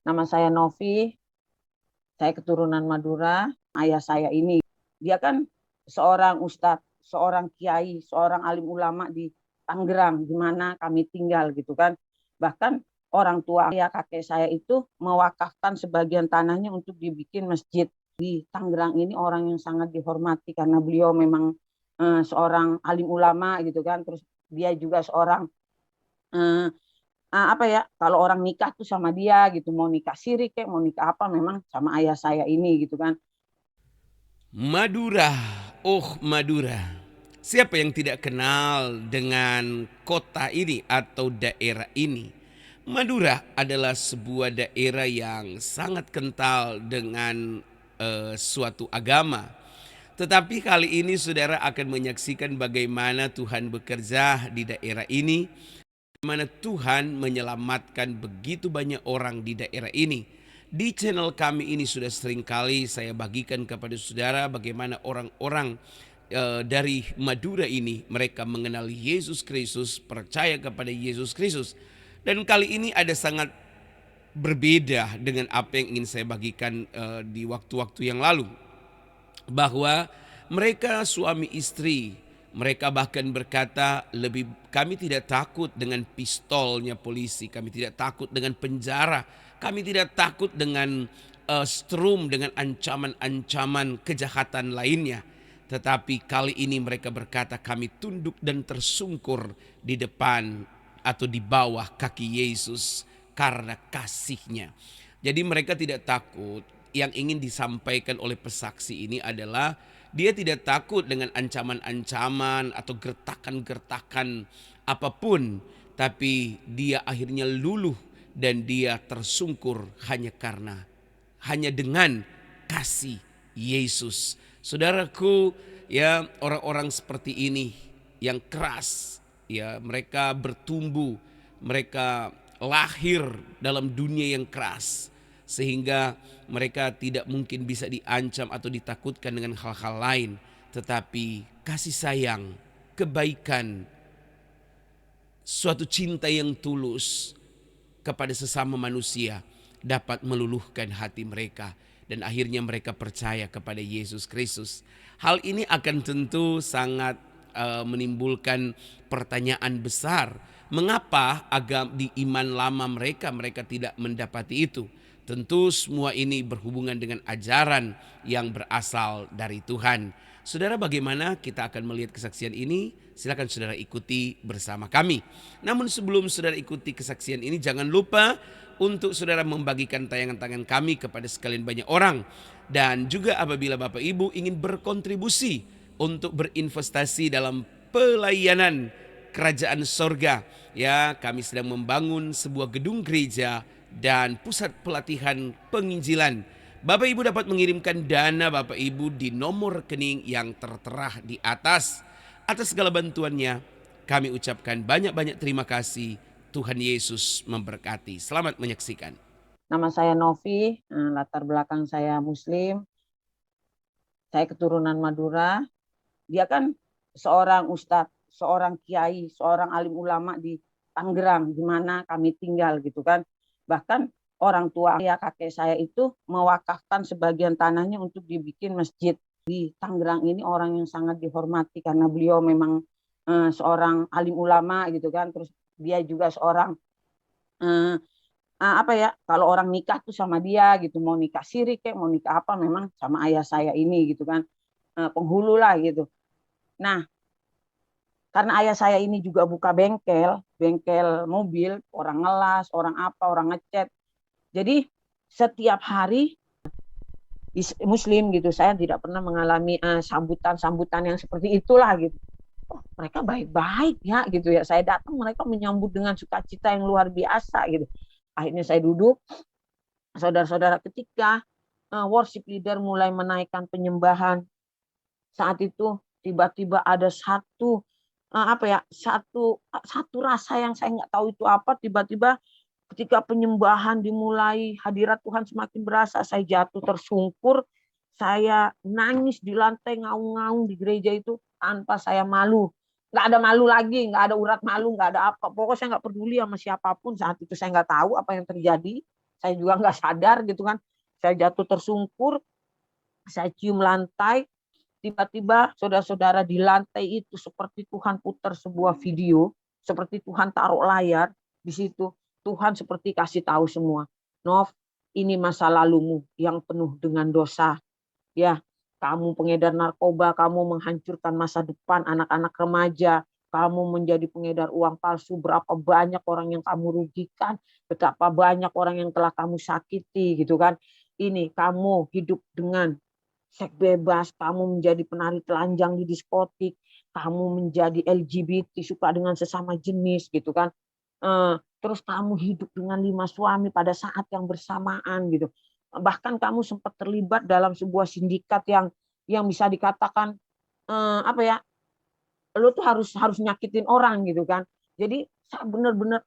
Nama saya Novi, saya keturunan Madura. Ayah saya ini, dia kan seorang ustadz, seorang kiai, seorang alim ulama di Tangerang, di mana kami tinggal gitu kan. Bahkan orang tua ayah kakek saya itu mewakafkan sebagian tanahnya untuk dibikin masjid. Di Tangerang ini orang yang sangat dihormati karena beliau memang seorang alim ulama gitu kan. Terus dia juga seorang eh, apa ya, kalau orang nikah tuh sama dia gitu, mau nikah siri kayak mau nikah apa memang sama ayah saya ini gitu kan. Madura, oh Madura. Siapa yang tidak kenal dengan kota ini atau daerah ini? Madura adalah sebuah daerah yang sangat kental dengan suatu agama. Tetapi kali ini saudara akan menyaksikan bagaimana Tuhan bekerja di daerah ini, bagaimana Tuhan menyelamatkan begitu banyak orang di daerah ini. Di channel kami ini sudah sering kali saya bagikan kepada saudara bagaimana orang-orang dari Madura ini mereka mengenali Yesus Kristus, percaya kepada Yesus Kristus. Dan kali ini ada sangat berbeda dengan apa yang ingin saya bagikan di waktu-waktu yang lalu, bahwa mereka suami istri, mereka bahkan berkata, lebih kami tidak takut dengan pistolnya polisi, kami tidak takut dengan penjara, kami tidak takut dengan strum, dengan ancaman-ancaman kejahatan lainnya. Tetapi kali ini mereka berkata, kami tunduk dan tersungkur di depan atau di bawah kaki Yesus karena kasihnya. Jadi mereka tidak takut. Yang ingin disampaikan oleh pesaksi ini adalah dia tidak takut dengan ancaman-ancaman atau gertakan-gertakan apapun, tapi dia akhirnya luluh dan dia tersungkur hanya dengan kasih Yesus. Saudaraku, ya orang-orang seperti ini yang keras, ya mereka bertumbuh, mereka lahir dalam dunia yang keras sehingga mereka tidak mungkin bisa diancam atau ditakutkan dengan hal-hal lain, tetapi kasih sayang, kebaikan, suatu cinta yang tulus kepada sesama manusia dapat meluluhkan hati mereka dan akhirnya mereka percaya kepada Yesus Kristus. Hal ini akan tentu sangat menimbulkan pertanyaan besar. Mengapa di iman lama mereka tidak mendapati itu? Tentu semua ini berhubungan dengan ajaran yang berasal dari Tuhan. Saudara, bagaimana kita akan melihat kesaksian ini? Silakan saudara ikuti bersama kami. Namun sebelum saudara ikuti kesaksian ini, jangan lupa untuk saudara membagikan tayangan-tayangan kami kepada sekalian banyak orang. Dan juga apabila Bapak Ibu ingin berkontribusi untuk berinvestasi dalam pelayanan kerajaan sorga, ya kami sedang membangun sebuah gedung gereja dan pusat pelatihan penginjilan. Bapak Ibu dapat mengirimkan dana Bapak Ibu di nomor rekening yang tertera di atas. Atas segala bantuannya, kami ucapkan banyak-banyak terima kasih. Tuhan Yesus memberkati. Selamat menyaksikan. Nama saya Novi, latar belakang saya Muslim, saya keturunan Madura. Dia kan seorang ustadz, seorang kiai, seorang alim ulama di Tangerang, di mana kami tinggal gitu kan. Bahkan orang tua ayah kakek saya itu mewakafkan sebagian tanahnya untuk dibikin masjid. Di Tangerang ini orang yang sangat dihormati karena beliau memang seorang alim ulama gitu kan. Terus dia juga seorang eh, apa ya, kalau orang nikah tuh sama dia gitu, mau nikah siri kayak mau nikah apa memang sama ayah saya ini gitu kan. Penghulu lah gitu. Nah, karena ayah saya ini juga buka bengkel, bengkel mobil, orang ngelas, orang apa, orang ngecat. Jadi setiap hari Muslim gitu, saya tidak pernah mengalami sambutan-sambutan yang seperti itulah gitu. Oh, mereka baik-baik ya gitu ya. Saya datang mereka menyambut dengan sukacita yang luar biasa gitu. Akhirnya saya duduk, saudara-saudara, ketika worship leader mulai menaikkan penyembahan, saat itu tiba-tiba ada apa ya, satu rasa yang saya nggak tahu itu apa, tiba-tiba ketika penyembahan dimulai, hadirat Tuhan semakin berasa, saya jatuh tersungkur, saya nangis di lantai ngaung-ngaung di gereja itu tanpa saya malu. Nggak ada malu lagi, nggak ada urat malu, nggak ada apa. Pokoknya saya nggak peduli sama siapapun saat itu. Saya nggak tahu apa yang terjadi. saya juga nggak sadar gitu kan. Saya jatuh tersungkur, saya cium lantai, tiba-tiba saudara-saudara di lantai itu seperti Tuhan putar sebuah video, seperti Tuhan taruh layar di situ. Tuhan seperti kasih tahu semua, Nov, ini masa lalumu yang penuh dengan dosa. Ya, kamu pengedar narkoba, kamu menghancurkan masa depan anak-anak remaja, kamu menjadi pengedar uang palsu, berapa banyak orang yang kamu rugikan, betapa banyak orang yang telah kamu sakiti gitu kan. Ini kamu hidup dengan seks bebas, kamu menjadi penari telanjang di diskotik, kamu menjadi LGBT, suka dengan sesama jenis gitu kan. Terus kamu hidup dengan 5 suami pada saat yang bersamaan gitu. Bahkan kamu sempat terlibat dalam sebuah sindikat yang bisa dikatakan apa ya, lu tuh harus harus nyakitin orang gitu kan. Jadi benar-benar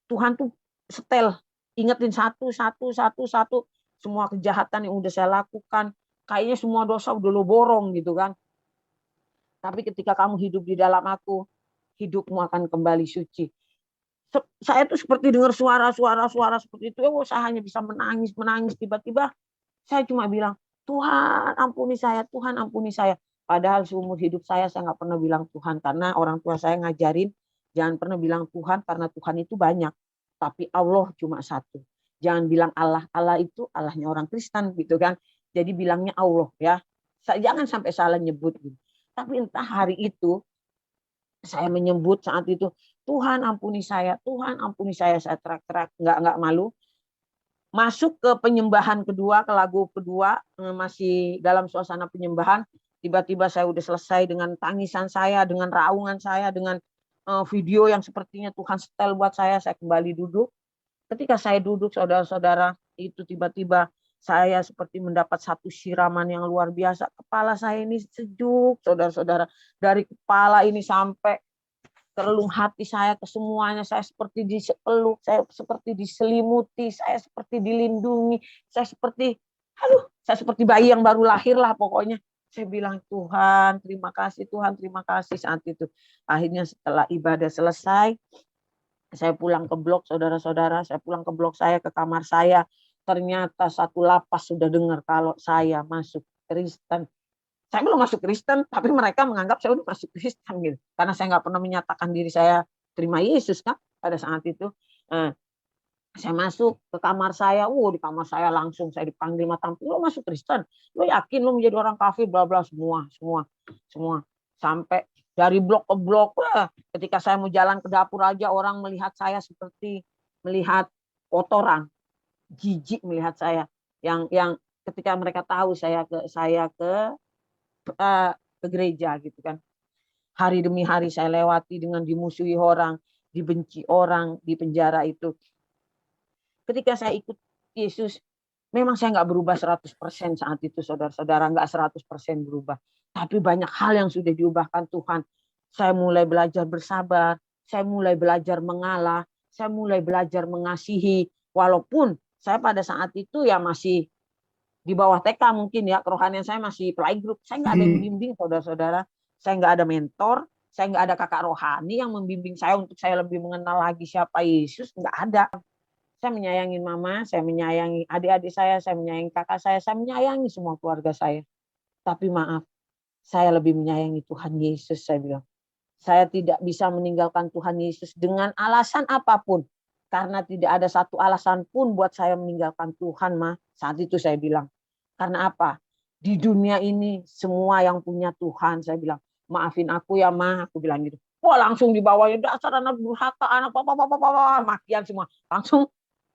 Tuhan tuh setel, ingetin satu satu satu satu semua kejahatan yang udah saya lakukan, kayaknya semua dosa udah lo borong gitu kan. Tapi ketika kamu hidup di dalam aku, hidupmu akan kembali suci. Saya tuh seperti dengar suara-suara seperti itu, saya hanya bisa menangis. Tiba-tiba saya cuma bilang, Tuhan ampuni saya, Tuhan ampuni saya. Padahal seumur hidup saya nggak pernah bilang Tuhan, karena orang tua saya ngajarin jangan pernah bilang Tuhan, karena Tuhan itu banyak, tapi Allah cuma satu. Jangan bilang Allah, Allah itu Allahnya orang Kristen gitu kan. Jadi bilangnya Allah ya. Jangan sampai salah nyebut gitu. Tapi entah hari itu saya menyebut saat itu, Tuhan ampuni saya, Tuhan ampuni saya teriak-teriak, nggak malu. Masuk ke penyembahan kedua, ke lagu kedua, masih dalam suasana penyembahan, tiba-tiba saya udah selesai dengan tangisan saya, dengan raungan saya, dengan video yang sepertinya Tuhan setel buat saya kembali duduk. Ketika saya duduk, saudara-saudara, itu tiba-tiba saya seperti mendapat satu siraman yang luar biasa. Kepala saya ini sejuk, saudara-saudara. Dari kepala ini sampai relung hati saya ke semuanya, saya seperti dipeluk, saya seperti diselimuti, saya seperti dilindungi, saya seperti bayi yang baru lahir lah pokoknya. Saya bilang, Tuhan terima kasih saat itu. Akhirnya setelah ibadah selesai, saya pulang ke blok, saudara-saudara, saya pulang ke blok saya, ke kamar saya, ternyata satu lapas sudah dengar kalau saya masuk Kristen. Saya belum masuk Kristen, tapi mereka menganggap saya udah masuk Kristen gitu. Karena saya nggak pernah menyatakan diri saya terima Yesus kan pada saat itu. Saya masuk ke kamar saya, di kamar saya langsung saya dipanggil matampil, lo masuk Kristen, lo yakin lo menjadi orang kafir, bla bla, semua, sampai dari blok ke blok. Ketika saya mau jalan ke dapur aja orang melihat saya seperti melihat kotoran, jijik melihat saya. Yang ketika mereka tahu ke gereja gitu kan. Hari demi hari saya lewati dengan dimusuhi orang, dibenci orang di penjara itu. Ketika saya ikut Yesus, memang saya nggak berubah 100% saat itu, saudara-saudara, nggak 100% berubah. Tapi banyak hal yang sudah diubahkan Tuhan. Saya mulai belajar bersabar, saya mulai belajar mengalah, saya mulai belajar mengasihi. Walaupun saya pada saat itu ya masih di bawah TK mungkin ya, kerohanian saya masih playgroup. Saya nggak ada yang bimbing, saudara-saudara. Saya nggak ada mentor, saya nggak ada kakak rohani yang membimbing saya untuk saya lebih mengenal lagi siapa Yesus. Nggak ada. Saya menyayangi mama, saya menyayangi adik-adik saya menyayangi kakak saya menyayangi semua keluarga saya. Tapi maaf, saya lebih menyayangi Tuhan Yesus, saya bilang. Saya tidak bisa meninggalkan Tuhan Yesus dengan alasan apapun. Karena tidak ada satu alasan pun buat saya meninggalkan Tuhan, Ma. Saat itu saya bilang. Karena apa? Di dunia ini semua yang punya Tuhan, saya bilang, maafin aku ya, Ma. Aku bilang gitu. Wah, langsung dibawanya, dasar anak durhaka, anak apa, makian semua. Langsung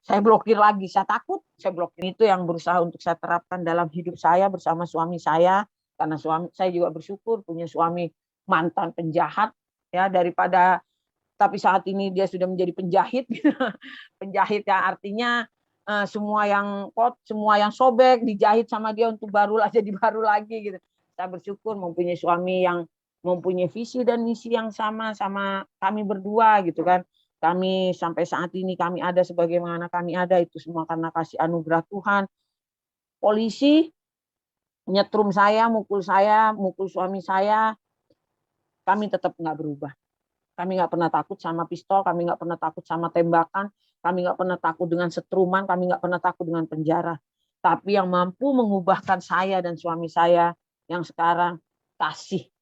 saya blokir lagi. Saya takut, saya blokir. Itu yang berusaha untuk saya terapkan dalam hidup saya bersama suami saya. Karena suami saya juga bersyukur punya suami mantan penjahat, ya, daripada, tapi saat ini dia sudah menjadi penjahit. Penjahit ya artinya semua yang sobek dijahit sama dia untuk jadi baru lagi gitu. Saya bersyukur mempunyai suami yang mempunyai visi dan misi yang sama kami berdua gitu kan. Kami sampai saat ini kami ada sebagaimana kami ada, itu semua karena kasih anugerah Tuhan. Polisi nyetrum saya, mukul suami saya, kami tetap nggak berubah. Kami nggak pernah takut sama pistol, kami nggak pernah takut sama tembakan, Kami nggak pernah takut dengan setruman, kami nggak pernah takut dengan penjara. Tapi yang mampu mengubahkan saya dan suami saya yang sekarang, kasih.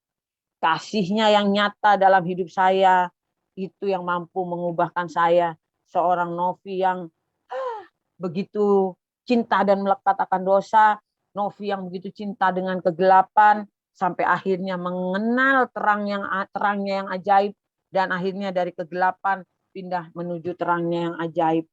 Kasihnya yang nyata dalam hidup saya, itu yang mampu mengubahkan saya. Seorang Novi yang begitu cinta dan melekat akan dosa, Novi yang begitu cinta dengan kegelapan, sampai akhirnya mengenal terangnya yang ajaib, dan akhirnya dari kegelapan pindah menuju terangnya yang ajaib.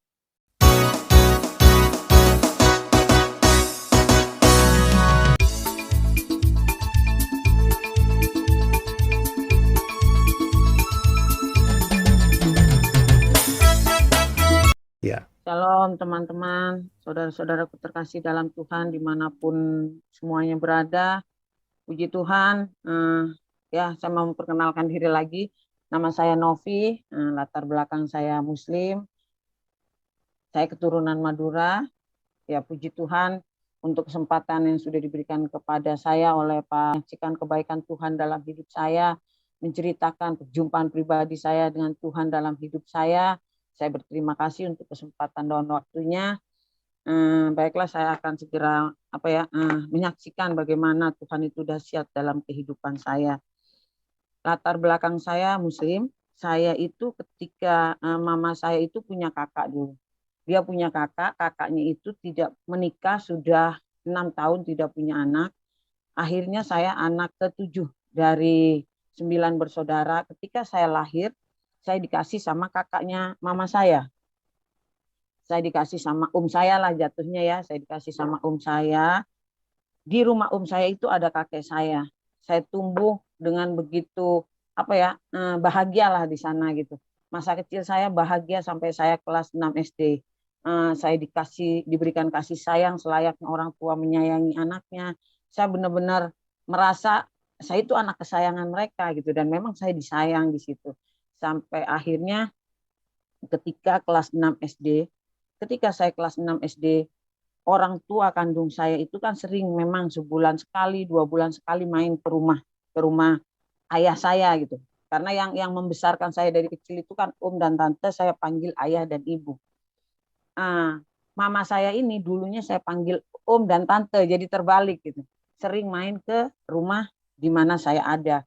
Ya. Shalom teman-teman, saudara-saudaraku terkasih dalam Tuhan dimanapun semuanya berada. Puji Tuhan, ya saya mau memperkenalkan diri lagi. Nama saya Novi, latar belakang saya Muslim. Saya keturunan Madura. Ya puji Tuhan untuk kesempatan yang sudah diberikan kepada saya oleh Pak, menyaksikan kebaikan Tuhan dalam hidup saya, menceritakan perjumpaan pribadi saya dengan Tuhan dalam hidup saya. Saya berterima kasih untuk kesempatan dan waktunya. Baiklah, saya akan segera menyaksikan bagaimana Tuhan itu dahsyat dalam kehidupan saya. Latar belakang saya Muslim. Saya itu ketika mama saya itu punya kakak dulu. Dia punya kakak, kakaknya itu tidak menikah, sudah 6 tahun tidak punya anak. Akhirnya saya anak ketujuh dari 9 bersaudara. Ketika saya lahir, saya dikasih sama kakaknya mama saya. Saya dikasih sama saya lah jatuhnya ya. Saya dikasih sama saya. Di rumah saya itu ada kakek saya. Saya tumbuh dengan begitu bahagialah di sana gitu. Masa kecil saya bahagia sampai saya kelas 6 SD. Saya diberikan kasih sayang selayaknya orang tua menyayangi anaknya. Saya benar-benar merasa saya itu anak kesayangan mereka gitu, dan memang saya disayang di situ. Sampai akhirnya ketika kelas 6 SD, ketika saya kelas 6 SD, orang tua kandung saya itu kan sering memang sebulan sekali, 2 bulan sekali main ke rumah ayah saya gitu. Karena yang membesarkan saya dari kecil itu kan om dan tante, saya panggil ayah dan ibu. Mama saya ini dulunya saya panggil om dan tante, jadi terbalik gitu. Sering main ke rumah di mana saya ada.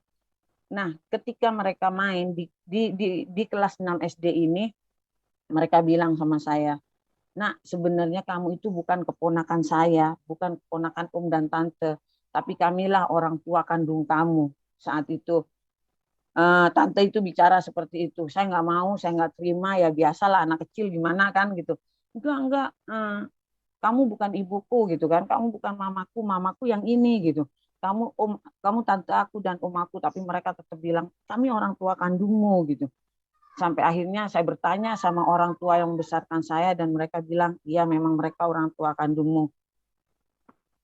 Nah, ketika mereka main di kelas 6 SD ini, mereka bilang sama saya, "Nak, sebenarnya kamu itu bukan keponakan saya, bukan keponakan om dan tante, tapi kamilah orang tua kandung kamu." Saat itu tante itu bicara seperti itu. Saya nggak mau, saya nggak terima, ya biasalah anak kecil gimana kan gitu. Enggak, kamu bukan ibuku gitu kan, kamu bukan mamaku, mamaku yang ini gitu. Kamu tante aku dan om aku, tapi mereka tetap bilang kami orang tua kandungmu gitu. Sampai akhirnya saya bertanya sama orang tua yang membesarkan saya, dan mereka bilang, iya memang mereka orang tua kandungmu.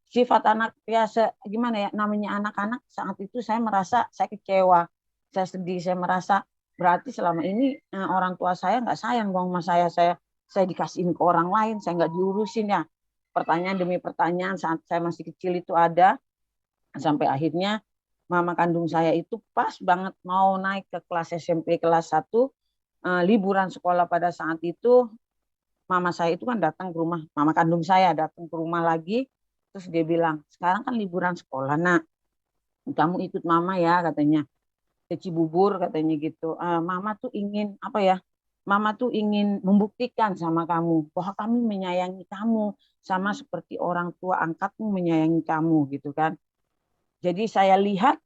Sifat anak ya gimana ya, namanya anak-anak, saat itu saya merasa saya kecewa, saya sedih, saya merasa berarti selama ini orang tua saya nggak sayang dong sama saya dikasihin ke orang lain, saya nggak diurusin ya. Pertanyaan demi pertanyaan saat saya masih kecil itu ada, sampai akhirnya mama kandung saya itu pas banget mau naik ke kelas SMP kelas 1, liburan sekolah pada saat itu, mama saya itu kan datang ke rumah, mama kandung saya datang ke rumah lagi, terus dia bilang, sekarang kan liburan sekolah, nak, kamu ikut mama ya katanya, ke Cibubur katanya gitu. Mama tuh ingin Mama tuh ingin membuktikan sama kamu bahwa kami menyayangi kamu sama seperti orang tua angkatmu menyayangi kamu gitu kan. Jadi saya lihat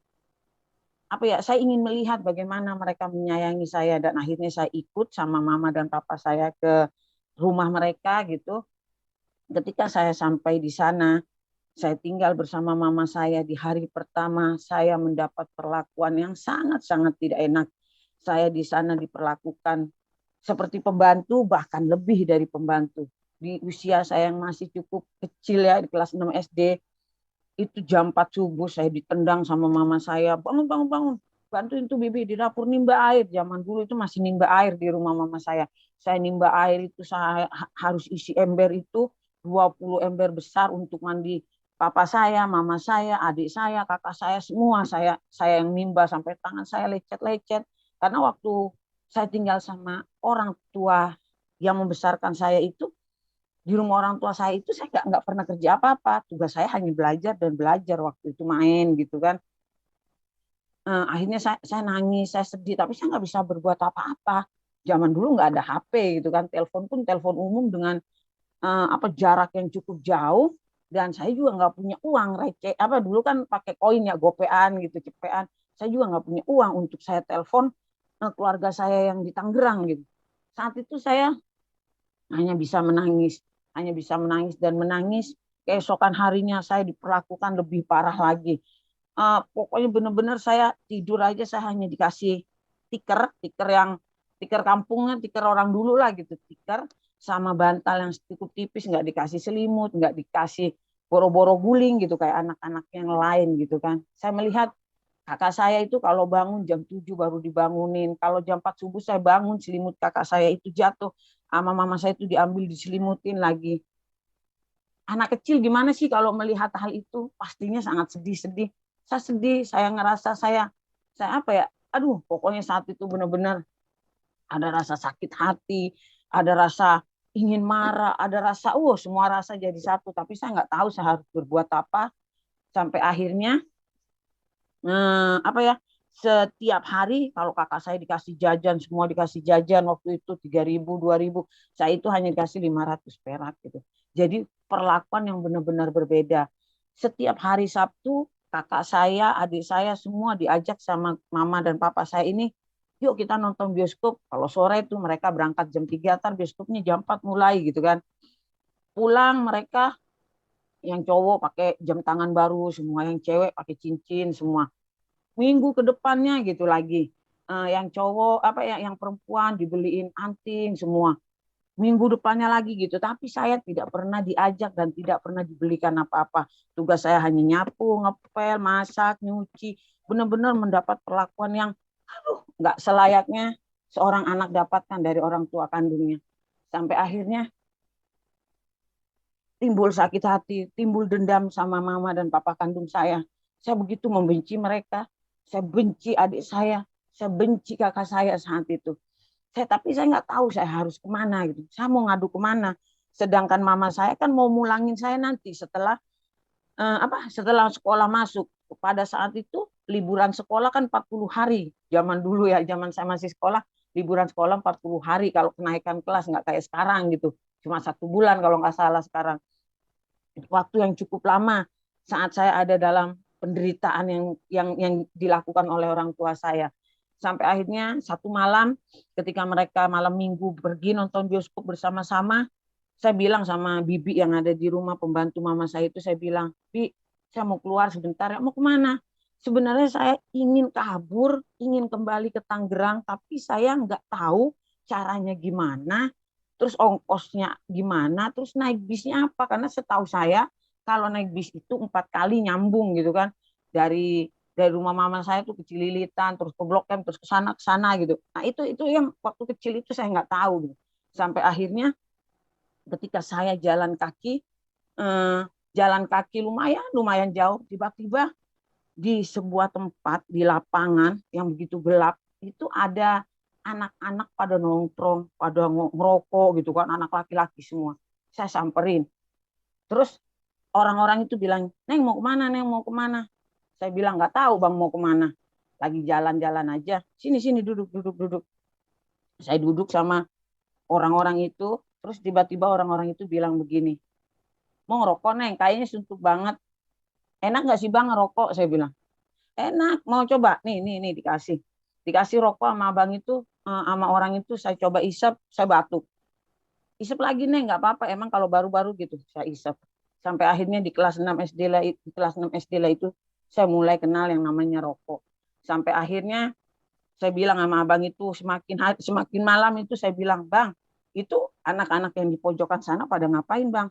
saya ingin melihat bagaimana mereka menyayangi saya, dan akhirnya saya ikut sama mama dan papa saya ke rumah mereka gitu. Ketika saya sampai di sana, saya tinggal bersama mama saya. Di hari pertama saya mendapat perlakuan yang sangat-sangat tidak enak. Saya di sana diperlakukan seperti pembantu, bahkan lebih dari pembantu. Di usia saya yang masih cukup kecil ya, di kelas 6 SD, itu jam 4 subuh saya ditendang sama mama saya, bangun, bangun, bangun, bantuin tuh bibi di dapur nimba air. Zaman dulu itu masih nimba air di rumah mama saya. Saya nimba air itu, saya harus isi ember itu 20 ember besar untuk mandi papa saya, mama saya, adik saya, kakak saya, semua saya yang nimba sampai tangan saya lecet-lecet. Karena waktu saya tinggal sama orang tua yang membesarkan saya itu di rumah orang tua saya itu saya nggak pernah kerja apa-apa. Tugas saya hanya belajar dan belajar waktu itu main gitu kan. Akhirnya saya nangis, saya sedih, tapi saya nggak bisa berbuat apa-apa. Zaman dulu nggak ada HP gitu kan, telepon pun telepon umum dengan apa jarak yang cukup jauh dan saya juga nggak punya uang receh apa dulu kan pakai koin ya gopean gitu cepean saya juga nggak punya uang untuk saya telepon keluarga saya yang di Tangerang gitu saat itu saya hanya bisa menangis dan menangis keesokan harinya saya diperlakukan lebih parah lagi. Pokoknya benar-benar saya tidur aja saya hanya dikasih tiker yang tiker kampungnya, tiker orang dulu lah gitu, tiker sama bantal yang cukup tipis, nggak dikasih selimut, nggak dikasih boro-boro guling gitu kayak anak-anak yang lain gitu kan. Saya melihat kakak saya itu kalau bangun jam 7 baru dibangunin, kalau jam 4 subuh saya bangun selimut kakak saya itu jatuh, sama mama saya itu diambil diselimutin lagi. Anak kecil gimana sih kalau melihat hal itu? Pastinya sangat sedih-sedih. Saya sedih, saya ngerasa saya apa ya? Aduh, pokoknya saat itu benar-benar ada rasa sakit hati, ada rasa ingin marah, ada rasa, semua rasa jadi satu. Tapi saya nggak tahu saya harus berbuat apa. Sampai akhirnya, apa ya? Setiap hari kalau kakak saya dikasih jajan, semua dikasih jajan waktu itu 3.000, 2.000, saya itu hanya dikasih 500 perak gitu. Jadi perlakuan yang benar-benar berbeda. Setiap hari Sabtu kakak saya, adik saya semua diajak sama mama dan papa saya ini, yuk kita nonton bioskop. Kalau sore itu mereka berangkat jam 3, tar bioskopnya jam 4 mulai gitu kan. Pulang mereka yang cowok pakai jam tangan baru, semua yang cewek pakai cincin semua. Minggu ke depannya gitu lagi. Yang cowok apa ya yang perempuan dibeliin anting semua. Minggu depannya lagi gitu. Tapi saya tidak pernah diajak dan tidak pernah dibelikan apa-apa. Tugas saya hanya nyapu, ngepel, masak, nyuci. Benar-benar mendapat perlakuan yang nggak selayaknya seorang anak dapatkan dari orang tua kandungnya. Sampai akhirnya timbul sakit hati, timbul dendam sama mama dan papa kandung saya. Saya begitu membenci mereka. Saya benci adik saya benci kakak saya saat itu. Tapi saya nggak tahu saya harus kemana gitu. Saya mau ngadu kemana. Sedangkan mama saya kan mau mulangin saya nanti setelah setelah sekolah masuk. Pada saat itu liburan sekolah kan 40 hari. Zaman dulu ya, zaman saya masih sekolah, liburan sekolah 40 hari kalau kenaikan kelas nggak kayak sekarang gitu. Cuma 1 bulan kalau nggak salah sekarang. Waktu yang cukup lama saat saya ada dalam penderitaan yang dilakukan oleh orang tua saya. Sampai akhirnya satu malam ketika mereka malam minggu pergi nonton bioskop bersama-sama, saya bilang sama bibi yang ada di rumah pembantu mama saya itu, saya bilang, Bi, saya mau keluar sebentar ya, mau kemana? Sebenarnya saya ingin kabur, ingin kembali ke Tangerang, tapi saya nggak tahu caranya gimana, terus ongkosnya gimana, terus naik bisnya apa, karena setahu saya kalau naik bis itu 4 kali nyambung gitu kan, dari rumah mama saya tuh ke Cililitan, terus ke Blok M, terus ke sana gitu. Nah itu yang waktu kecil itu saya nggak tahu gitu. Sampai akhirnya ketika saya eh, jalan kaki lumayan lumayan jauh, tiba-tiba di sebuah tempat di lapangan yang begitu gelap itu ada anak-anak pada nongkrong, pada ngerokok gitu kan, anak laki-laki semua. Saya samperin. Terus orang-orang itu bilang, Neng mau kemana, Neng mau kemana? Saya bilang nggak tahu bang mau kemana. Lagi jalan-jalan aja. Sini sini duduk duduk duduk. Saya duduk sama orang-orang itu. Terus tiba-tiba orang-orang itu bilang begini, mau ngerokok Neng, kayaknya suntuk banget. Enak nggak sih bang ngerokok? Saya bilang. Enak, mau coba? Nih dikasih. Dikasih rokok sama abang itu, sama orang itu saya coba isap, saya batuk. Isap lagi nih, nggak apa-apa. Emang kalau baru-baru gitu, saya isap. Sampai akhirnya di kelas 6 SD lah, di kelas 6 SD lah itu, saya mulai kenal yang namanya rokok. Sampai akhirnya saya bilang sama abang itu, semakin malam itu saya bilang, Bang, itu anak-anak yang di pojokan sana pada ngapain bang?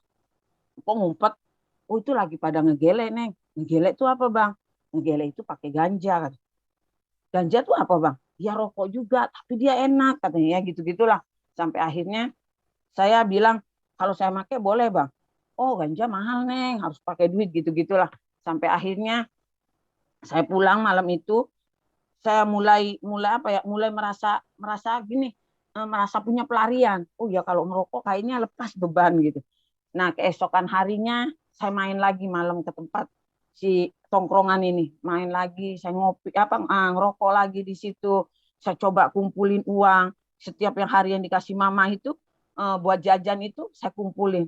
Kok ngumpet? Oh itu lagi pada ngegele neng. Ngegele itu apa bang? Ngegele itu pakai ganja kan. Ganja tuh apa bang? Ya rokok juga, tapi dia enak katanya ya gitu-gitulah. Sampai akhirnya saya bilang kalau saya pakai boleh bang. Oh ganja mahal neng, harus pakai duit gitu-gitulah. Sampai akhirnya saya pulang malam itu, saya mulai mulai apa ya? Mulai merasa merasa gini. merasa punya pelarian. Oh ya kalau merokok kayaknya lepas beban gitu. Nah keesokan harinya saya main lagi malam ke tempat si tongkrongan ini, main lagi, saya ngopi ngerokok lagi di situ. Saya coba kumpulin uang. Setiap yang hari yang dikasih mama itu buat jajan itu saya kumpulin.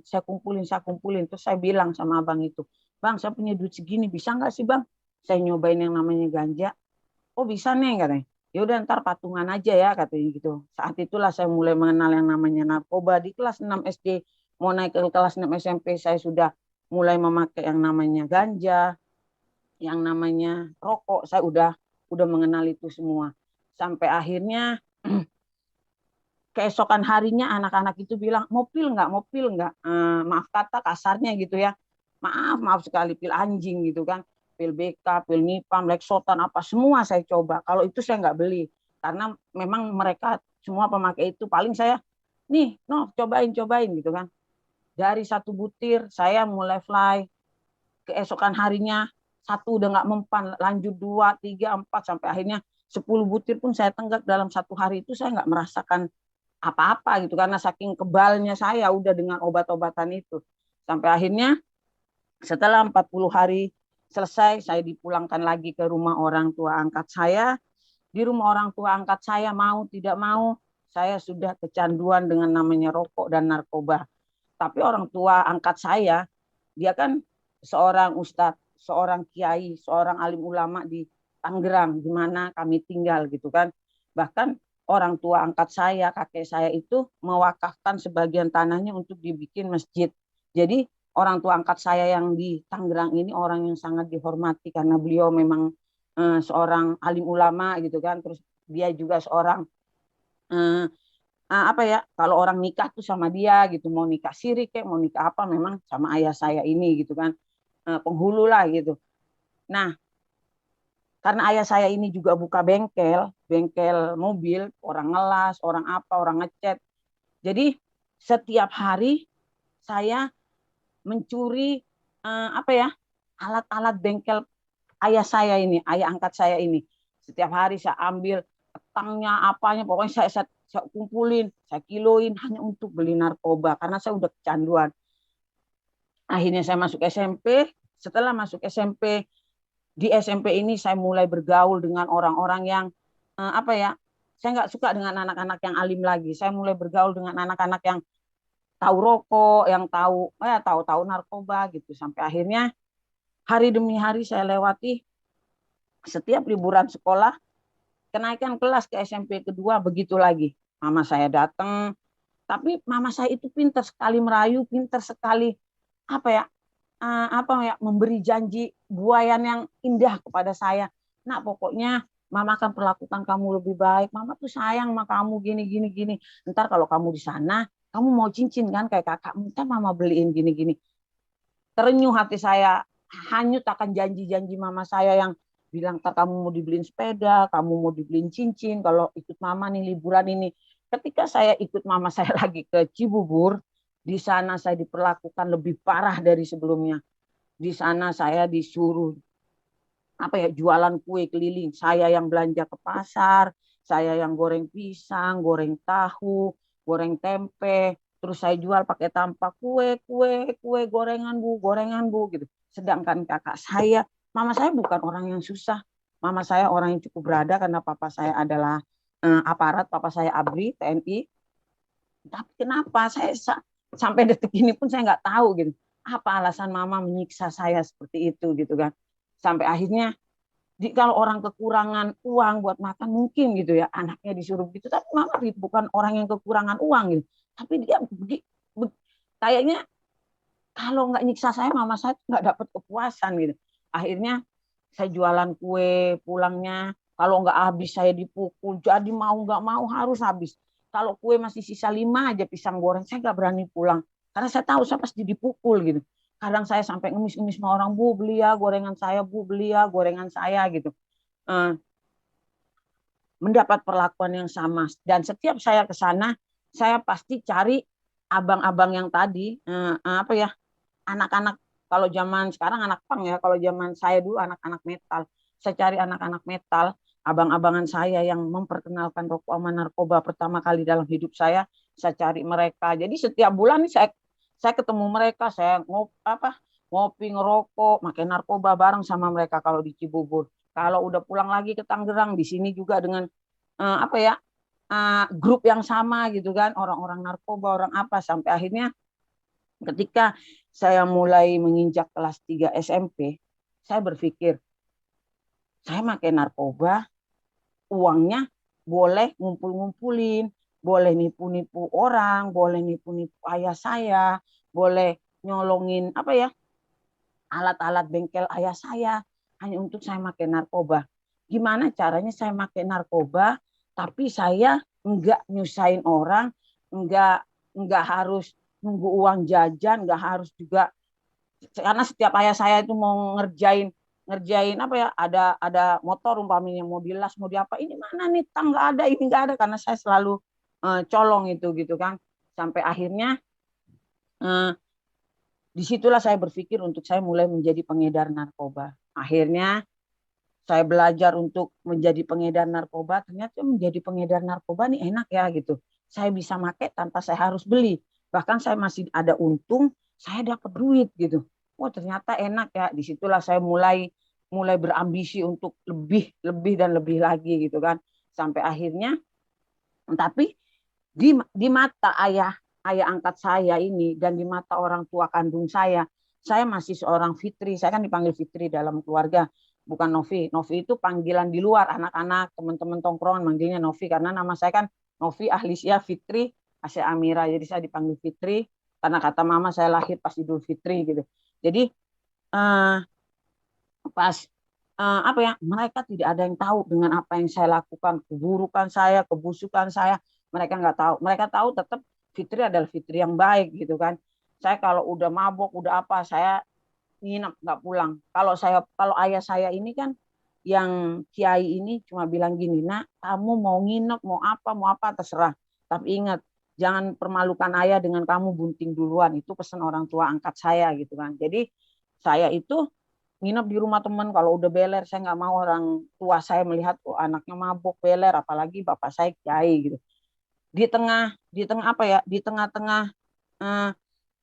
Terus saya bilang sama abang itu, bang saya punya duit segini, bisa nggak sih bang? Saya nyobain yang namanya ganja. Oh bisa nih katanya. Ya udah ntar patungan aja ya katanya gitu. Saat itulah saya mulai mengenal yang namanya narkoba di kelas 6 SD. Mau naik ke kelas 6 SMP saya sudah mulai memakai yang namanya ganja, yang namanya rokok. Saya udah mengenal itu semua. Sampai akhirnya keesokan harinya anak-anak itu bilang mau pil nggak, mau pil nggak. Maaf kata kasarnya gitu ya. Maaf sekali pil anjing gitu kan. Pil BK, pil Nipam, Lexotan apa semua saya coba. Kalau itu saya nggak beli karena memang mereka semua pemakai itu. Paling saya nih, no cobain gitu kan. Dari satu butir saya mulai fly, keesokan harinya satu udah nggak mempan, lanjut dua, tiga, empat, sampai akhirnya 10 butir pun saya tenggak dalam satu hari itu. Saya nggak merasakan apa-apa gitu karena saking kebalnya saya udah dengan obat-obatan itu. Sampai akhirnya setelah 40 hari selesai, saya dipulangkan lagi ke rumah orang tua angkat saya. Di rumah orang tua angkat saya mau tidak mau saya sudah kecanduan dengan namanya rokok dan narkoba. Tapi orang tua angkat saya, dia kan seorang ustadz, seorang kiai, seorang alim ulama di Tangerang, di mana kami tinggal gitu kan. Bahkan orang tua angkat saya, kakek saya itu mewakafkan sebagian tanahnya untuk dibikin masjid. Jadi orang tua angkat saya yang di Tangerang ini orang yang sangat dihormati karena beliau memang seorang alim ulama gitu kan. Terus dia juga seorang eh, apa ya, kalau orang nikah tuh sama dia gitu, mau nikah siri kayak mau nikah apa memang sama ayah saya ini gitu kan. Penghulu lah gitu. Nah karena ayah saya ini juga buka bengkel, bengkel mobil, orang ngelas, orang apa, orang ngecat. Jadi setiap hari saya mencuri apa ya, alat-alat bengkel ayah saya ini, ayah angkat saya ini. Setiap hari saya ambil petangnya, apanya, pokoknya saya kumpulin, saya kiloin hanya untuk beli narkoba karena saya udah kecanduan. Akhirnya saya masuk SMP. Setelah masuk SMP, di SMP ini saya mulai bergaul dengan orang-orang yang apa ya, saya nggak suka dengan anak-anak yang alim lagi. Saya mulai bergaul dengan anak-anak yang tahu rokok, yang tahu narkoba gitu. Sampai akhirnya hari demi hari saya lewati. Setiap liburan sekolah, kenaikan kelas ke SMP kedua begitu lagi. Mama saya datang, tapi mama saya itu pintar sekali merayu, pintar sekali apa ya, memberi janji buayan yang indah kepada saya. Nah pokoknya mama akan perlakukan kamu lebih baik. Mama tuh sayang sama kamu gini gini gini. Ntar kalau kamu di sana, kamu mau cincin kan kayak kakak, minta mama beliin gini gini. Terenyuh hati saya, hanyut akan janji-janji mama saya yang bilang ntar kamu mau dibeliin sepeda, kamu mau dibeliin cincin kalau ikut mama nih liburan ini. Ketika saya ikut mama saya lagi ke Cibubur, di sana saya diperlakukan lebih parah dari sebelumnya. Di sana saya disuruh apa ya, jualan kue keliling. Saya yang belanja ke pasar, saya yang goreng pisang, goreng tahu, goreng tempe, terus saya jual pakai tampah kue gorengan bu gitu. Sedangkan kakak saya, mama saya bukan orang yang susah. Mama saya orang yang cukup berada karena papa saya adalah aparat, papa saya ABRI TNI. Tapi kenapa saya sampai detik ini pun saya nggak tahu gitu. Apa alasan mama menyiksa saya seperti itu gitu kan. Sampai akhirnya kalau orang kekurangan uang buat makan mungkin gitu ya anaknya disuruh begitu, tapi mama bukan orang yang kekurangan uang gitu, tapi dia kayaknya kalau nggak nyiksa saya mama saya nggak dapat kepuasan gitu. Akhirnya saya jualan kue pulangnya, kalau nggak habis saya dipukul, jadi mau nggak mau harus habis. Kalau kue masih sisa 5 aja pisang goreng saya nggak berani pulang karena saya tahu saya pasti dipukul gitu. Kadang saya sampai ngemis-ngemis sama orang, bu beli ya gorengan saya, bu beli ya gorengan saya gitu. uh, Mendapat perlakuan yang sama. Dan setiap saya ke sana, saya pasti cari abang-abang yang tadi, apa ya, anak-anak, kalau zaman sekarang anak pang ya, kalau zaman saya dulu anak-anak metal. Saya cari anak-anak metal, abang-abangan saya yang memperkenalkan rokok sama narkoba pertama kali dalam hidup saya cari mereka. Jadi setiap bulan nih saya ketemu mereka, saya ngopi, ngerokok, makan narkoba bareng sama mereka kalau di Cibubur. Kalau udah pulang lagi ke Tangerang, di sini juga dengan apa ya, grup yang sama gitu kan, orang-orang narkoba, orang apa, sampai akhirnya ketika saya mulai menginjak kelas 3 SMP, saya berpikir, saya makan narkoba, uangnya boleh ngumpul-ngumpulin, boleh nipu-nipu orang, boleh nipu-nipu ayah saya, boleh nyolongin apa ya, alat-alat bengkel ayah saya hanya untuk saya makan narkoba. Gimana caranya saya makan narkoba tapi saya enggak nyusahin orang, enggak enggak harus nunggu uang jajan, enggak harus juga, karena setiap ayah saya itu mau ngerjain ngerjain apa ya, ada motor umpamanya mau dilas mau diapa, ini mana nih tang, nggak ada, ini nggak ada, karena saya selalu colong itu gitu kan, sampai akhirnya uh, disitulah saya berpikir untuk saya mulai menjadi pengedar narkoba. Akhirnya saya belajar untuk menjadi pengedar narkoba, ternyata menjadi pengedar narkoba nih enak ya gitu, saya bisa make tanpa saya harus beli, bahkan saya masih ada untung, saya dapat duit gitu. Oh ternyata enak ya, disitulah saya mulai mulai berambisi untuk lebih lebih dan lebih lagi gitu kan, sampai akhirnya, tapi di mata ayah ayah angkat saya ini dan di mata orang tua kandung saya masih seorang Fitri. Saya kan dipanggil Fitri dalam keluarga, bukan Novi. Novi itu panggilan di luar, anak-anak teman-teman tongkrongan manggilnya Novi, karena nama saya kan Novi Ahlisya Fitri Asya Amira. Jadi saya dipanggil Fitri karena kata mama saya lahir pas Idul Fitri gitu. Jadi eh, pas apa ya, mereka tidak ada yang tahu dengan apa yang saya lakukan, keburukan saya, kebusukan saya, mereka nggak tahu. Mereka tahu tetap Fitri adalah Fitri yang baik gitu kan. Saya kalau udah mabok udah apa, saya nginep nggak pulang. Kalau ayah saya ini kan yang kiai ini cuma bilang gini, nak kamu mau nginep mau apa terserah, tapi ingat jangan permalukan ayah dengan kamu bunting duluan, itu pesan orang tua angkat saya gitu kan. Jadi saya itu nginep di rumah teman, kalau udah beler saya nggak mau orang tua saya melihat oh anaknya mabuk beler, apalagi bapak saya kiai gitu. Di tengah apa ya, di tengah-tengah eh,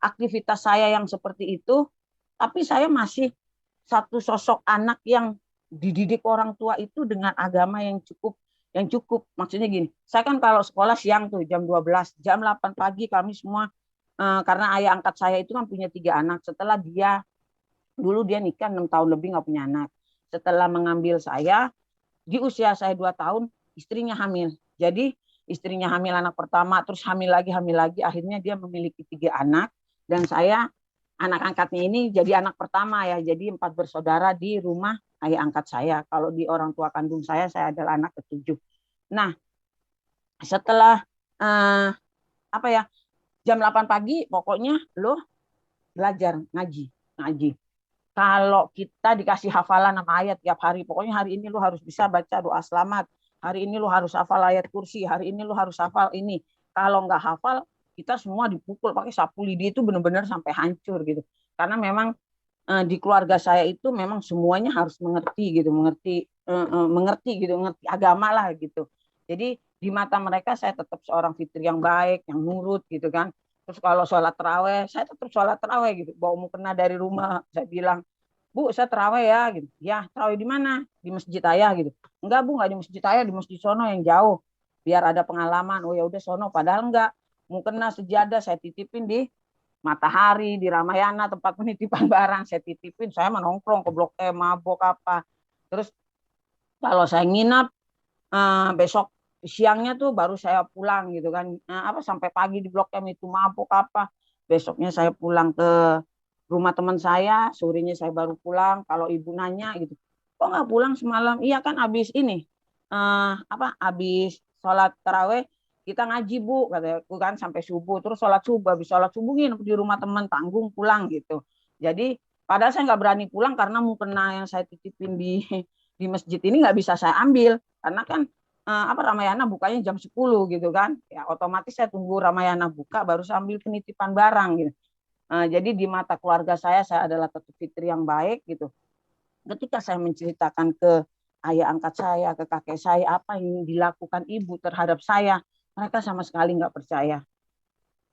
aktivitas saya yang seperti itu, tapi saya masih satu sosok anak yang dididik orang tua itu dengan agama yang cukup maksudnya gini, saya kan kalau sekolah siang tuh jam 12, jam 8 pagi kami semua, karena ayah angkat saya itu kan punya 3 anak, setelah dia dulu dia nikah 6 tahun lebih nggak punya anak. Setelah mengambil saya, di usia saya 2 tahun, istrinya hamil. Jadi istrinya hamil anak pertama, terus hamil lagi, akhirnya dia memiliki 3 anak. Dan saya, anak angkatnya ini jadi anak pertama ya, jadi 4 bersaudara di rumah ayah angkat saya. Kalau di orang tua kandung saya adalah anak ketujuh. Nah, setelah eh, apa ya, jam 8 pagi, pokoknya lo belajar ngaji, ngaji. Kalau kita dikasih hafalan sama ayat tiap hari, pokoknya hari ini lu harus bisa baca doa selamat, hari ini lu harus hafal ayat kursi, hari ini lu harus hafal ini. Kalau nggak hafal, kita semua dipukul pakai sapu lidi, itu benar-benar sampai hancur gitu. Karena memang di keluarga saya itu memang semuanya harus mengerti gitu, mengerti gitu, mengerti agama lah gitu. Jadi di mata mereka saya tetap seorang fitri yang baik, yang nurut gitu kan. Terus kalau sholat terawih, saya tetap sholat terawih gitu. Bawa mukena dari rumah, saya bilang, Bu, saya terawih ya gitu. Ya, terawih di mana? Di masjid ayah gitu. Enggak, Bu, enggak di masjid ayah, di masjid sono yang jauh. Biar ada pengalaman. Oh ya udah sono, padahal enggak. Mukena sejadah saya titipin di Matahari, di Ramayana, tempat penitipan barang saya titipin. Saya menongkrong ke Blok M, mabok apa. Terus kalau saya nginap, besok siangnya tuh baru saya pulang gitu kan. Apa sampai pagi di Blok M itu mabok apa. Besoknya saya pulang ke rumah teman saya, sorenya saya baru pulang. Kalau ibu nanya gitu, kok nggak pulang semalam? Iya kan abis ini, abis sholat taraweh kita ngaji Bu, kataku kan sampai subuh. Terus sholat subuh, habis sholat subuh nginep di rumah teman, tanggung pulang gitu. Jadi padahal saya nggak berani pulang karena mukena yang saya titipin di masjid ini nggak bisa saya ambil karena kan Ramayana bukanya jam 10 gitu kan, ya otomatis saya tunggu Ramayana buka baru saya ambil penitipan barang gitu. Jadi di mata keluarga saya adalah tetap fitri yang baik gitu. Ketika saya menceritakan ke ayah angkat saya, ke kakek saya, apa yang dilakukan ibu terhadap saya, mereka sama sekali nggak percaya.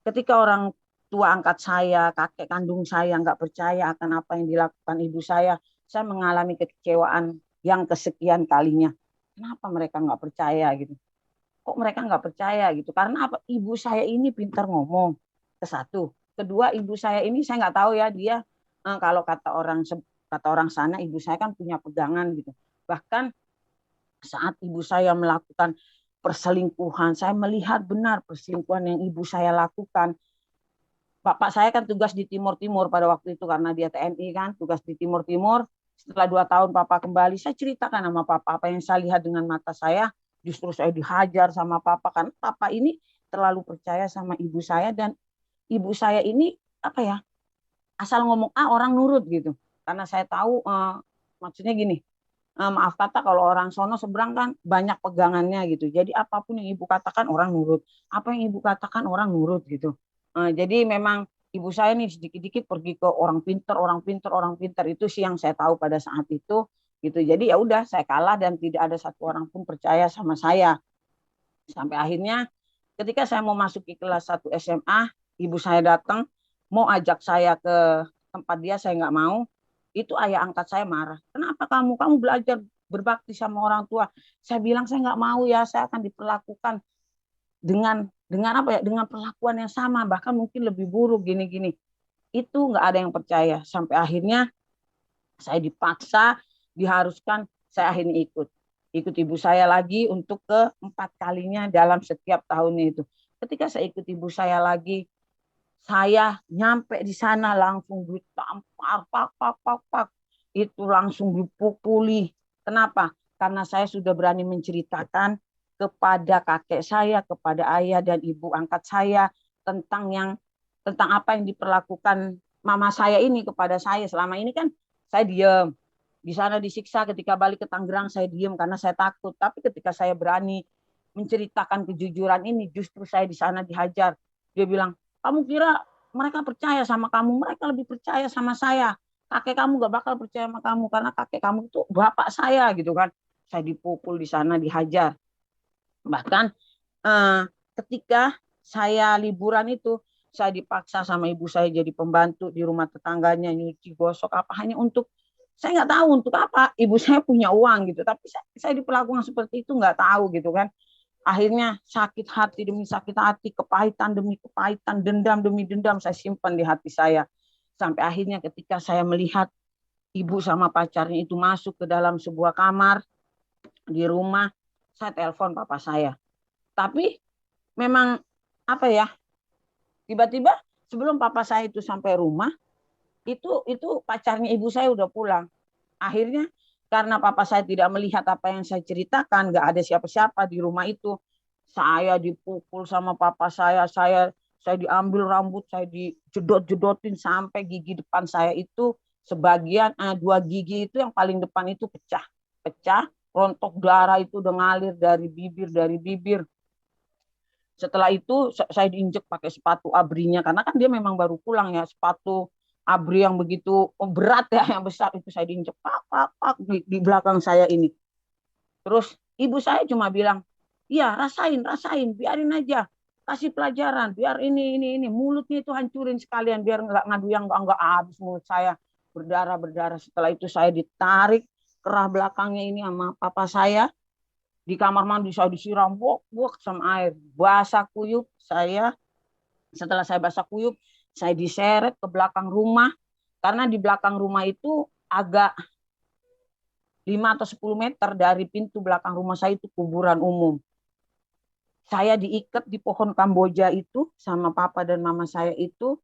Ketika orang tua angkat saya, kakek kandung saya nggak percaya akan apa yang dilakukan ibu saya mengalami kekecewaan yang kesekian kalinya. Kenapa mereka nggak percaya gitu? Kok mereka nggak percaya gitu? Karena apa? Ibu saya ini pintar ngomong. Ke satu, kedua ibu saya ini saya nggak tahu ya dia kalau kata orang sana ibu saya kan punya pegangan gitu. Bahkan saat ibu saya melakukan perselingkuhan, saya melihat benar perselingkuhan yang ibu saya lakukan. Bapak saya kan tugas di Timur Timur pada waktu itu karena dia TNI kan, tugas di Timur Timur. Setelah 2 tahun Papa kembali, saya ceritakan sama Papa apa yang saya lihat dengan mata saya. Justru saya dihajar sama Papa karena Papa ini terlalu percaya sama ibu saya dan ibu saya ini apa ya, asal ngomong A orang nurut gitu. Karena saya tahu maksudnya gini, maaf kata kalau orang sono seberang kan banyak pegangannya gitu. Jadi apapun yang ibu katakan orang nurut. Apa yang ibu katakan orang nurut gitu. Jadi memang ibu saya nih sedikit-dikit pergi ke orang pinter, orang pinter, orang pinter itu sih yang saya tahu pada saat itu gitu. Jadi ya udah saya kalah dan tidak ada satu orang pun percaya sama saya. Sampai akhirnya ketika saya mau masuk ke kelas 1 SMA, ibu saya datang mau ajak saya ke tempat dia, saya nggak mau. Itu ayah angkat saya marah. Kenapa kamu belajar berbakti sama orang tua? Saya bilang saya nggak mau ya, saya akan diperlakukan dengan apa ya? Dengan perlakuan yang sama, bahkan mungkin lebih buruk gini-gini. Itu nggak ada yang percaya. Sampai akhirnya saya dipaksa, diharuskan saya akhirnya ikut ibu saya lagi untuk keempat kalinya dalam setiap tahunnya itu. Ketika saya ikut ibu saya lagi, saya nyampe di sana langsung ditampar, pak, pak, pak, pak. Itu langsung dipukuli. Kenapa? Karena saya sudah berani menceritakan kepada kakek saya, kepada ayah dan ibu angkat saya tentang tentang apa yang diperlakukan mama saya ini kepada saya. Selama ini kan saya diam. Di sana disiksa, ketika balik ke Tangerang saya diam karena saya takut. Tapi ketika saya berani menceritakan kejujuran ini, justru saya di sana dihajar. Dia bilang, kamu kira mereka percaya sama kamu? Mereka lebih percaya sama saya. Kakek kamu gak bakal percaya sama kamu karena kakek kamu itu bapak saya gitu kan. Saya dipukul di sana, dihajar. Bahkan eh, ketika saya liburan itu, saya dipaksa sama ibu saya jadi pembantu di rumah tetangganya, nyuci gosok apa hanya untuk saya nggak tahu untuk apa ibu saya punya uang gitu, tapi saya diperlakukan seperti itu nggak tahu gitu kan. Akhirnya sakit hati demi sakit hati, kepahitan demi kepahitan, dendam demi dendam saya simpan di hati saya. Sampai akhirnya ketika saya melihat ibu sama pacarnya itu masuk ke dalam sebuah kamar di rumah, saya telepon papa saya. Tapi memang apa ya, tiba-tiba sebelum papa saya itu sampai rumah, itu pacarnya ibu saya udah pulang. Akhirnya karena papa saya tidak melihat apa yang saya ceritakan, nggak ada siapa-siapa di rumah itu, saya dipukul sama papa saya diambil rambut, saya dijedot-jedotin sampai gigi depan saya itu sebagian 2 gigi itu yang paling depan itu pecah, pecah, rontok darah itu udah ngalir dari bibir. Setelah itu saya diinjek pakai sepatu abrinya karena kan dia memang baru pulang ya, sepatu abri yang begitu berat ya, yang besar itu saya diinjek pak pak pak di belakang saya ini. Terus ibu saya cuma bilang, iya rasain rasain, biarin aja, kasih pelajaran, biar ini mulutnya itu hancurin sekalian biar nggak ngadu yang nggak habis mulut saya berdarah berdarah. Setelah itu saya ditarik kerah belakangnya ini sama papa saya di kamar mandi, saya disiram wok sama air basah kuyup saya. Setelah saya basah kuyup, saya diseret ke belakang rumah karena di belakang rumah itu agak 5 atau 10 meter dari pintu belakang rumah saya itu kuburan umum. Saya diikat di pohon Kamboja itu sama papa dan mama saya itu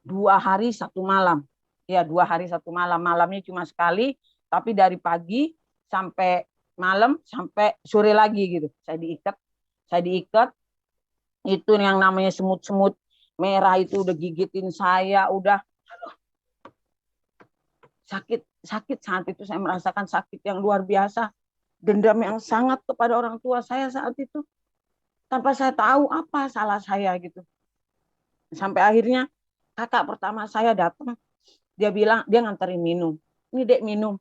2 hari 1 malam. Ya 2 hari 1 malam. Malamnya cuma sekali, tapi dari pagi sampai malam sampai sore lagi gitu. Saya diikat. Itu yang namanya semut-semut merah itu udah gigitin saya, udah sakit sakit saat itu saya merasakan sakit yang luar biasa, dendam yang sangat kepada orang tua saya saat itu tanpa saya tahu apa salah saya gitu. Sampai akhirnya kakak pertama saya datang, dia bilang dia nganterin minum, ini dek minum.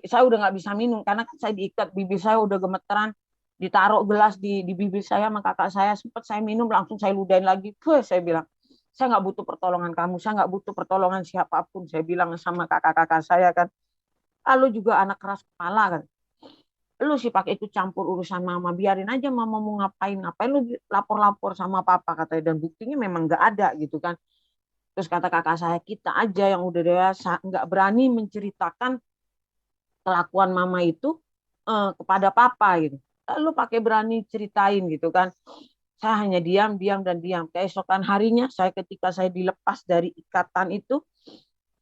saya udah nggak bisa minum karena kan saya diikat, bibir saya udah gemeteran, ditaruh gelas di bibir saya sama kakak saya, sempat saya minum langsung saya ludahin lagi. Saya bilang saya nggak butuh pertolongan kamu, saya nggak butuh pertolongan siapapun, saya bilang sama kakak-kakak saya kan. Lalu juga anak keras kepala kan, lu sih pakai ikut campur urusan mama, biarin aja mama mau ngapain ngapain, lu lapor-lapor sama papa katanya, dan buktinya memang nggak ada gitu kan. Terus kata kakak saya, kita aja yang udah dewasa nggak berani menceritakan kelakuan mama itu kepada papa gitu. Lalu pakai berani ceritain gitu kan. Saya hanya diam, diam dan diam. Keesokan harinya saya ketika saya dilepas dari ikatan itu,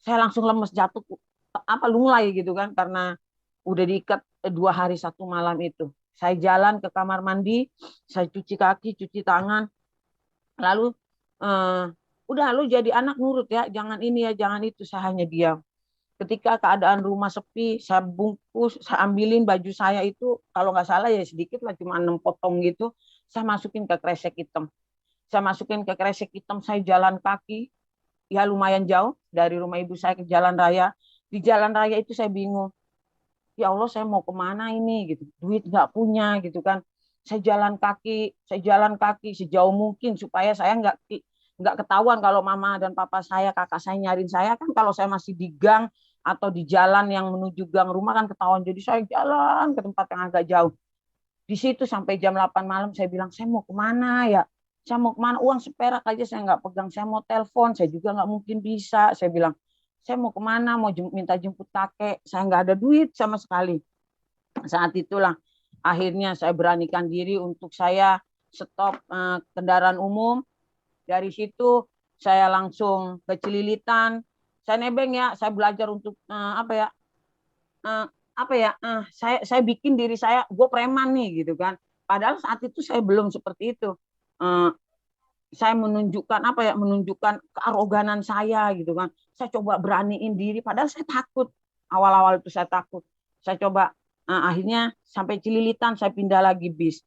saya langsung lemes jatuh apa lunglai gitu kan karena udah diikat 2 hari 1 malam itu. Saya jalan ke kamar mandi, saya cuci kaki, cuci tangan, lalu eh, udah lu jadi anak nurut ya, jangan ini ya, jangan itu. Saya hanya diam. Ketika keadaan rumah sepi, saya bungkus, saya ambilin baju saya itu, kalau nggak salah ya sedikit lah, cuma 6 potong gitu, saya masukin ke kresek hitam. Saya masukin ke kresek hitam, saya jalan kaki, ya lumayan jauh dari rumah ibu saya ke jalan raya. Di jalan raya itu saya bingung, ya Allah saya mau kemana ini gitu, duit nggak punya gitu kan. Saya jalan kaki sejauh mungkin supaya saya nggak ketahuan kalau mama dan papa saya, kakak saya nyariin saya kan, kalau saya masih di gang atau di jalan yang menuju gang rumah kan ketahuan. Jadi saya jalan ke tempat yang agak jauh. Di situ sampai jam 8 malam saya bilang, saya mau kemana ya? Saya mau kemana? Uang seperak aja saya nggak pegang. Saya mau telepon, saya juga nggak mungkin bisa. Saya bilang, saya mau kemana? Mau minta jemput kakek. Saya nggak ada duit sama sekali. Saat itulah akhirnya saya beranikan diri untuk saya stop kendaraan umum. Dari situ saya langsung ke Cililitan. Saya nebeng ya, saya belajar untuk apa ya, uh, saya bikin diri saya gue preman nih gitu kan, padahal saat itu saya belum seperti itu. uh, saya menunjukkan apa ya, menunjukkan kearoganan saya gitu kan, saya coba beraniin diri padahal saya takut. Awal-awal itu saya takut. Saya coba akhirnya sampai Cililitan saya pindah lagi bis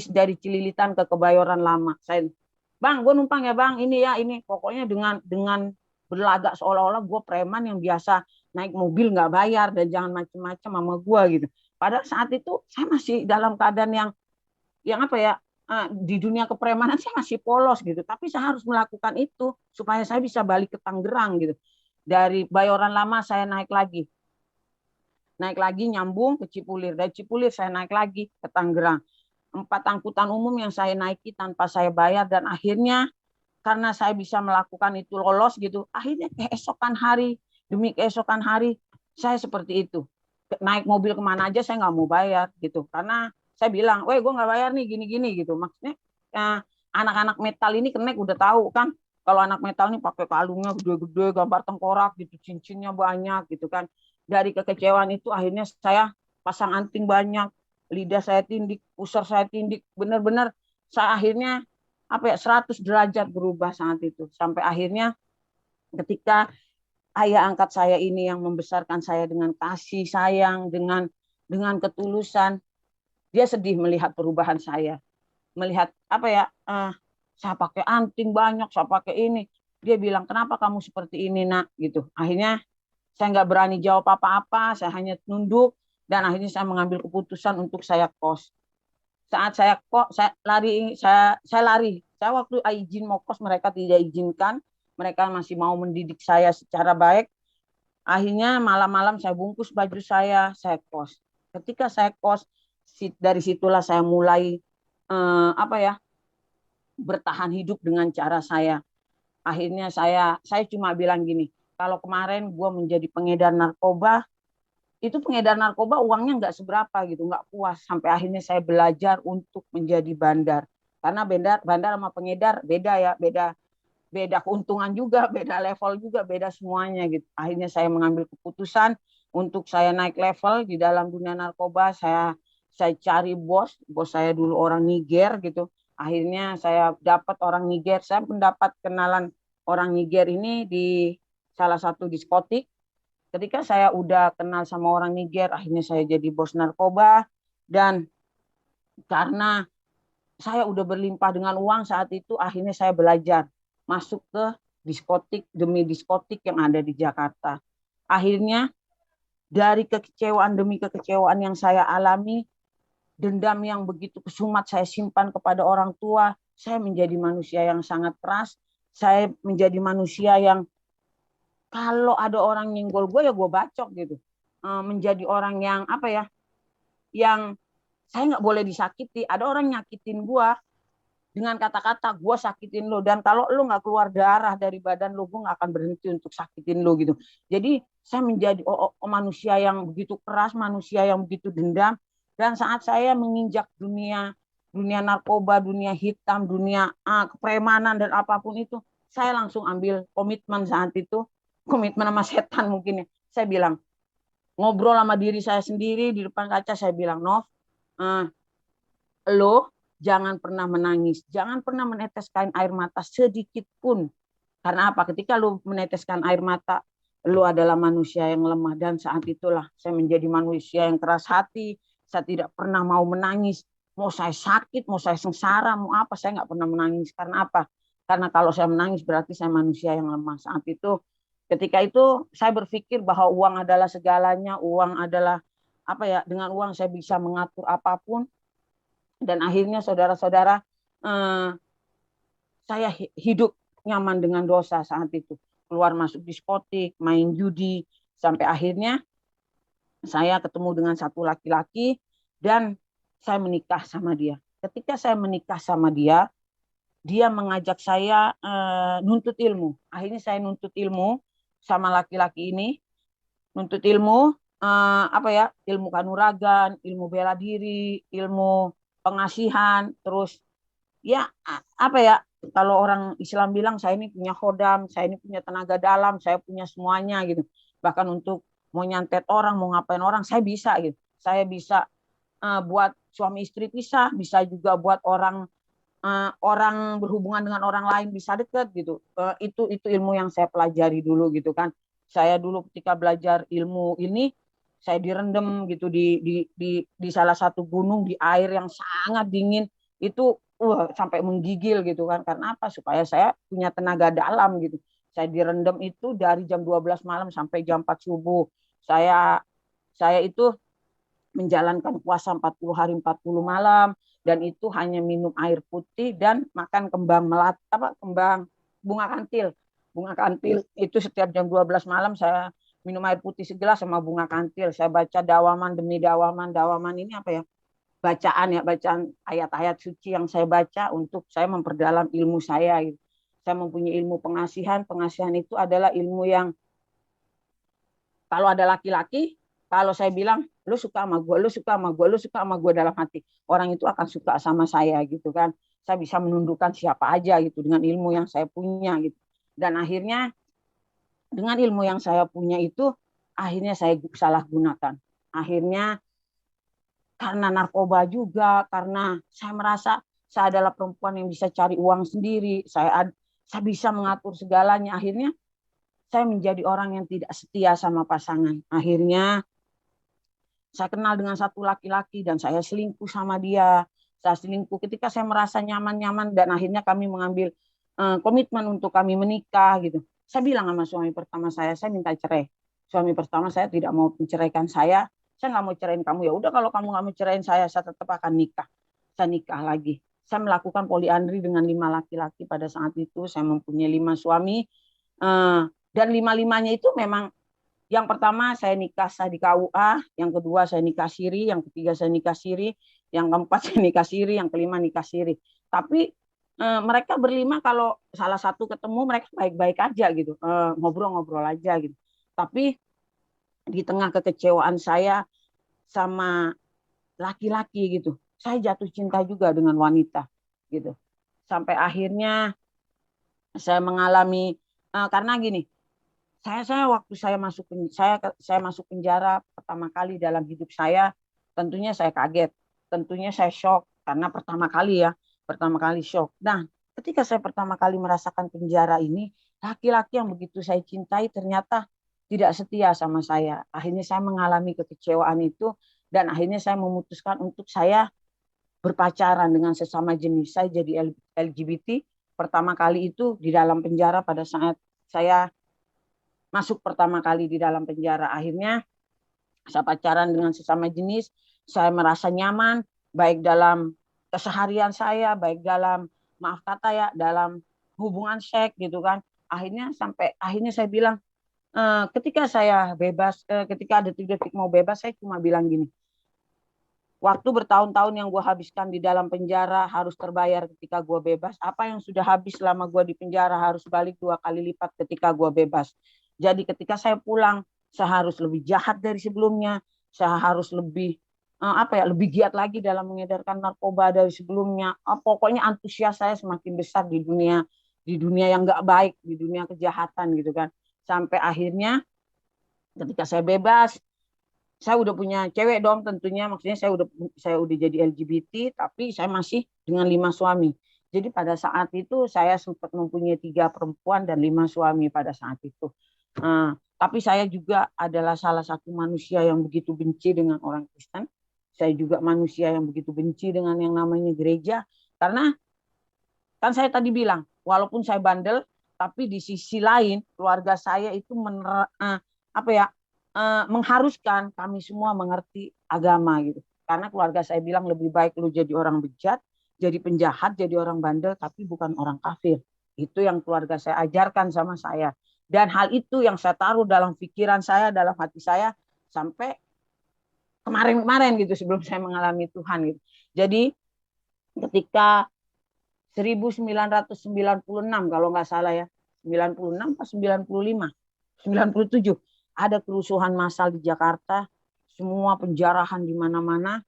dari Cililitan ke Kebayoran Lama. Saya, bang gue numpang ya bang, ini ya ini, pokoknya dengan berlagak seolah-olah gue preman yang biasa naik mobil nggak bayar dan jangan macem-macem sama gue gitu. Padahal saat itu saya masih dalam keadaan yang apa ya, di dunia kepremanan saya masih polos gitu. Tapi saya harus melakukan itu supaya saya bisa balik ke Tangerang gitu. Dari Bayoran Lama saya naik lagi nyambung ke Cipulir. Dari Cipulir saya naik lagi ke Tangerang. 4 angkutan umum yang saya naiki tanpa saya bayar, dan akhirnya karena saya bisa melakukan itu lolos gitu, akhirnya keesokan hari demi keesokan hari saya seperti itu, naik mobil kemana aja saya nggak mau bayar gitu, karena saya bilang, weh gue nggak bayar nih gini-gini gitu. Maksudnya eh, anak-anak metal ini kenek udah tahu kan, kalau anak metal ini pakai kalungnya gede-gede, gambar tengkorak gitu, cincinnya banyak gitu kan. Dari kekecewaan itu akhirnya saya pasang anting banyak, lidah saya tindik, pusar saya tindik, benar-benar saya akhirnya apa ya, 100 derajat berubah saat itu. Sampai akhirnya ketika ayah angkat saya ini yang membesarkan saya dengan kasih sayang, dengan ketulusan, dia sedih melihat perubahan saya. Melihat apa ya, saya pakai anting banyak, saya pakai ini. Dia bilang, kenapa kamu seperti ini nak gitu. Akhirnya saya nggak berani jawab apa-apa, saya hanya tunduk, dan akhirnya saya mengambil keputusan untuk saya kos. Saat saya kok saya lari. Saya waktu izin mau kos mereka tidak izinkan, mereka masih mau mendidik saya secara baik. Akhirnya malam-malam saya bungkus baju saya kos. Ketika saya kos, dari situlah saya mulai apa ya, bertahan hidup dengan cara saya. Akhirnya saya cuma bilang gini, kalau kemarin gue menjadi pengedar narkoba, itu pengedar narkoba uangnya nggak seberapa gitu, nggak puas. Sampai akhirnya saya belajar untuk menjadi bandar, karena bandar sama pengedar beda ya, beda beda keuntungan juga, beda level juga, beda semuanya gitu. Akhirnya saya mengambil keputusan untuk saya naik level di dalam dunia narkoba. Saya cari bos saya dulu orang Niger gitu. Akhirnya saya dapat orang Niger, saya mendapat kenalan orang Niger ini di salah satu diskotik. Ketika saya udah kenal sama orang Niger, akhirnya saya jadi bos narkoba. Dan karena saya udah berlimpah dengan uang saat itu, akhirnya saya belajar masuk ke diskotik demi diskotik yang ada di Jakarta. Akhirnya dari kekecewaan demi kekecewaan yang saya alami, dendam yang begitu kesumat saya simpan kepada orang tua, saya menjadi manusia yang sangat keras, saya menjadi manusia yang kalau ada orang nyenggol gue ya gue bacok gitu. Menjadi orang yang apa ya, yang saya nggak boleh disakiti. Ada orang nyakitin gue dengan kata-kata gue sakitin lo, dan kalau lo nggak keluar darah dari badan lo, gue nggak akan berhenti untuk sakitin lo gitu. Jadi saya menjadi manusia yang begitu keras, manusia yang begitu dendam. Dan saat saya menginjak dunia dunia narkoba, dunia hitam, dunia kepremanan dan apapun itu, saya langsung ambil komitmen saat itu, komitmen sama setan mungkin ya. Saya bilang, ngobrol sama diri saya sendiri di depan kaca, saya bilang, Nov, lo jangan pernah menangis, jangan pernah meneteskan air mata sedikit pun. Karena apa? Ketika lo meneteskan air mata, lo adalah manusia yang lemah. Dan saat itulah saya menjadi manusia yang keras hati. Saya tidak pernah mau menangis. Mau saya sakit, mau saya sengsara, mau apa, saya nggak pernah menangis. Karena apa? Karena kalau saya menangis berarti saya manusia yang lemah. Saat itu, ketika itu saya berpikir bahwa uang adalah segalanya, uang adalah apa ya? Dengan uang saya bisa mengatur apapun. Dan akhirnya saudara-saudara, eh, saya hidup nyaman dengan dosa saat itu. Keluar masuk diskotik, main judi, sampai akhirnya saya ketemu dengan satu laki-laki dan saya menikah sama dia. Ketika saya menikah sama dia, dia mengajak saya nuntut ilmu. Akhirnya saya nuntut ilmu sama laki-laki ini, nuntut ilmu apa ya, ilmu kanuragan, ilmu bela diri, ilmu pengasihan, terus ya apa ya, kalau orang Islam bilang saya ini punya khodam, saya ini punya tenaga dalam, saya punya semuanya gitu. Bahkan untuk mau nyantet orang, mau ngapain orang, saya bisa gitu. Saya bisa buat suami istri pisah, bisa juga buat orang berhubungan dengan orang lain bisa deket gitu. Itu ilmu yang saya pelajari dulu gitu kan. Saya dulu ketika belajar ilmu ini, saya direndam gitu di salah satu gunung di air yang sangat dingin itu, sampai menggigil gitu kan. Karena apa? Supaya saya punya tenaga dalam gitu. Saya direndam itu dari jam 12 malam sampai jam 4 subuh. Saya saya itu menjalankan puasa 40 hari 40 malam, dan itu hanya minum air putih dan makan kembang melati, apa, kembang bunga kantil. Bunga kantil itu setiap jam 12 malam saya minum air putih segelas sama bunga kantil. Saya baca dawaman demi dawaman. Dawaman ini apa ya? Bacaan ya, bacaan ayat-ayat suci yang saya baca untuk saya memperdalam ilmu saya gitu. Saya mempunyai ilmu pengasihan. Pengasihan itu adalah ilmu yang kalau ada laki-laki, kalau saya bilang, lu suka sama gue, lu suka sama gue, lu suka sama gue dalam hati, orang itu akan suka sama saya gitu kan. Saya bisa menundukkan siapa aja gitu dengan ilmu yang saya punya gitu. Dan akhirnya dengan ilmu yang saya punya itu, akhirnya saya salah gunakan. Akhirnya karena narkoba juga, karena saya merasa saya adalah perempuan yang bisa cari uang sendiri, saya bisa mengatur segalanya. Akhirnya saya menjadi orang yang tidak setia sama pasangan. Akhirnya saya kenal dengan satu laki-laki dan saya selingkuh sama dia. Saya selingkuh ketika saya merasa nyaman-nyaman, dan akhirnya kami mengambil komitmen untuk kami menikah gitu. Saya bilang sama suami pertama saya minta cerai. Suami pertama saya tidak mau menceraikan saya nggak mau ceraiin kamu. Ya udah, kalau kamu nggak mau ceraiin saya tetap akan nikah. Saya nikah lagi. Saya melakukan poliandri dengan 5 laki-laki pada saat itu. Saya mempunyai 5 suami. Dan 5-limanya itu memang, yang pertama saya nikah sah di KUA, yang kedua saya nikah siri, yang ketiga saya nikah siri, yang keempat saya nikah siri, yang kelima nikah siri. Tapi mereka berlima kalau salah satu ketemu mereka baik-baik aja gitu, ngobrol-ngobrol aja gitu. Tapi di tengah kekecewaan saya sama laki-laki gitu, saya jatuh cinta juga dengan wanita gitu. Sampai akhirnya saya mengalami karena gini, saya waktu saya masuk penjara pertama kali dalam hidup saya, tentunya saya kaget, tentunya saya shock karena pertama kali shock. Nah, ketika saya pertama kali merasakan penjara ini, laki-laki yang begitu saya cintai ternyata tidak setia sama saya. Akhirnya saya mengalami kekecewaan itu, dan akhirnya saya memutuskan untuk saya berpacaran dengan sesama jenis. Saya jadi LGBT pertama kali itu di dalam penjara pada saat saya masuk pertama kali di dalam penjara. Akhirnya Saya pacaran dengan sesama jenis, saya merasa nyaman, baik dalam keseharian saya, baik dalam, maaf kata ya, dalam hubungan seks gitu kan. Akhirnya saya bilang, ketika saya bebas, ketika detik-detik mau bebas, saya cuma bilang gini, waktu bertahun-tahun yang gue habiskan di dalam penjara harus terbayar ketika gue bebas. Apa yang sudah habis selama gue di penjara harus balik 2 kali lipat ketika gue bebas. Jadi ketika saya pulang, saya harus lebih jahat dari sebelumnya. Saya harus lebih lebih giat lagi dalam mengedarkan narkoba dari sebelumnya. Pokoknya antusias saya semakin besar di dunia yang nggak baik, di dunia kejahatan gitu kan. Sampai akhirnya ketika saya bebas, saya udah punya cewek dong tentunya, maksudnya saya udah jadi LGBT, tapi saya masih dengan 5 suami. Jadi pada saat itu saya sempat mempunyai 3 perempuan dan 5 suami pada saat itu. Tapi saya juga adalah salah satu manusia yang begitu benci dengan orang Kristen. Saya juga manusia yang begitu benci dengan yang namanya gereja, karena kan saya tadi bilang, walaupun saya bandel, tapi di sisi lain keluarga saya itu mengharuskan kami semua mengerti agama gitu. Karena keluarga saya bilang lebih baik lu jadi orang bejat, jadi penjahat, jadi orang bandel, tapi bukan orang kafir. Itu yang keluarga saya ajarkan sama saya. Dan hal itu yang saya taruh dalam pikiran saya, dalam hati saya, sampai kemarin-kemarin gitu, sebelum saya mengalami Tuhan gitu. Jadi ketika 1996 kalau nggak salah ya, 96 atau 95, 97 ada kerusuhan massal di Jakarta, semua penjarahan di mana-mana,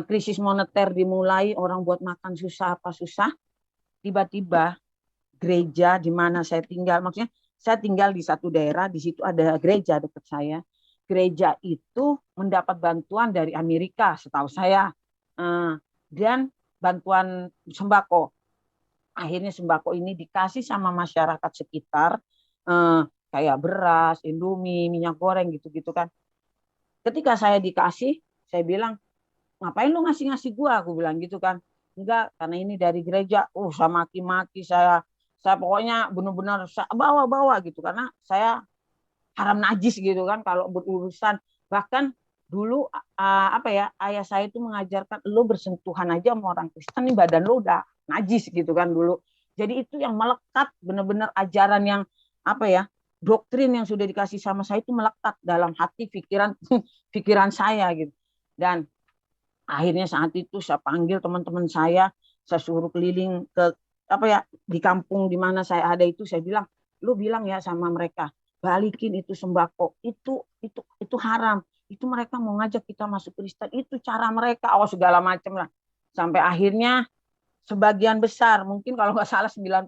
krisis moneter dimulai, orang buat makan susah apa susah, tiba-tiba gereja di mana saya tinggal, maksudnya saya tinggal di satu daerah, di situ ada gereja dekat saya. Gereja itu mendapat bantuan dari Amerika, setahu saya, dan bantuan sembako. Akhirnya sembako ini dikasih sama masyarakat sekitar, kayak beras, Indomie, minyak goreng gitu-gitu kan. Ketika saya dikasih, saya bilang, ngapain lu ngasih-ngasih gua? Aku bilang gitu kan. Enggak, karena ini dari gereja. Saya maki-maki, saya pokoknya benar-benar bawa-bawa gitu, karena saya haram najis gitu kan kalau berurusan. Bahkan dulu ayah saya itu mengajarkan lu bersentuhan aja sama orang Kristen nih badan lu udah najis gitu kan dulu. Jadi itu yang melekat, benar-benar ajaran yang apa ya, doktrin yang sudah dikasih sama saya itu melekat dalam hati pikiran pikiran saya gitu. Dan akhirnya saat itu saya panggil teman-teman saya suruh keliling ke di kampung di mana saya ada itu, saya bilang, lu bilang ya sama mereka, balikin itu sembako, itu haram, itu mereka mau ngajak kita masuk Kristen, itu cara mereka, segala macam lah. Sampai akhirnya sebagian besar, mungkin kalau nggak salah 90%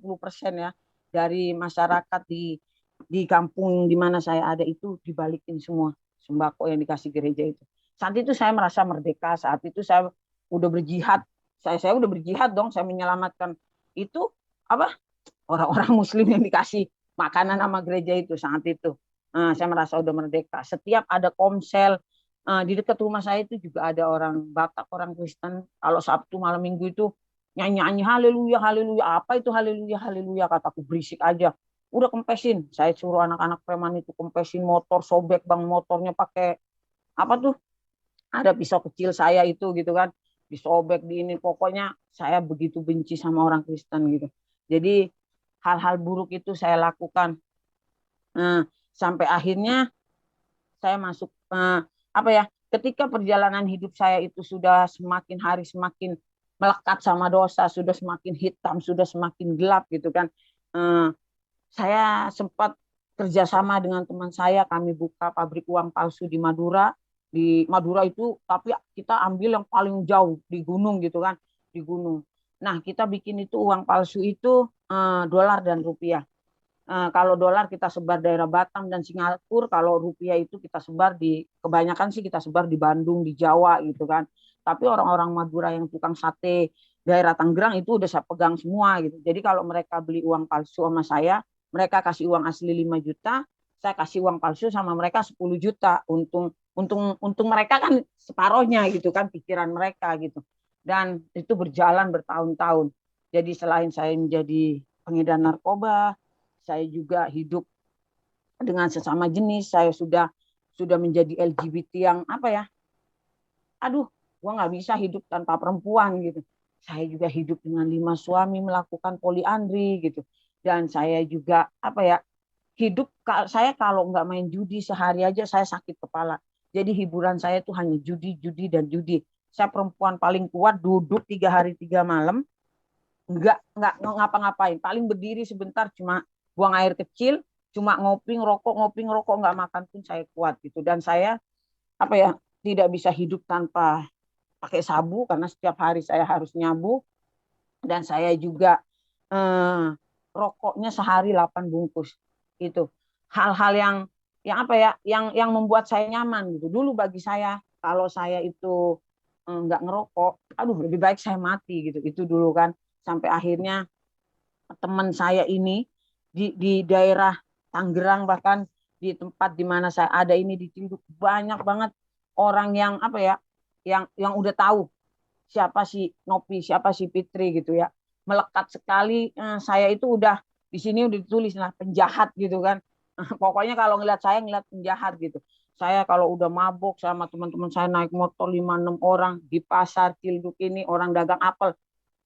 ya, dari masyarakat di kampung di mana saya ada itu dibalikin semua sembako yang dikasih gereja itu. Saat itu saya merasa merdeka, saat itu saya udah berjihad, saya udah berjihad dong, saya menyelamatkan itu orang-orang Muslim yang dikasih makanan sama gereja itu saat itu. Saya merasa udah merdeka. Setiap ada komsel, di dekat rumah saya itu juga ada orang Batak, orang Kristen. Kalau Sabtu malam Minggu itu nyanyi-nyanyi haleluya, haleluya. Apa itu haleluya, haleluya? Kataku berisik aja. Udah kempesin. Saya suruh anak-anak preman itu kempesin motor, sobek bang motornya pakai apa tuh? Ada pisau kecil saya itu gitu kan. Disobek di ini. Pokoknya saya begitu benci sama orang Kristen gitu. Jadi hal-hal buruk itu saya lakukan. Sampai akhirnya saya masuk ketika perjalanan hidup saya itu sudah semakin hari semakin melekat sama dosa, sudah semakin hitam, sudah semakin gelap gitu kan. Saya sempat kerjasama dengan teman saya, kami buka pabrik uang palsu di Madura. Di Madura itu, tapi kita ambil yang paling jauh di gunung gitu kan, di gunung. Nah, kita bikin itu uang palsu itu dolar dan rupiah. Kalau dolar kita sebar daerah Batam dan Singapura, kalau rupiah itu kita sebar kebanyakan sih kita sebar di Bandung, di Jawa gitu kan. Tapi orang-orang Madura yang tukang sate daerah Tangerang itu udah saya pegang semua gitu. Jadi kalau mereka beli uang palsu sama saya, mereka kasih uang asli 5 juta, saya kasih uang palsu sama mereka 10 juta. Untung mereka kan separohnya gitu kan, pikiran mereka gitu. Dan itu berjalan bertahun-tahun. Jadi selain saya menjadi pengedar narkoba, saya juga hidup dengan sesama jenis, saya sudah sudah menjadi LGBT yang apa ya, aduh, gua nggak bisa hidup tanpa perempuan gitu. Saya juga hidup dengan 5 suami, melakukan poliandri gitu. Dan saya juga apa ya, hidup saya kalau nggak main judi sehari aja saya sakit kepala. Jadi hiburan saya tuh hanya judi, judi dan judi. Saya perempuan paling kuat, duduk 3 hari 3 malam, nggak ngapa-ngapain. Paling berdiri sebentar, cuma buang air kecil, cuma ngopi ngerokok, nggak makan pun saya kuat gitu. Dan saya apa ya, tidak bisa hidup tanpa pakai sabu karena setiap hari saya harus nyabu. Dan saya juga eh, rokoknya sehari 8 bungkus itu. Hal-hal yang apa ya, yang membuat saya nyaman gitu. Dulu bagi saya kalau saya itu nggak ngerokok, aduh lebih baik saya mati gitu. Itu dulu kan, sampai akhirnya teman saya ini di daerah Tangerang, bahkan di tempat di mana saya ada ini di Cilduk, banyak banget orang yang apa ya, yang udah tahu siapa si Nopi, siapa si Fitri gitu ya. Melekat sekali. Saya itu udah di sini udah ditulis lah penjahat gitu kan. Pokoknya kalau ngeliat saya ngeliat penjahat gitu. Saya kalau udah mabok sama teman-teman saya naik motor 5 6 orang di pasar Cilduk ini, orang dagang apel,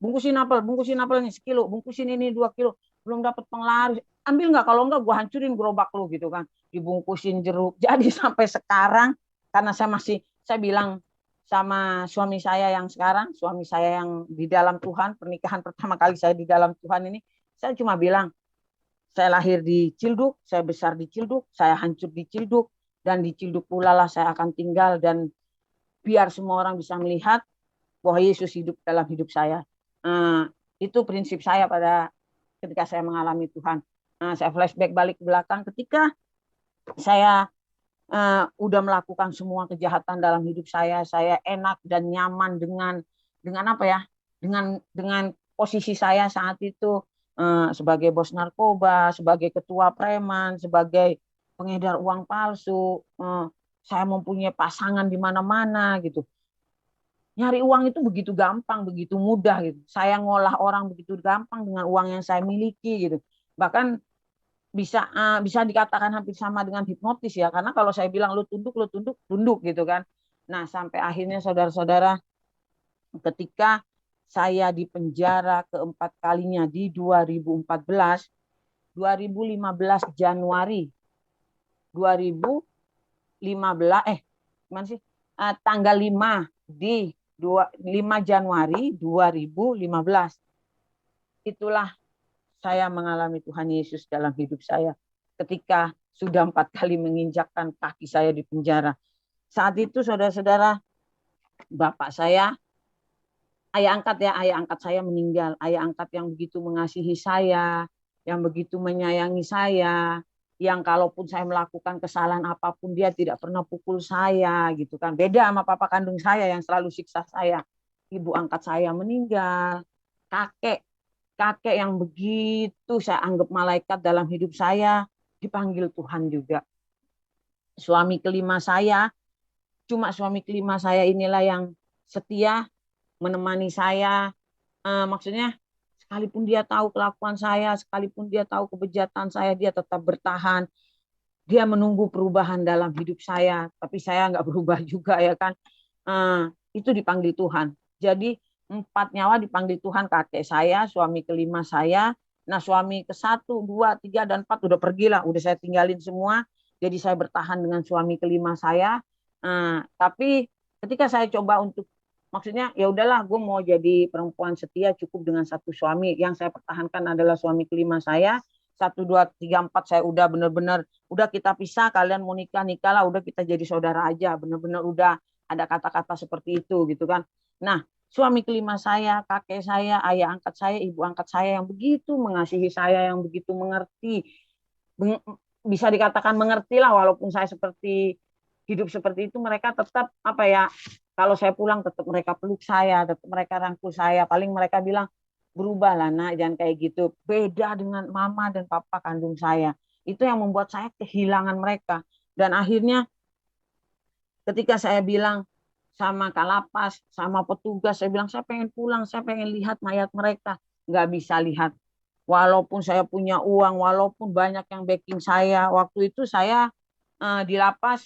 bungkusin apel nih 1 kilo, bungkusin ini 2 kilo, belum dapat penglaris, ambil nggak, kalau nggak gue hancurin gerobak lu gitu kan, dibungkusin jeruk. Jadi sampai sekarang, karena saya bilang sama suami saya yang sekarang, suami saya yang di dalam Tuhan, pernikahan pertama kali saya di dalam Tuhan ini, saya cuma bilang, saya lahir di Cilduk, saya besar di Cilduk, saya hancur di Cilduk, dan di Cilduk pula lah saya akan tinggal, dan biar semua orang bisa melihat bahwa Yesus hidup dalam hidup saya. Uh, itu prinsip saya pada ketika saya mengalami Tuhan. Saya flashback balik ke belakang ketika saya udah melakukan semua kejahatan dalam hidup saya enak dan nyaman dengan apa ya, dengan posisi saya saat itu, sebagai bos narkoba, sebagai ketua preman, sebagai pengedar uang palsu, saya mempunyai pasangan di mana-mana gitu. Nyari uang itu begitu gampang, begitu mudah gitu. Saya ngolah orang begitu gampang dengan uang yang saya miliki gitu. Bahkan bisa dikatakan hampir sama dengan hipnotis ya, karena kalau saya bilang lu tunduk, tunduk gitu kan. Nah, sampai akhirnya saudara-saudara, ketika saya di penjara keempat kalinya di 2014, 2015 Januari 2015, gimana sih? Tanggal 5 di 5 Januari 2015. Itulah saya mengalami Tuhan Yesus dalam hidup saya ketika sudah 4 kali menginjakkan kaki saya di penjara. Saat itu saudara-saudara, bapak saya, ayah angkat saya meninggal. Ayah angkat yang begitu mengasihi saya, yang begitu menyayangi saya, yang kalaupun saya melakukan kesalahan apapun dia tidak pernah pukul saya gitu kan. Beda sama papa kandung saya yang selalu siksa saya. Ibu angkat saya meninggal. Kakek kakek yang begitu saya anggap malaikat dalam hidup saya dipanggil Tuhan juga. Suami kelima saya, cuma suami kelima saya inilah yang setia menemani saya. Maksudnya sekalipun dia tahu kelakuan saya, sekalipun dia tahu kebejatan saya, dia tetap bertahan. Dia menunggu perubahan dalam hidup saya, tapi saya nggak berubah juga ya kan. Itu dipanggil Tuhan. Jadi 4 nyawa dipanggil Tuhan, kakek saya, suami kelima saya. Nah, suami ke 1, 2, 3, dan 4 udah pergilah, udah saya tinggalin semua. Jadi saya bertahan dengan suami kelima saya. Tapi ketika saya coba untuk, maksudnya ya udahlah, gue mau jadi perempuan setia, cukup dengan 1 suami. Yang saya pertahankan adalah suami kelima saya. 1, 2, 3, 4 saya udah bener-bener, udah kita pisah, kalian mau nikah nikahlah, udah kita jadi saudara aja, bener-bener udah ada kata-kata seperti itu gitu kan. Nah, suami kelima saya, kakek saya, ayah angkat saya, ibu angkat saya yang begitu mengasihi saya, yang begitu mengerti, bisa dikatakan mengerti lah, walaupun saya seperti hidup seperti itu, mereka tetap apa ya, kalau saya pulang tetap mereka peluk saya, tetap mereka rangkul saya, paling mereka bilang, berubahlah nak, jangan kayak gitu, beda dengan mama dan papa kandung saya. Itu yang membuat saya kehilangan mereka. Dan akhirnya ketika saya bilang sama Kalapas, sama petugas, saya bilang saya pengen pulang, saya pengen lihat mayat mereka. Nggak bisa lihat. Walaupun saya punya uang, walaupun banyak yang backing saya. Waktu itu saya di lapas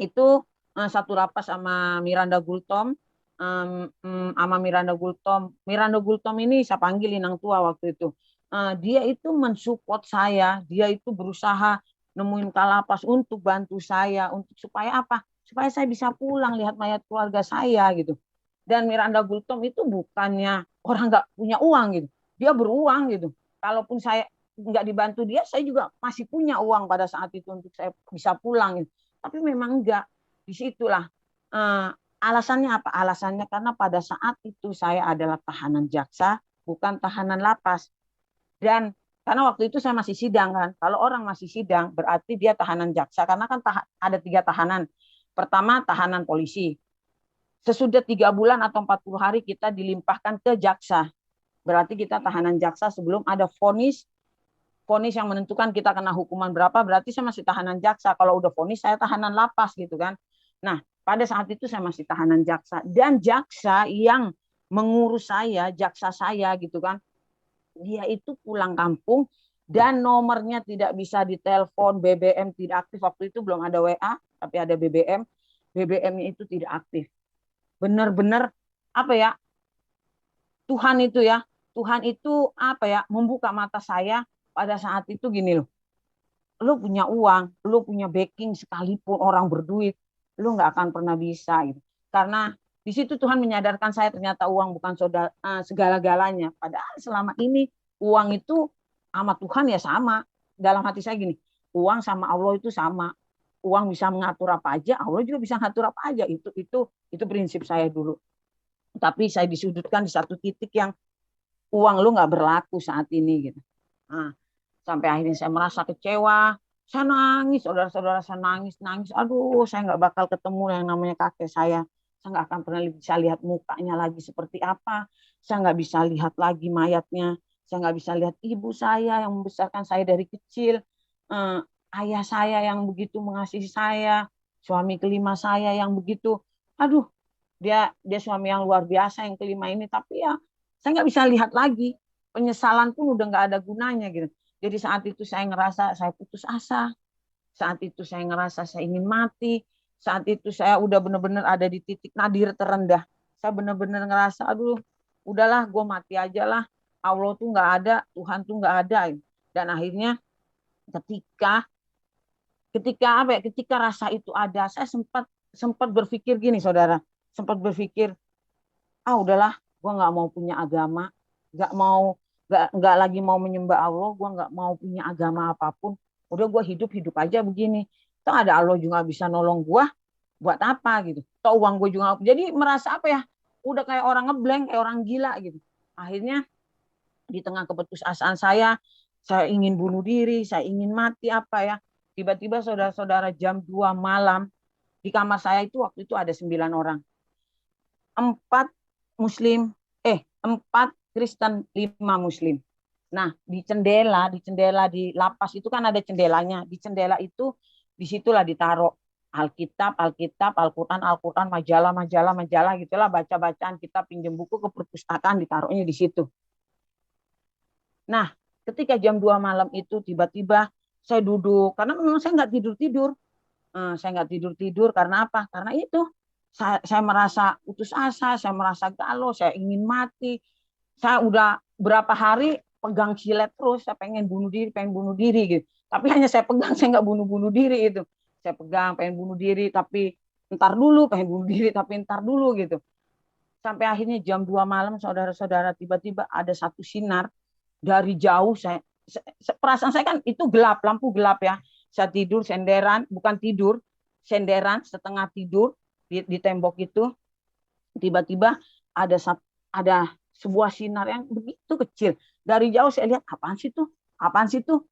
itu satu lapas sama Miranda Gultom. Sama Miranda Gultom. Miranda Gultom ini saya panggil Inang Tua waktu itu. Dia itu mensupport saya, dia itu berusaha nemuin kalapas untuk bantu saya, untuk supaya apa? Supaya saya bisa pulang lihat mayat keluarga saya gitu. Dan Miranda Gultom itu bukannya orang nggak punya uang gitu, dia beruang gitu. Kalaupun saya nggak dibantu dia, saya juga masih punya uang pada saat itu untuk saya bisa pulang gitu. Tapi memang enggak. Disitulah alasannya apa? Alasannya karena pada saat itu saya adalah tahanan jaksa, bukan tahanan lapas. Dan karena waktu itu saya masih sidang kan. Kalau orang masih sidang berarti dia tahanan jaksa. Karena kan ada 3 tahanan. Pertama tahanan polisi. Sesudah 3 bulan atau 40 hari kita dilimpahkan ke jaksa. Berarti kita tahanan jaksa sebelum ada vonis. Vonis yang menentukan kita kena hukuman berapa, berarti saya masih tahanan jaksa. Kalau udah vonis saya tahanan lapas gitu kan. Nah, pada saat itu saya masih tahanan jaksa. Dan jaksa yang mengurus saya, jaksa saya gitu kan, dia itu pulang kampung dan nomornya tidak bisa ditelepon, BBM tidak aktif. Waktu itu belum ada WA, tapi ada BBM. BBM-nya itu tidak aktif. Benar-benar apa ya? Tuhan itu ya, Tuhan itu apa ya? Membuka mata saya pada saat itu gini loh. Lu punya uang, lu punya backing sekalipun orang berduit, lu nggak akan pernah bisa gitu. Karena di situ Tuhan menyadarkan saya ternyata uang bukan segala-galanya. Padahal selama ini uang itu sama Tuhan ya sama. Dalam hati saya gini, uang sama Allah itu sama. Uang bisa mengatur apa aja, Allah juga bisa mengatur apa aja. Itu prinsip saya dulu. Tapi saya disudutkan di satu titik yang uang lu nggak berlaku saat ini gitu. Nah, sampai akhirnya saya merasa kecewa, saya nangis, saudara-saudara saya nangis. Aduh, saya nggak bakal ketemu yang namanya kakek saya nggak akan pernah bisa lihat mukanya lagi seperti apa, saya nggak bisa lihat lagi mayatnya, saya nggak bisa lihat ibu saya yang membesarkan saya dari kecil, eh, ayah saya yang begitu mengasihi saya, suami kelima saya yang begitu, aduh, dia suami yang luar biasa yang kelima ini, tapi ya saya nggak bisa lihat lagi, penyesalan pun udah nggak ada gunanya gitu. Jadi saat itu saya ngerasa saya putus asa, saat itu saya ngerasa saya ingin mati, saat itu saya udah benar-benar ada di titik nadir terendah. Saya benar-benar ngerasa, aduh, udahlah, gue mati aja lah. Allah tuh nggak ada, Tuhan tuh nggak ada. Dan akhirnya ketika ketika apa ya, ketika rasa itu ada, saya sempat sempat berpikir gini, saudara, sempat berpikir, ah udahlah, gue nggak mau punya agama, nggak lagi mau menyembah Allah, gue nggak mau punya agama apapun, udah gue hidup aja begini, toh ada Allah juga bisa nolong gue, buat apa gitu, toh uang gue juga, jadi merasa apa ya, udah kayak orang ngeblank, kayak orang gila gitu. Akhirnya di tengah keputusasaan saya ingin bunuh diri, saya ingin mati apa ya, tiba-tiba saudara-saudara jam 2 malam di kamar saya itu waktu itu ada 9 orang, 4 Muslim, 4 Kristen, 5 Muslim. Nah, di jendela di lapas itu kan ada jendelanya. Di jendela itu disitulah ditaruh Alkitab, Al-Quran, majalah gitulah, baca-bacaan, kita pinjam buku ke perpustakaan, ditaruhnya di situ. Nah, ketika jam 2 malam itu tiba-tiba saya duduk, karena memang saya nggak tidur-tidur. Saya nggak tidur-tidur karena apa? Karena itu saya merasa putus asa, saya merasa galau, saya ingin mati. Saya udah berapa hari pegang silet terus, saya pengen bunuh diri gitu. Tapi hanya saya pegang, saya nggak bunuh-bunuh diri itu. Saya pegang, pengen bunuh diri, tapi entar dulu, pengen bunuh diri, tapi entar dulu gitu. Sampai akhirnya jam 2 malam, saudara-saudara, tiba-tiba ada satu sinar dari jauh. Perasaan saya kan itu gelap, lampu gelap ya. Saya tidur senderan, bukan tidur, senderan, setengah tidur di tembok itu. Tiba-tiba ada ada sebuah sinar yang begitu kecil. Dari jauh saya lihat, apaan sih tuh? Apaan sih tuh?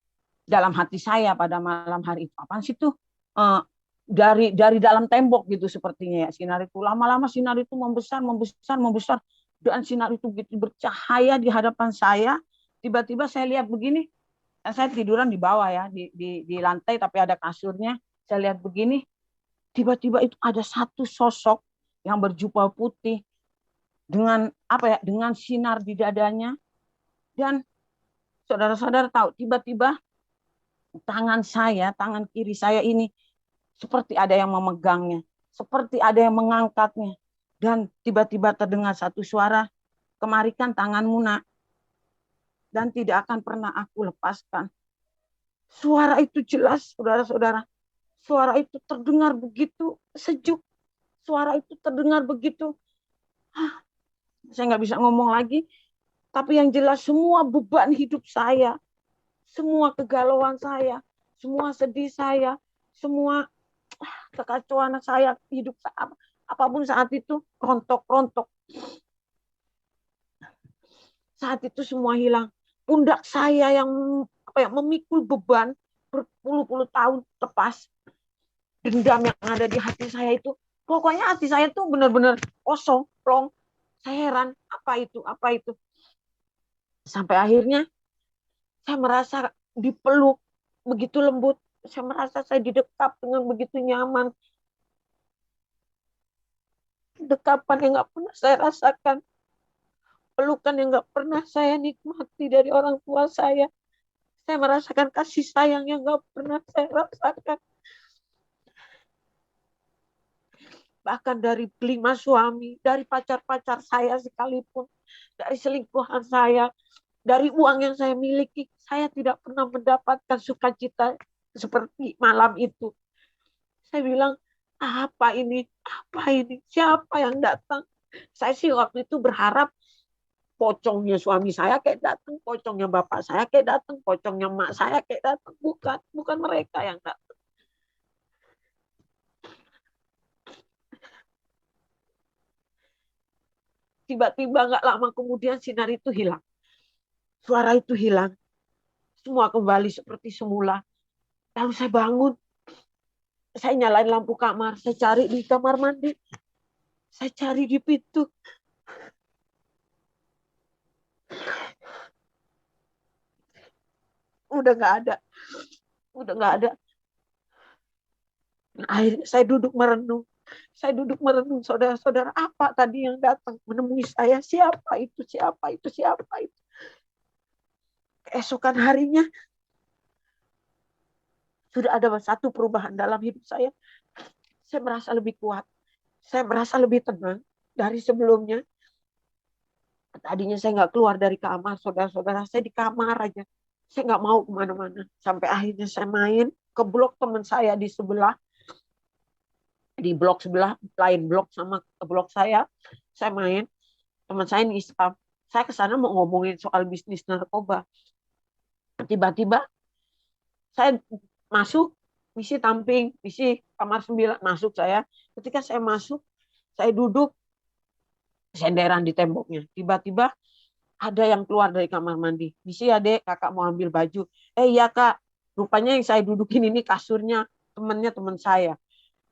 Dalam hati saya pada malam hari itu, apaan sih tuh? Eh, dari dalam tembok gitu sepertinya ya, sinar itu. Lama-lama sinar itu membesar. Dan sinar itu begitu bercahaya di hadapan saya. Tiba-tiba saya lihat begini, saya tiduran di bawah ya, di lantai tapi ada kasurnya. Saya lihat begini, tiba-tiba itu ada satu sosok yang berjubah putih dengan apa ya, dengan sinar di dadanya. Dan saudara-saudara tahu, tiba-tiba tangan kiri saya ini seperti ada yang memegangnya, seperti ada yang mengangkatnya. Dan tiba-tiba terdengar satu suara, kemarikan tanganmu nak, dan tidak akan pernah aku lepaskan. Suara itu jelas, saudara-saudara. Suara itu terdengar begitu sejuk. Suara itu terdengar begitu, saya nggak bisa ngomong lagi. Tapi yang jelas semua beban hidup saya, semua kegalauan saya, semua sedih saya, semua kekacauan saya, hidup saya, apapun saat itu, rontok-rontok. Saat itu semua hilang. Pundak saya yang memikul beban berpuluh-puluh tahun lepas. Dendam yang ada di hati saya itu, pokoknya hati saya tuh benar-benar kosong, plong. Saya heran, apa itu. Sampai akhirnya saya merasa dipeluk begitu lembut. Saya merasa saya didekap dengan begitu nyaman. Dekapan yang nggak pernah saya rasakan. Pelukan yang nggak pernah saya nikmati dari orang tua saya. Saya merasakan kasih sayang yang nggak pernah saya rasakan. Bahkan dari 5 suami, dari pacar-pacar saya sekalipun, dari selingkuhan saya, dari uang yang saya miliki, saya tidak pernah mendapatkan sukacita seperti malam itu. Saya bilang, apa ini? Apa ini? Siapa yang datang? Saya sih waktu itu berharap pocongnya suami saya kayak datang, pocongnya bapak saya kayak datang, pocongnya mak saya kayak datang. Bukan mereka yang datang. Tiba-tiba nggak lama kemudian sinar itu hilang. Suara itu hilang. Semua kembali seperti semula. Lalu saya bangun. Saya nyalain lampu kamar. Saya cari di kamar mandi. Saya cari di pintu. Udah nggak ada. Udah nggak ada. Akhirnya saya duduk merenung. Saya duduk merenung, saudara-saudara, apa tadi yang datang menemui saya? Siapa itu? Siapa itu? Siapa itu? Keesokan harinya sudah ada satu perubahan dalam hidup saya. Saya merasa lebih kuat. Saya merasa lebih tenang dari sebelumnya. Tadinya saya nggak keluar dari kamar, saudara-saudara. Saya di kamar aja. Saya nggak mau kemana-mana. Sampai akhirnya saya main ke blok teman saya di sebelah. Di blok sebelah, lain blok sama ke blok saya. Saya main. Teman saya ini Islam. Saya ke sana mau ngomongin soal bisnis narkoba. Tiba-tiba saya masuk, misi tamping, misi kamar 9, masuk saya. Ketika saya masuk, saya duduk senderan di temboknya. Tiba-tiba ada yang keluar dari kamar mandi. Misi adek, kakak mau ambil baju. Iya kak, rupanya yang saya dudukin ini kasurnya temannya teman saya.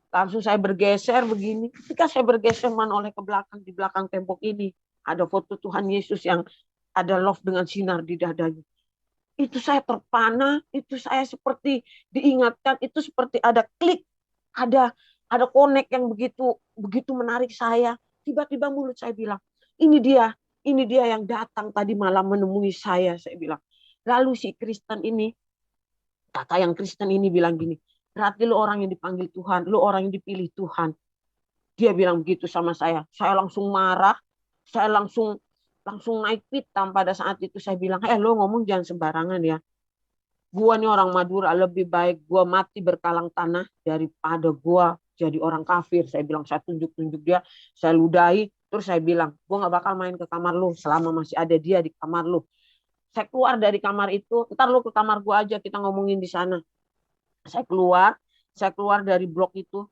Langsung saya bergeser begini. Ketika saya bergeser menoleh ke belakang, di belakang tembok ini ada foto Tuhan Yesus yang ada love dengan sinar di dadanya. Itu saya terpana, itu saya seperti diingatkan, itu seperti ada klik, ada connect yang begitu begitu menarik saya. Tiba-tiba mulut saya bilang, ini dia yang datang tadi malam menemui saya bilang. Lalu si Kristen ini, kakak yang Kristen ini bilang gini, berarti lu orang yang dipanggil Tuhan, lu orang yang dipilih Tuhan. Dia bilang begitu sama saya. Saya langsung marah, saya langsung naik pitam pada saat itu. Saya bilang, lo ngomong jangan sembarangan ya. Gua nih orang Madura, lebih baik gua mati berkalang tanah daripada gua jadi orang kafir. Saya bilang, saya tunjuk-tunjuk dia, saya ludahi, terus saya bilang, gua nggak bakal main ke kamar lu selama masih ada dia di kamar lu. Saya keluar dari kamar itu, ntar lu ke kamar gua aja, kita ngomongin di sana. Saya keluar dari blok itu.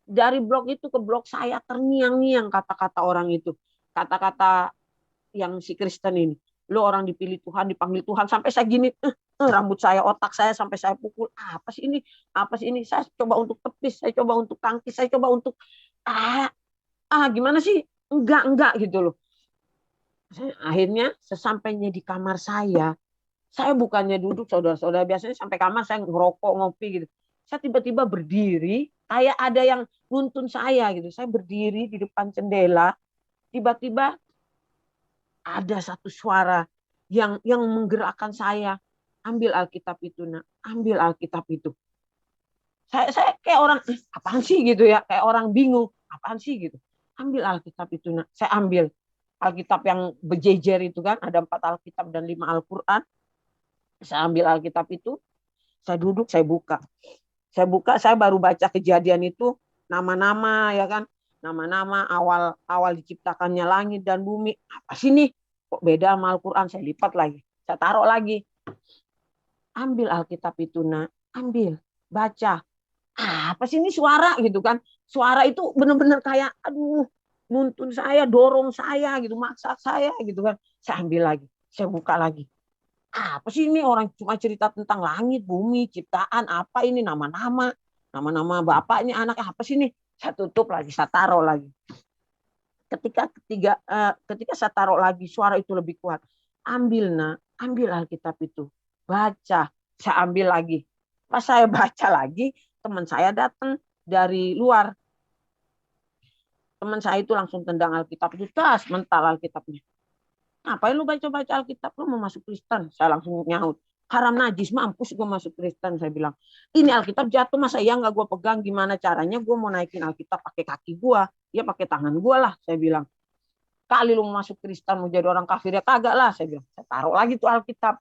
Dari blok itu ke blok saya terngiang-ngiang kata-kata orang itu. Kata-kata yang si Kristen ini. Lo orang dipilih Tuhan, dipanggil Tuhan. Sampai saya gini, rambut saya, otak saya sampai saya pukul. Apa sih ini? Apa sih ini? Saya coba untuk tepis, saya coba untuk tangkis, saya coba untuk ah, gimana sih? Enggak gitu loh. Akhirnya sesampainya di kamar saya bukannya duduk saudara-saudara, biasanya sampai kamar saya ngerokok, ngopi gitu. Saya tiba-tiba berdiri, kayak ada yang nuntun saya gitu. Saya berdiri di depan jendela, tiba-tiba ada satu suara yang menggerakkan saya. Ambil Alkitab itu, nak. Ambil Alkitab itu. Saya kayak orang, apaan sih gitu ya, kayak orang bingung, apaan sih gitu. Ambil Alkitab itu, nak. Saya ambil Alkitab yang berjejer itu kan, ada 4 Alkitab dan 5 Al-Quran. Saya ambil Alkitab itu, saya duduk, saya buka. Saya buka, saya baru baca Kejadian itu, nama-nama ya kan, nama-nama awal awal diciptakannya langit dan bumi. Apa sih nih? Kok beda sama Al-Quran? Saya lipat lagi, saya taruh lagi. Ambil Alkitab itu, nak. Ambil, baca. Apa sih ini suara gitu kan? Suara itu benar-benar kayak, aduh, nuntun saya, dorong saya gitu, maksa saya gitu kan. Saya ambil lagi, saya buka lagi. Apa sih ini, orang cuma cerita tentang langit, bumi, ciptaan, apa ini, nama-nama, nama-nama bapaknya, anaknya, apa sih ini? Saya tutup lagi, saya taruh lagi. Ketika saya taruh lagi, suara itu lebih kuat. Ambil, nak, ambil Alkitab itu, baca. Saya ambil lagi. Pas saya baca lagi, teman saya datang dari luar. Teman saya itu langsung tendang Alkitab itu, tas, mental Alkitabnya. Ngapain lu baca-baca Alkitab, lu mau masuk Kristen? Saya langsung nyaut. Haram najis, mampus gue masuk Kristen. Saya bilang, ini Alkitab jatuh, masa ya nggak gue pegang, gimana caranya gue mau naikin Alkitab pakai kaki gue, ya pakai tangan gue lah. Saya bilang, kali lu mau masuk Kristen, mau jadi orang kafir, ya kagak lah. Saya bilang, saya taruh lagi tuh Alkitab.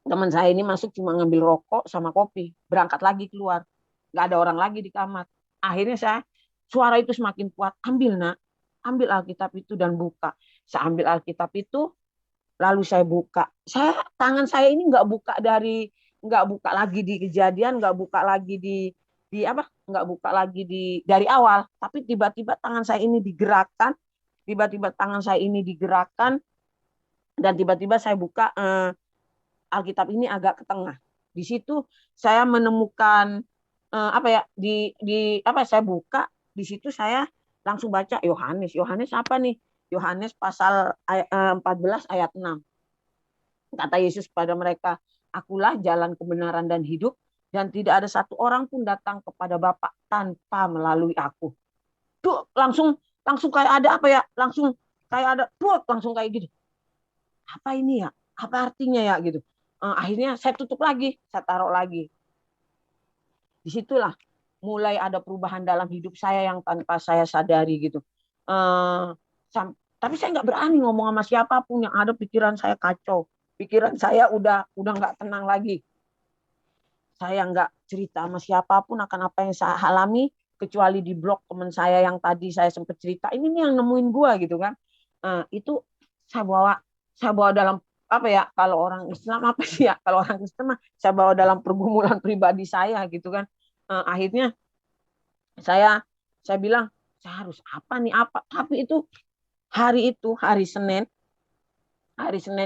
Teman saya ini masuk cuma ngambil rokok sama kopi, berangkat lagi keluar. Nggak ada orang lagi di kamar. Akhirnya suara itu semakin kuat. Ambil, nak, ambil Alkitab itu dan buka. Saya ambil Alkitab itu, lalu saya buka. Tangan saya ini nggak buka lagi di Kejadian, nggak buka lagi di apa? Nggak buka lagi dari awal. Tapi tiba-tiba tangan saya ini digerakkan, dan tiba-tiba saya buka Alkitab ini agak ke tengah. Di situ saya menemukan apa ya? Saya buka di situ, saya langsung baca Yohanes. Yohanes apa nih? Yohanes pasal 14 ayat 6. Kata Yesus kepada mereka, akulah jalan kebenaran dan hidup, dan tidak ada satu orang pun datang kepada Bapa tanpa melalui aku. Tuh, langsung kayak ada apa ya? Langsung kayak ada langsung kayak gitu. Apa ini ya? Apa artinya ya gitu? Akhirnya saya tutup lagi, saya taruh lagi. Disitulah mulai ada perubahan dalam hidup saya yang tanpa saya sadari gitu. Tapi saya nggak berani ngomong sama siapapun, yang ada pikiran saya kacau. Pikiran saya udah nggak tenang lagi. Saya nggak cerita sama siapapun akan apa yang saya alami, kecuali di blog teman saya yang tadi saya sempat cerita. Ini nih yang nemuin gua gitu kan. Itu saya bawa dalam apa ya, kalau orang Islam apa sih ya, kalau orang Kristen mah saya bawa dalam pergumulan pribadi saya gitu kan. Akhirnya saya bilang, saya harus apa nih, apa. Tapi itu hari Senin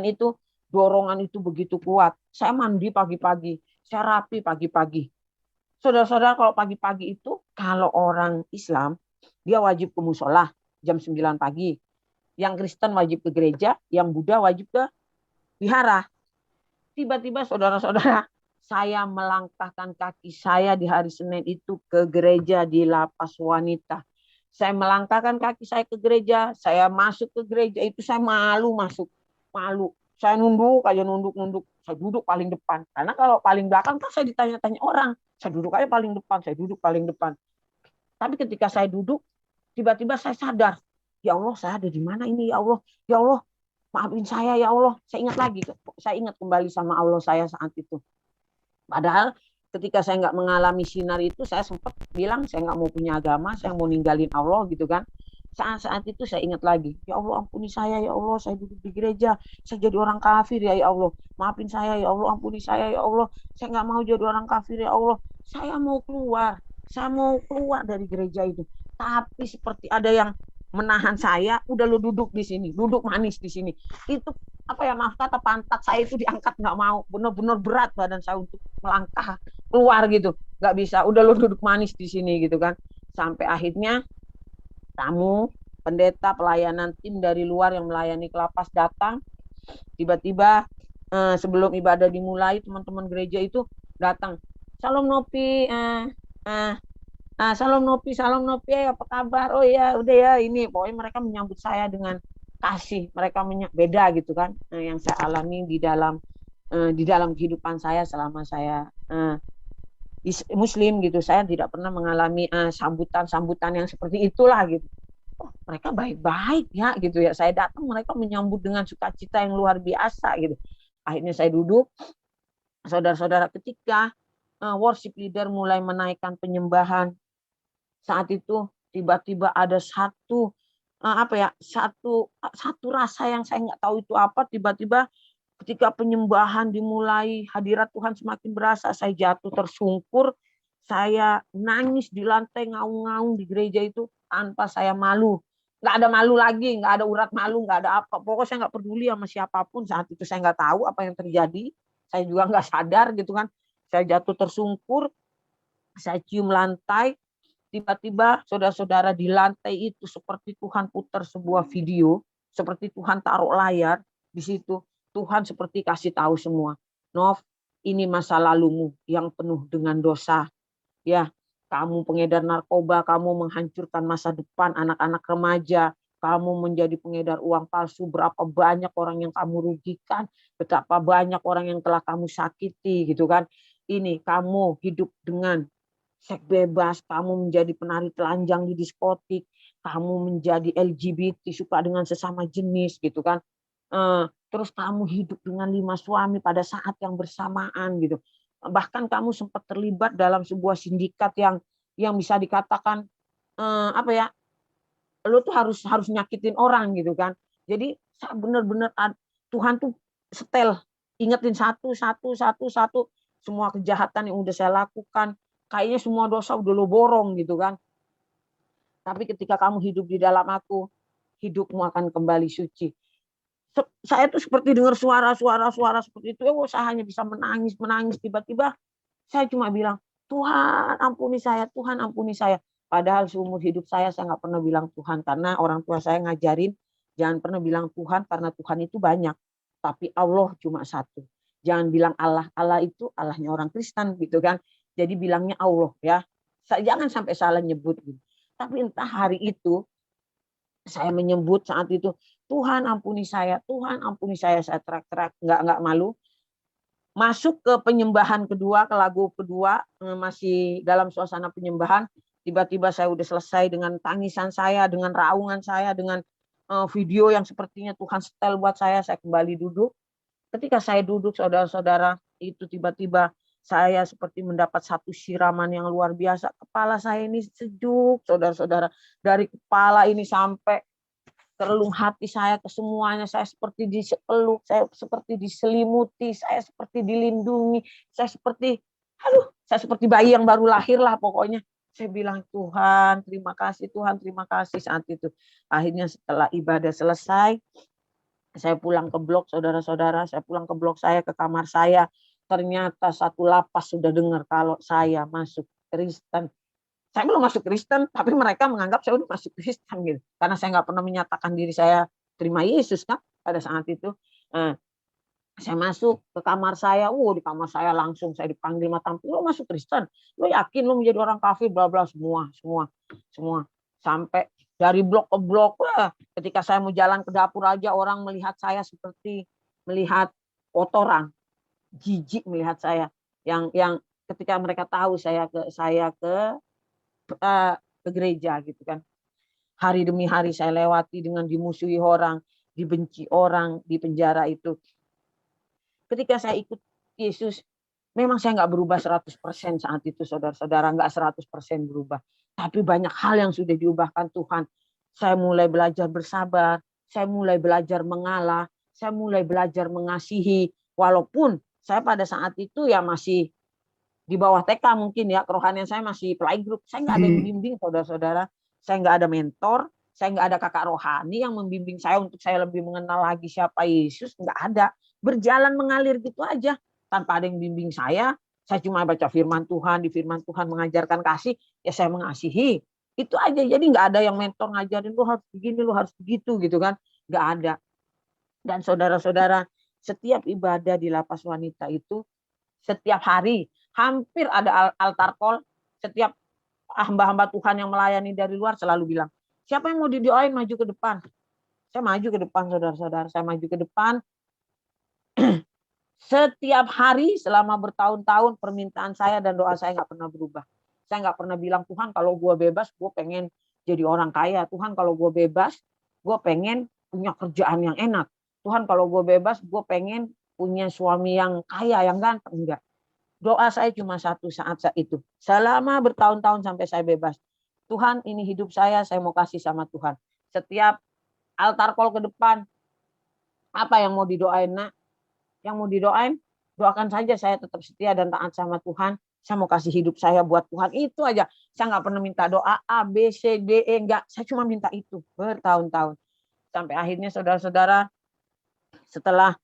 itu dorongan itu begitu kuat. Saya mandi pagi-pagi, saya rapi pagi-pagi. Saudara-saudara, kalau pagi-pagi itu, kalau orang Islam dia wajib ke musola jam 9 pagi. Yang Kristen wajib ke gereja, yang Buddha wajib ke wihara. Tiba-tiba saudara-saudara, saya melangkahkan kaki saya di hari Senin itu ke gereja di lapas wanita. Saya melangkahkan kaki saya ke gereja, saya masuk ke gereja itu, saya malu masuk. Malu. Saya nunduk aja, nunduk. Saya duduk paling depan. Karena kalau paling belakang kan saya ditanya-tanya orang. Saya duduk aja paling depan. Tapi ketika saya duduk, tiba-tiba saya sadar, ya Allah, saya ada di mana ini, ya Allah. Ya Allah, maafin saya ya Allah. Saya ingat kembali sama Allah saya saat itu. Padahal ketika saya nggak mengalami sinar itu, saya sempat bilang saya nggak mau punya agama, saya mau ninggalin Allah gitu kan. Saat itu saya ingat lagi, ya Allah ampuni saya ya Allah, saya duduk di gereja, saya jadi orang kafir ya Allah, maafin saya ya Allah, ampuni saya ya Allah, saya nggak mau jadi orang kafir ya Allah, saya mau keluar dari gereja itu. Tapi seperti ada yang menahan saya, udah lu duduk di sini, duduk manis di sini. Itu apa ya, maaf kata, pantat saya itu diangkat, nggak mau, benar-benar berat badan saya untuk melangkah keluar gitu, nggak bisa, udah lu duduk manis di sini gitu kan. Sampai akhirnya tamu, pendeta, pelayanan, tim dari luar yang melayani ke lapas datang. Tiba-tiba sebelum ibadah dimulai, teman-teman gereja itu datang. Salam Nopi, Salam Nopi, apa kabar? Oh ya, udah ya, ini pokoknya mereka menyambut saya dengan kasih. Mereka beda gitu kan, yang saya alami di dalam kehidupan saya selama saya Muslim gitu. Saya tidak pernah mengalami sambutan-sambutan yang seperti itulah gitu. Oh, mereka baik-baik ya gitu ya. Saya datang mereka menyambut dengan sukacita yang luar biasa gitu. Akhirnya saya duduk, saudara-saudara, ketika worship leader mulai menaikkan penyembahan, saat itu tiba-tiba ada satu rasa yang saya nggak tahu itu apa. Tiba-tiba ketika penyembahan dimulai, hadirat Tuhan semakin berasa, saya jatuh tersungkur, saya nangis di lantai ngaung-ngaung di gereja itu tanpa saya malu. Nggak ada malu lagi, nggak ada urat malu, nggak ada apa. Pokoknya saya nggak peduli sama siapapun. Saat itu saya nggak tahu apa yang terjadi. Saya juga nggak sadar gitu kan. Saya jatuh tersungkur, saya cium lantai. Tiba-tiba saudara-saudara di lantai itu seperti Tuhan putar sebuah video, seperti Tuhan taruh layar di situ. Tuhan seperti kasih tahu semua. Nov, ini masa lalumu yang penuh dengan dosa. Ya, kamu pengedar narkoba, kamu menghancurkan masa depan anak-anak remaja, kamu menjadi pengedar uang palsu, berapa banyak orang yang kamu rugikan, betapa banyak orang yang telah kamu sakiti gitu kan. Ini kamu hidup dengan seks bebas, kamu menjadi penari telanjang di diskotik, kamu menjadi LGBT, suka dengan sesama jenis gitu kan. Terus kamu hidup dengan 5 suami pada saat yang bersamaan gitu. Bahkan kamu sempat terlibat dalam sebuah sindikat yang bisa dikatakan apa ya, lo tuh harus harus nyakitin orang gitu kan. Jadi benar-benar Tuhan tuh setel, ingetin satu satu satu satu semua kejahatan yang udah saya lakukan. Kayaknya semua dosa udah lo borong gitu kan. Tapi ketika kamu hidup di dalam aku, hidupmu akan kembali suci. Saya tuh seperti dengar suara-suara seperti itu. Oh, saya hanya bisa menangis. Tiba-tiba saya cuma bilang, Tuhan ampuni saya, Tuhan ampuni saya. Padahal seumur hidup saya nggak pernah bilang Tuhan. Karena orang tua saya ngajarin, jangan pernah bilang Tuhan karena Tuhan itu banyak. Tapi Allah cuma satu. Jangan bilang Allah. Allah itu Allahnya orang Kristen gitu kan. Jadi bilangnya Allah ya. Jangan sampai salah nyebut gitu. Tapi entah hari itu saya menyebut saat itu, Tuhan ampuni saya, Tuhan ampuni saya teriak-teriak, nggak malu. Masuk ke penyembahan kedua, ke lagu kedua, masih dalam suasana penyembahan, tiba-tiba saya udah selesai dengan tangisan saya, dengan raungan saya, dengan video yang sepertinya Tuhan setel buat saya kembali duduk. Ketika saya duduk, saudara-saudara, itu tiba-tiba saya seperti mendapat satu siraman yang luar biasa. Kepala saya ini sejuk, saudara-saudara. Dari kepala ini sampai relung hati saya ke semuanya, saya seperti dipeluk, saya seperti diselimuti, saya seperti dilindungi, saya seperti bayi yang baru lahir lah pokoknya. Saya bilang, Tuhan terima kasih, Tuhan terima kasih saat itu. Akhirnya setelah ibadah selesai, saya pulang ke blok, saudara-saudara, saya pulang ke blok saya, ke kamar saya. Ternyata satu lapas sudah dengar kalau saya masuk Kristen. Saya belum masuk Kristen, tapi mereka menganggap saya udah masuk Kristen gitu. Karena saya nggak pernah menyatakan diri saya terima Yesus kan pada saat itu. Nah, saya masuk ke kamar saya, di kamar saya langsung saya dipanggil mata, lo masuk Kristen, lo yakin lo menjadi orang kafir, bla bla, semua, sampai dari blok ke blok. Ketika saya mau jalan ke dapur aja orang melihat saya seperti melihat kotoran, jijik melihat saya. Yang ketika mereka tahu ke gereja gitu kan. Hari demi hari saya lewati dengan dimusuhi orang, dibenci orang, di penjara itu. Ketika saya ikut Yesus, memang saya nggak berubah 100% saat itu, saudara-saudara, nggak 100% berubah. Tapi banyak hal yang sudah diubahkan Tuhan. Saya mulai belajar bersabar, saya mulai belajar mengalah, saya mulai belajar mengasihi. Walaupun saya pada saat itu ya masih di bawah TK mungkin ya, kerohanian saya masih playgroup. Saya nggak ada yang bimbing, saudara-saudara. Saya nggak ada mentor, saya nggak ada kakak rohani yang membimbing saya untuk saya lebih mengenal lagi siapa Yesus. Nggak ada. Berjalan mengalir gitu aja. Tanpa ada yang bimbing saya cuma baca firman Tuhan, di firman Tuhan mengajarkan kasih, ya saya mengasihi. Itu aja. Jadi nggak ada yang mentor ngajarin, lu harus begini, lu harus begitu gitu kan. Nggak ada. Dan saudara-saudara, setiap ibadah di lapas wanita itu, setiap hari hampir ada altar call. Setiap hamba-hamba Tuhan yang melayani dari luar selalu bilang, siapa yang mau didoain maju ke depan. Saya maju ke depan, saudara-saudara. Saya maju ke depan. Setiap hari selama bertahun-tahun permintaan saya dan doa saya nggak pernah berubah. Saya nggak pernah bilang, Tuhan kalau gue bebas, gue pengen jadi orang kaya. Tuhan kalau gue bebas, gue pengen punya kerjaan yang enak. Tuhan kalau gue bebas, gue pengen punya suami yang kaya, yang ganteng. Enggak. Doa saya cuma satu saat itu. Selama bertahun-tahun sampai saya bebas. Tuhan, ini hidup saya mau kasih sama Tuhan. Setiap altar call ke depan, apa yang mau didoain, nak? Yang mau didoain, doakan saja, saya tetap setia dan taat sama Tuhan. Saya mau kasih hidup saya buat Tuhan. Itu aja. Saya nggak pernah minta doa A, B, C, D, E. Enggak. Saya cuma minta itu bertahun-tahun. Sampai akhirnya saudara-saudara, setelah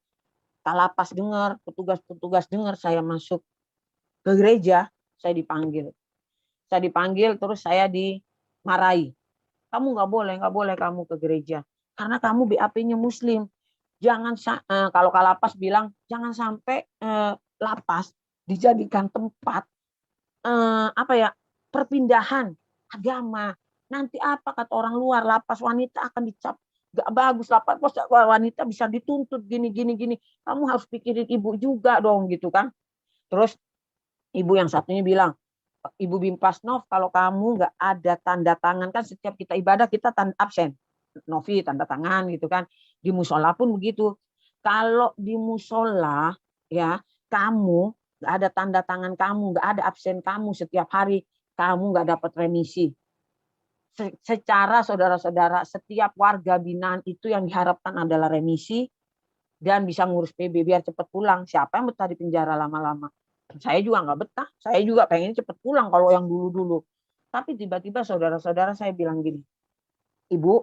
Kalapas dengar, petugas-petugas dengar saya masuk ke gereja, saya dipanggil. Saya dipanggil, terus saya dimarahi. Kamu nggak boleh kamu ke gereja. Karena kamu BAP-nya Muslim. Jangan kalau Kalapas bilang jangan sampai lapas dijadikan tempat apa ya, perpindahan agama. Nanti apa kata orang luar, lapas wanita akan dicap gak bagus, lapas wanita bisa dituntut gini. Kamu harus pikirin ibu juga dong gitu kan. Terus ibu yang satunya bilang, Ibu Bimpasnov, kalau kamu nggak ada tanda tangan, kan setiap kita ibadah kita tanda absen, Novi tanda tangan gitu kan. Di musola pun begitu. Kalau di musola ya, kamu nggak ada tanda tangan kamu, nggak ada absen kamu setiap hari, kamu nggak dapat remisi. Secara saudara-saudara, setiap warga binaan itu yang diharapkan adalah remisi dan bisa ngurus PB biar cepat pulang. Siapa yang betah di penjara lama-lama? Saya juga nggak betah. Saya juga pengen cepat pulang kalau yang dulu-dulu. Tapi tiba-tiba saudara-saudara saya bilang gini, Ibu,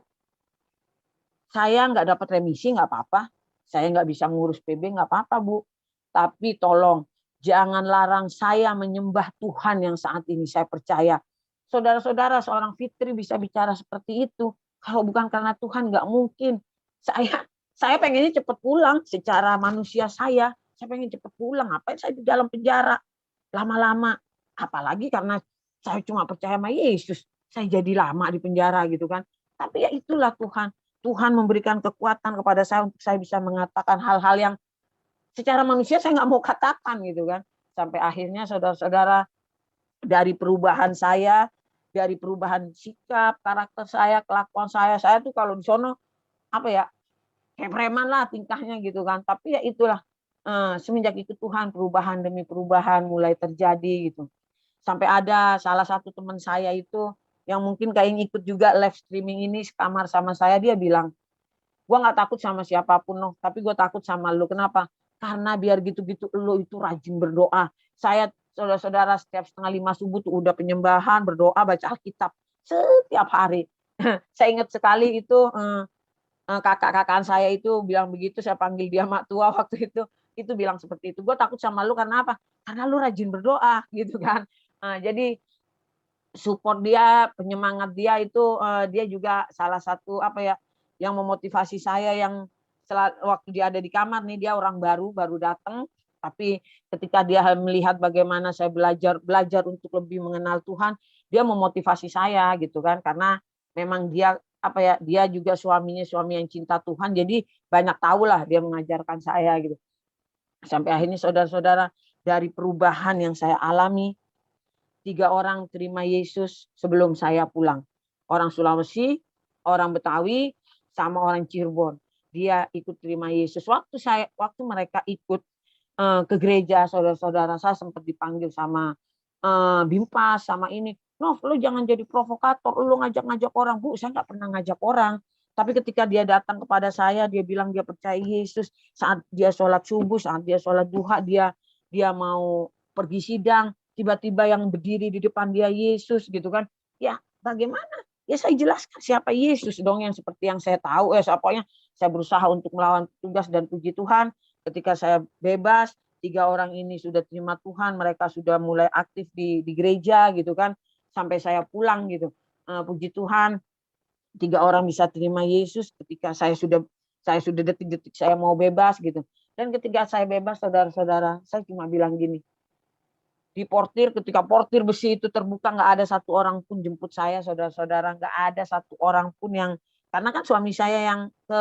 saya nggak dapat remisi nggak apa-apa. Saya nggak bisa ngurus PB nggak apa-apa, Bu. Tapi tolong jangan larang saya menyembah Tuhan yang saat ini saya percaya. Saudara-saudara, seorang Fitri bisa bicara seperti itu. Kalau bukan karena Tuhan nggak mungkin. Saya pengennya cepat pulang secara manusia saya. Saya pengen cepat pulang. Ngapain saya di dalam penjara lama-lama? Apalagi karena saya cuma percaya sama Yesus. Saya jadi lama di penjara gitu kan. Tapi ya itulah Tuhan. Tuhan memberikan kekuatan kepada saya untuk saya bisa mengatakan hal-hal yang secara manusia saya nggak mau katakan gitu kan. Sampai akhirnya saudara-saudara, dari perubahan saya, dari perubahan sikap, karakter saya, kelakuan saya tuh kalau di sono apa ya, kayak preman lah tingkahnya gitu kan. Tapi ya itulah, semenjak itu Tuhan perubahan demi perubahan mulai terjadi gitu. Sampai ada salah satu teman saya itu yang mungkin kayak ikut juga live streaming ini sekamar sama saya, dia bilang, gue nggak takut sama siapapun, no, tapi gue takut sama lu. Kenapa? Karena biar gitu-gitu lu itu rajin berdoa. Saya saudara-saudara setiap setengah 5 subuh tuh udah penyembahan, berdoa, baca Alkitab setiap hari. Saya ingat sekali itu kakak-kakaan saya itu bilang begitu, saya panggil dia mak tua waktu itu bilang seperti itu. Gue takut sama lu karena apa? Karena lu rajin berdoa gitu kan. Jadi support dia, penyemangat dia itu dia juga salah satu apa ya yang memotivasi saya, yang waktu dia ada di kamar nih, dia orang baru datang, tapi ketika dia melihat bagaimana saya belajar untuk lebih mengenal Tuhan, dia memotivasi saya gitu kan, karena memang dia apa ya, dia juga suami yang cinta Tuhan, jadi banyak tahu lah dia mengajarkan saya gitu. Sampai akhirnya saudara-saudara, dari perubahan yang saya alami, 3 orang terima Yesus sebelum saya pulang. Orang Sulawesi, orang Betawi, sama orang Cirebon. Dia ikut terima Yesus. Waktu mereka ikut ke gereja, saudara-saudara saya sempat dipanggil sama Bimpas sama ini. Nov, lu jangan jadi provokator, lu ngajak-ngajak orang. Bu, saya nggak pernah ngajak orang. Tapi ketika dia datang kepada saya, dia bilang dia percaya Yesus. Saat dia sholat subuh, saat dia sholat duha, dia mau pergi sidang, tiba-tiba yang berdiri di depan dia Yesus gitu kan. Ya bagaimana? Ya saya jelaskan siapa Yesus dong, yang seperti yang saya tahu. Pokoknya saya berusaha untuk melawan tugas, dan puji Tuhan ketika saya bebas, 3 orang ini sudah terima Tuhan, mereka sudah mulai aktif di gereja gitu kan, sampai saya pulang gitu. Puji Tuhan, 3 orang bisa terima Yesus ketika saya sudah detik-detik saya mau bebas gitu. Dan ketika saya bebas, saudara-saudara, saya cuma bilang gini, di portir, ketika portir besi itu terbuka, nggak ada satu orang pun jemput saya, saudara-saudara, nggak ada satu orang pun yang, karena kan suami saya yang ke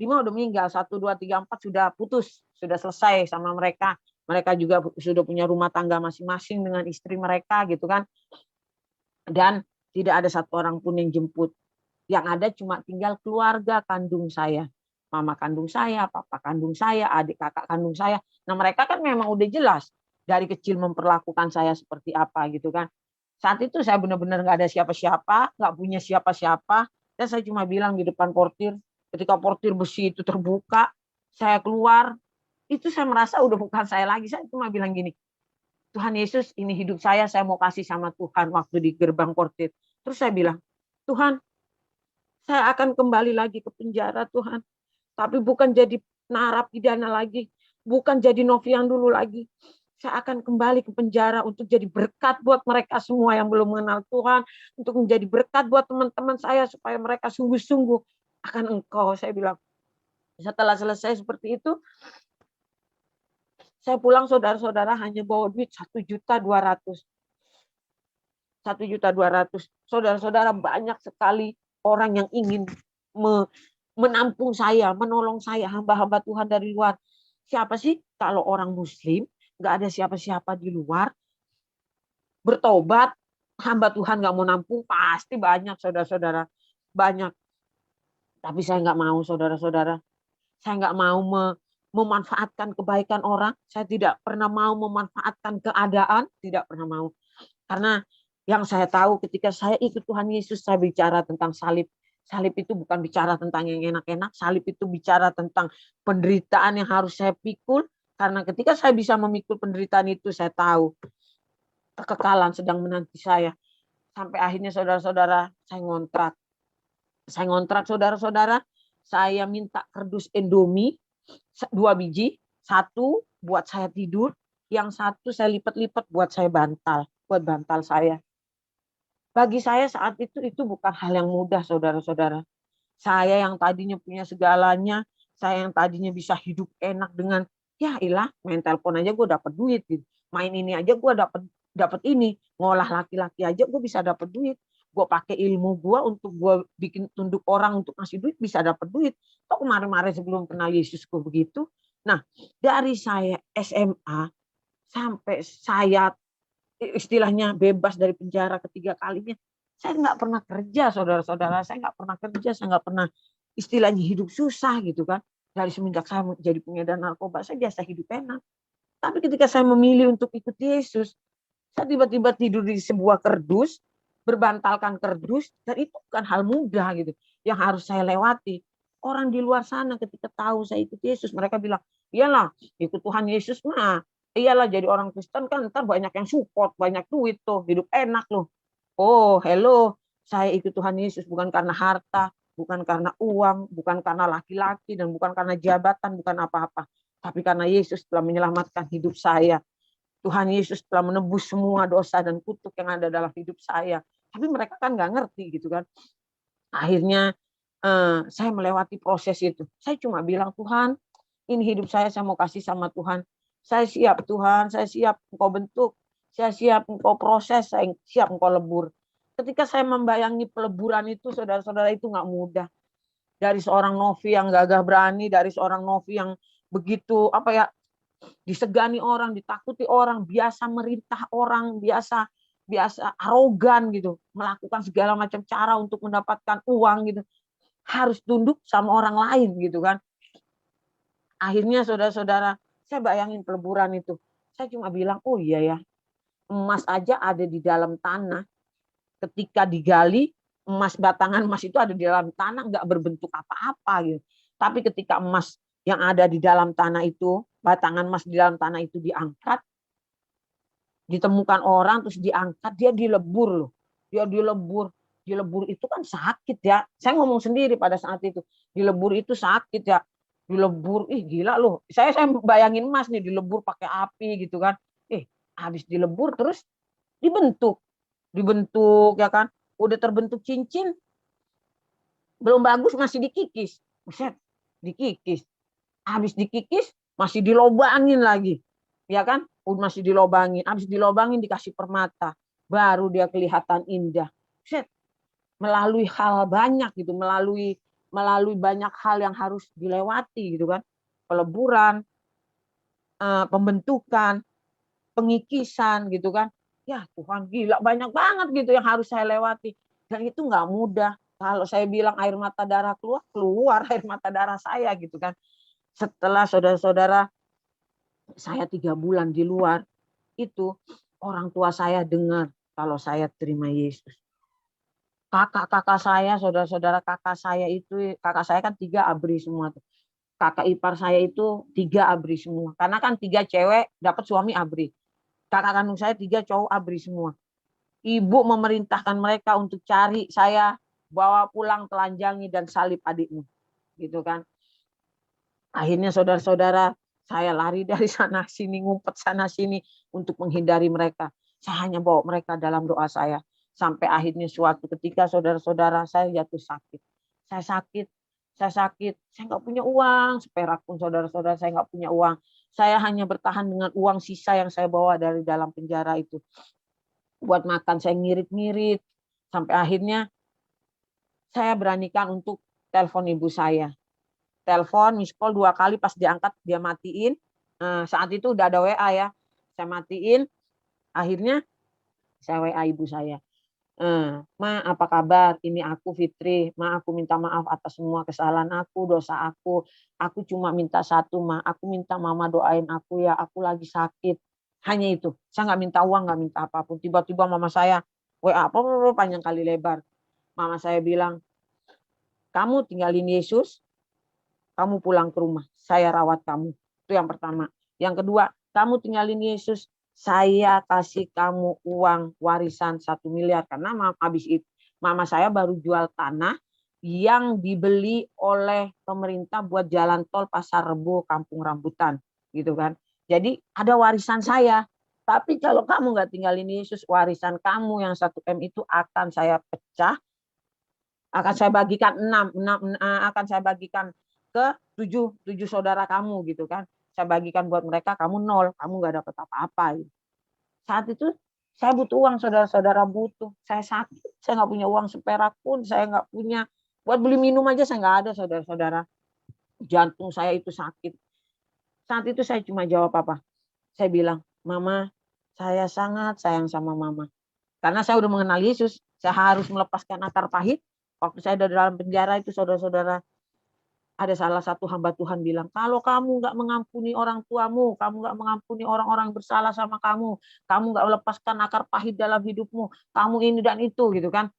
5 udah meninggal, 1, 2, 3, 4 sudah putus sudah selesai sama mereka. Mereka juga sudah punya rumah tangga masing-masing dengan istri mereka gitu kan. Dan tidak ada satu orang pun yang jemput. Yang ada cuma tinggal keluarga kandung saya. Mama kandung saya, papa kandung saya, adik kakak kandung saya. Nah mereka kan memang udah jelas dari kecil memperlakukan saya seperti apa gitu kan. Saat itu saya benar-benar nggak ada siapa-siapa, nggak punya siapa-siapa. Dan saya cuma bilang di depan portir, ketika portir besi itu terbuka, saya keluar, itu saya merasa udah bukan saya lagi. Saya cuma bilang gini, Tuhan Yesus, ini hidup saya mau kasih sama Tuhan waktu di gerbang portir. Terus saya bilang, Tuhan, saya akan kembali lagi ke penjara Tuhan. Tapi bukan jadi narapidana lagi. Bukan jadi Novi yang dulu lagi. Saya akan kembali ke penjara untuk jadi berkat buat mereka semua yang belum mengenal Tuhan. Untuk menjadi berkat buat teman-teman saya supaya mereka sungguh-sungguh akan Engkau. Saya bilang, setelah selesai seperti itu, saya pulang saudara-saudara hanya bawa duit 1.200.000. 1.200.000. Saudara-saudara banyak sekali orang yang ingin menampung saya, menolong saya, hamba-hamba Tuhan dari luar. Siapa sih kalau orang Muslim, nggak ada siapa-siapa di luar, bertobat, hamba Tuhan nggak mau nampung, pasti banyak saudara-saudara. Banyak. Tapi saya nggak mau saudara-saudara. Saya nggak mau memanfaatkan kebaikan orang. Saya tidak pernah mau memanfaatkan keadaan. Tidak pernah mau. Karena yang saya tahu ketika saya ikut Tuhan Yesus, saya bicara tentang salib. Salib itu bukan bicara tentang yang enak-enak. Salib itu bicara tentang penderitaan yang harus saya pikul. Karena ketika saya bisa memikul penderitaan itu, saya tahu kekekalan sedang menanti saya. Sampai akhirnya saudara-saudara, saya ngontrak. Saya ngontrak saudara-saudara. Saya minta kardus Indomie 2 biji. Satu buat saya tidur. Yang satu saya lipat-lipat buat saya bantal. Buat bantal saya. Bagi saya saat itu bukan hal yang mudah, saudara-saudara. Saya yang tadinya punya segalanya, saya yang tadinya bisa hidup enak dengan, ya ilah, main telepon aja gue dapat duit. Gitu. Main ini aja gue dapat ini. Ngolah laki-laki aja gue bisa dapat duit. Gue pakai ilmu gue untuk gue bikin tunduk orang untuk ngasih duit, bisa dapat duit. Kok kemarin-kemarin sebelum kenal Yesus gue begitu. Nah, dari saya SMA sampai saya istilahnya bebas dari penjara ketiga kalinya, saya nggak pernah kerja, saudara-saudara. Saya nggak pernah kerja, saya nggak pernah istilahnya hidup susah gitu kan. Dari semenjak saya menjadi pengedar narkoba, saya biasa hidup enak. Tapi ketika saya memilih untuk ikut Yesus, saya tiba-tiba tidur di sebuah kerdus, berbantalkan kerdus, dan itu bukan hal mudah gitu, yang harus saya lewati. Orang di luar sana ketika tahu saya ikut Yesus, mereka bilang, iyalah, ikut Tuhan Yesus mah, iyalah jadi orang Kristen kan ntar banyak yang support, banyak duit tuh, hidup enak loh. Oh, hello, saya ikut Tuhan Yesus bukan karena harta, bukan karena uang, bukan karena laki-laki, dan bukan karena jabatan, bukan apa-apa. Tapi karena Yesus telah menyelamatkan hidup saya. Tuhan Yesus telah menebus semua dosa dan kutuk yang ada dalam hidup saya. Tapi mereka kan nggak ngerti gitu kan. Akhirnya saya melewati proses itu. Saya cuma bilang, Tuhan, ini hidup saya mau kasih sama Tuhan. Saya siap Tuhan, saya siap Engkau bentuk. Saya siap Engkau proses, saya siap Engkau lebur. Ketika saya membayangi peleburan itu, saudara-saudara, itu nggak mudah. Dari seorang Novi yang gagah berani, dari seorang Novi yang begitu apa ya, disegani orang, ditakuti orang, biasa merintah orang, biasa biasa arogan gitu, melakukan segala macam cara untuk mendapatkan uang gitu, harus tunduk sama orang lain gitu kan. Akhirnya saudara-saudara, saya bayangin peleburan itu. Saya cuma bilang, oh iya ya, emas aja ada di dalam tanah. Ketika digali, batangan emas itu ada di dalam tanah, nggak berbentuk apa-apa gitu. Tapi ketika emas yang ada di dalam tanah itu, batangan emas di dalam tanah itu diangkat, ditemukan orang, terus diangkat, dia dilebur loh. Dia dilebur. Dilebur itu kan sakit ya. Saya ngomong sendiri pada saat itu. Dilebur itu sakit ya. Dilebur, ih gila loh. Saya bayangin emas nih, dilebur pakai api gitu kan. Habis dilebur terus dibentuk. Dibentuk ya kan. Udah terbentuk cincin, belum bagus masih dikikis. Buset, dikikis. Habis dikikis masih dilobangin lagi. Ya kan? Masih dilobangin. Habis dilobangin dikasih permata. Baru dia kelihatan indah. Buset, melalui hal banyak gitu, melalui banyak hal yang harus dilewati gitu kan. Peleburan, pembentukan, pengikisan gitu kan. Ya Tuhan, gila banyak banget gitu yang harus saya lewati. Dan itu nggak mudah. Kalau saya bilang air mata darah keluar, keluar air mata darah saya gitu kan. Setelah saudara-saudara saya 3 bulan di luar, itu orang tua saya dengar kalau saya terima Yesus. Kakak-kakak saya, saudara-saudara kakak saya itu, kakak saya kan 3 ABRI semua tuh. Kakak ipar saya itu 3 ABRI semua. Karena kan 3 cewek dapat suami ABRI. Kakak kandung saya 3 cowok ABRI semua. Ibu memerintahkan mereka untuk cari saya, bawa pulang, telanjangi dan salib adikmu. Gitu kan. Akhirnya saudara-saudara saya lari dari sana sini, ngumpet sana sini untuk menghindari mereka. Saya hanya bawa mereka dalam doa saya. Sampai akhirnya suatu ketika saudara-saudara saya jatuh sakit. Saya sakit, saya sakit. Saya nggak punya uang, seperak pun saudara-saudara saya nggak punya uang. Saya hanya bertahan dengan uang sisa yang saya bawa dari dalam penjara itu. Buat makan saya ngirit-ngirit. Sampai akhirnya saya beranikan untuk telepon ibu saya. Telepon, miss call 2 kali, pas diangkat dia matiin. Saat itu udah ada WA ya. Saya matiin, akhirnya saya WA ibu saya. Ma, apa kabar? Ini aku Fitri. Ma, aku minta maaf atas semua kesalahan aku, dosa aku. Aku cuma minta satu, Ma. Aku minta mama doain aku ya. Aku lagi sakit. Hanya itu. Saya nggak minta uang, nggak minta apapun. Tiba-tiba mama saya WA apa panjang kali lebar. Mama saya bilang, kamu tinggalin Yesus, kamu pulang ke rumah, saya rawat kamu. Itu yang pertama. Yang kedua, kamu tinggalin Yesus, saya kasih kamu uang warisan 1 miliar. Karena habis itu mama saya baru jual tanah yang dibeli oleh pemerintah buat jalan tol Pasar Rebo Kampung Rambutan. Gitu kan. Jadi ada warisan saya. Tapi kalau kamu nggak tinggalin Yesus, warisan kamu yang 1 M itu akan saya pecah, akan saya bagikan 6, akan saya bagikan ke 7 saudara kamu gitu kan. Saya bagikan buat mereka, kamu 0, kamu nggak dapat apa-apa. Gitu. Saat itu saya butuh uang, saudara-saudara butuh. Saya sakit, saya nggak punya uang seperak pun, saya nggak punya buat beli minum aja saya nggak ada, saudara-saudara. Jantung saya itu sakit. Saat itu saya cuma jawab apa? Saya bilang, Mama, saya sangat sayang sama Mama. Karena saya udah mengenal Yesus, saya harus melepaskan akar pahit. Waktu saya ada dalam penjara itu, saudara-saudara, ada salah satu hamba Tuhan bilang, kalau kamu nggak mengampuni orang tuamu, kamu nggak mengampuni orang-orang bersalah sama kamu nggak melepaskan akar pahit dalam hidupmu, kamu ini dan itu gitu kan,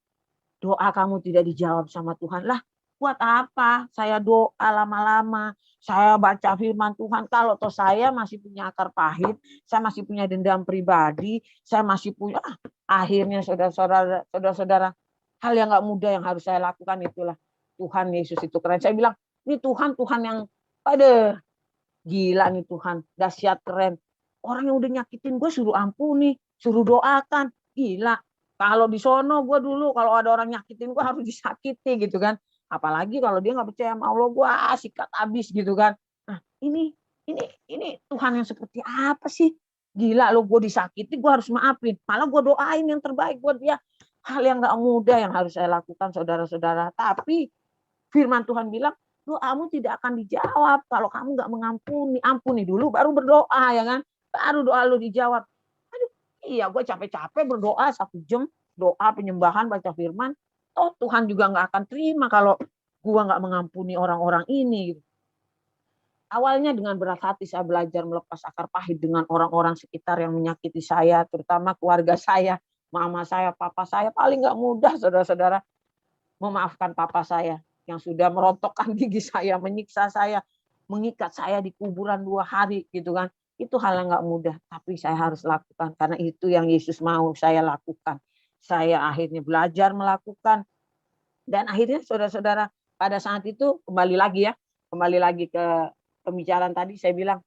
doa kamu tidak dijawab sama Tuhan. Lah, buat apa? Saya doa lama-lama, saya baca firman Tuhan. Kalau toh saya masih punya akar pahit, saya masih punya dendam pribadi, saya masih punya. Akhirnya saudara-saudara, hal yang nggak mudah yang harus saya lakukan itulah. Tuhan Yesus itu keren. Saya bilang, ini Tuhan yang pada gila nih Tuhan, dahsyat keren. Orang yang udah nyakitin gue suruh ampuni, suruh doakan. Gila. Kalau di sono gue dulu kalau ada orang nyakitin gue harus disakiti gitu kan. Apalagi kalau dia nggak percaya sama Allah, gue sikat habis gitu kan. Nah, ini Tuhan yang seperti apa sih? Gila lo, gue disakiti gue harus maafin. Malah gue doain yang terbaik buat dia. Hal yang nggak mudah yang harus saya lakukan saudara-saudara. Tapi firman Tuhan bilang, doamu tidak akan dijawab kalau kamu nggak mengampuni. Ampuni dulu, baru berdoa ya kan. Baru doa lu dijawab. Aduh, iya gue capek-capek berdoa 1 jam. Doa penyembahan, baca firman. Oh Tuhan juga nggak akan terima kalau gue nggak mengampuni orang-orang ini. Awalnya dengan berat hati saya belajar melepas akar pahit dengan orang-orang sekitar yang menyakiti saya, terutama keluarga saya, mama saya, papa saya. Paling nggak mudah saudara-saudara memaafkan papa saya yang sudah merontokkan gigi saya, menyiksa saya, mengikat saya di kuburan 2 hari gitu kan. Itu hal yang nggak mudah, tapi saya harus lakukan karena itu yang Yesus mau saya lakukan. Saya akhirnya belajar melakukan dan akhirnya saudara-saudara pada saat itu kembali lagi ke pembicaraan tadi saya bilang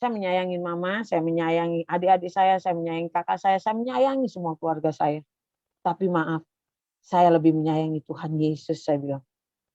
saya menyayangi mama, saya menyayangi adik-adik saya menyayangi kakak saya menyayangi semua keluarga saya. Tapi maaf, saya lebih menyayangi Tuhan Yesus, saya bilang.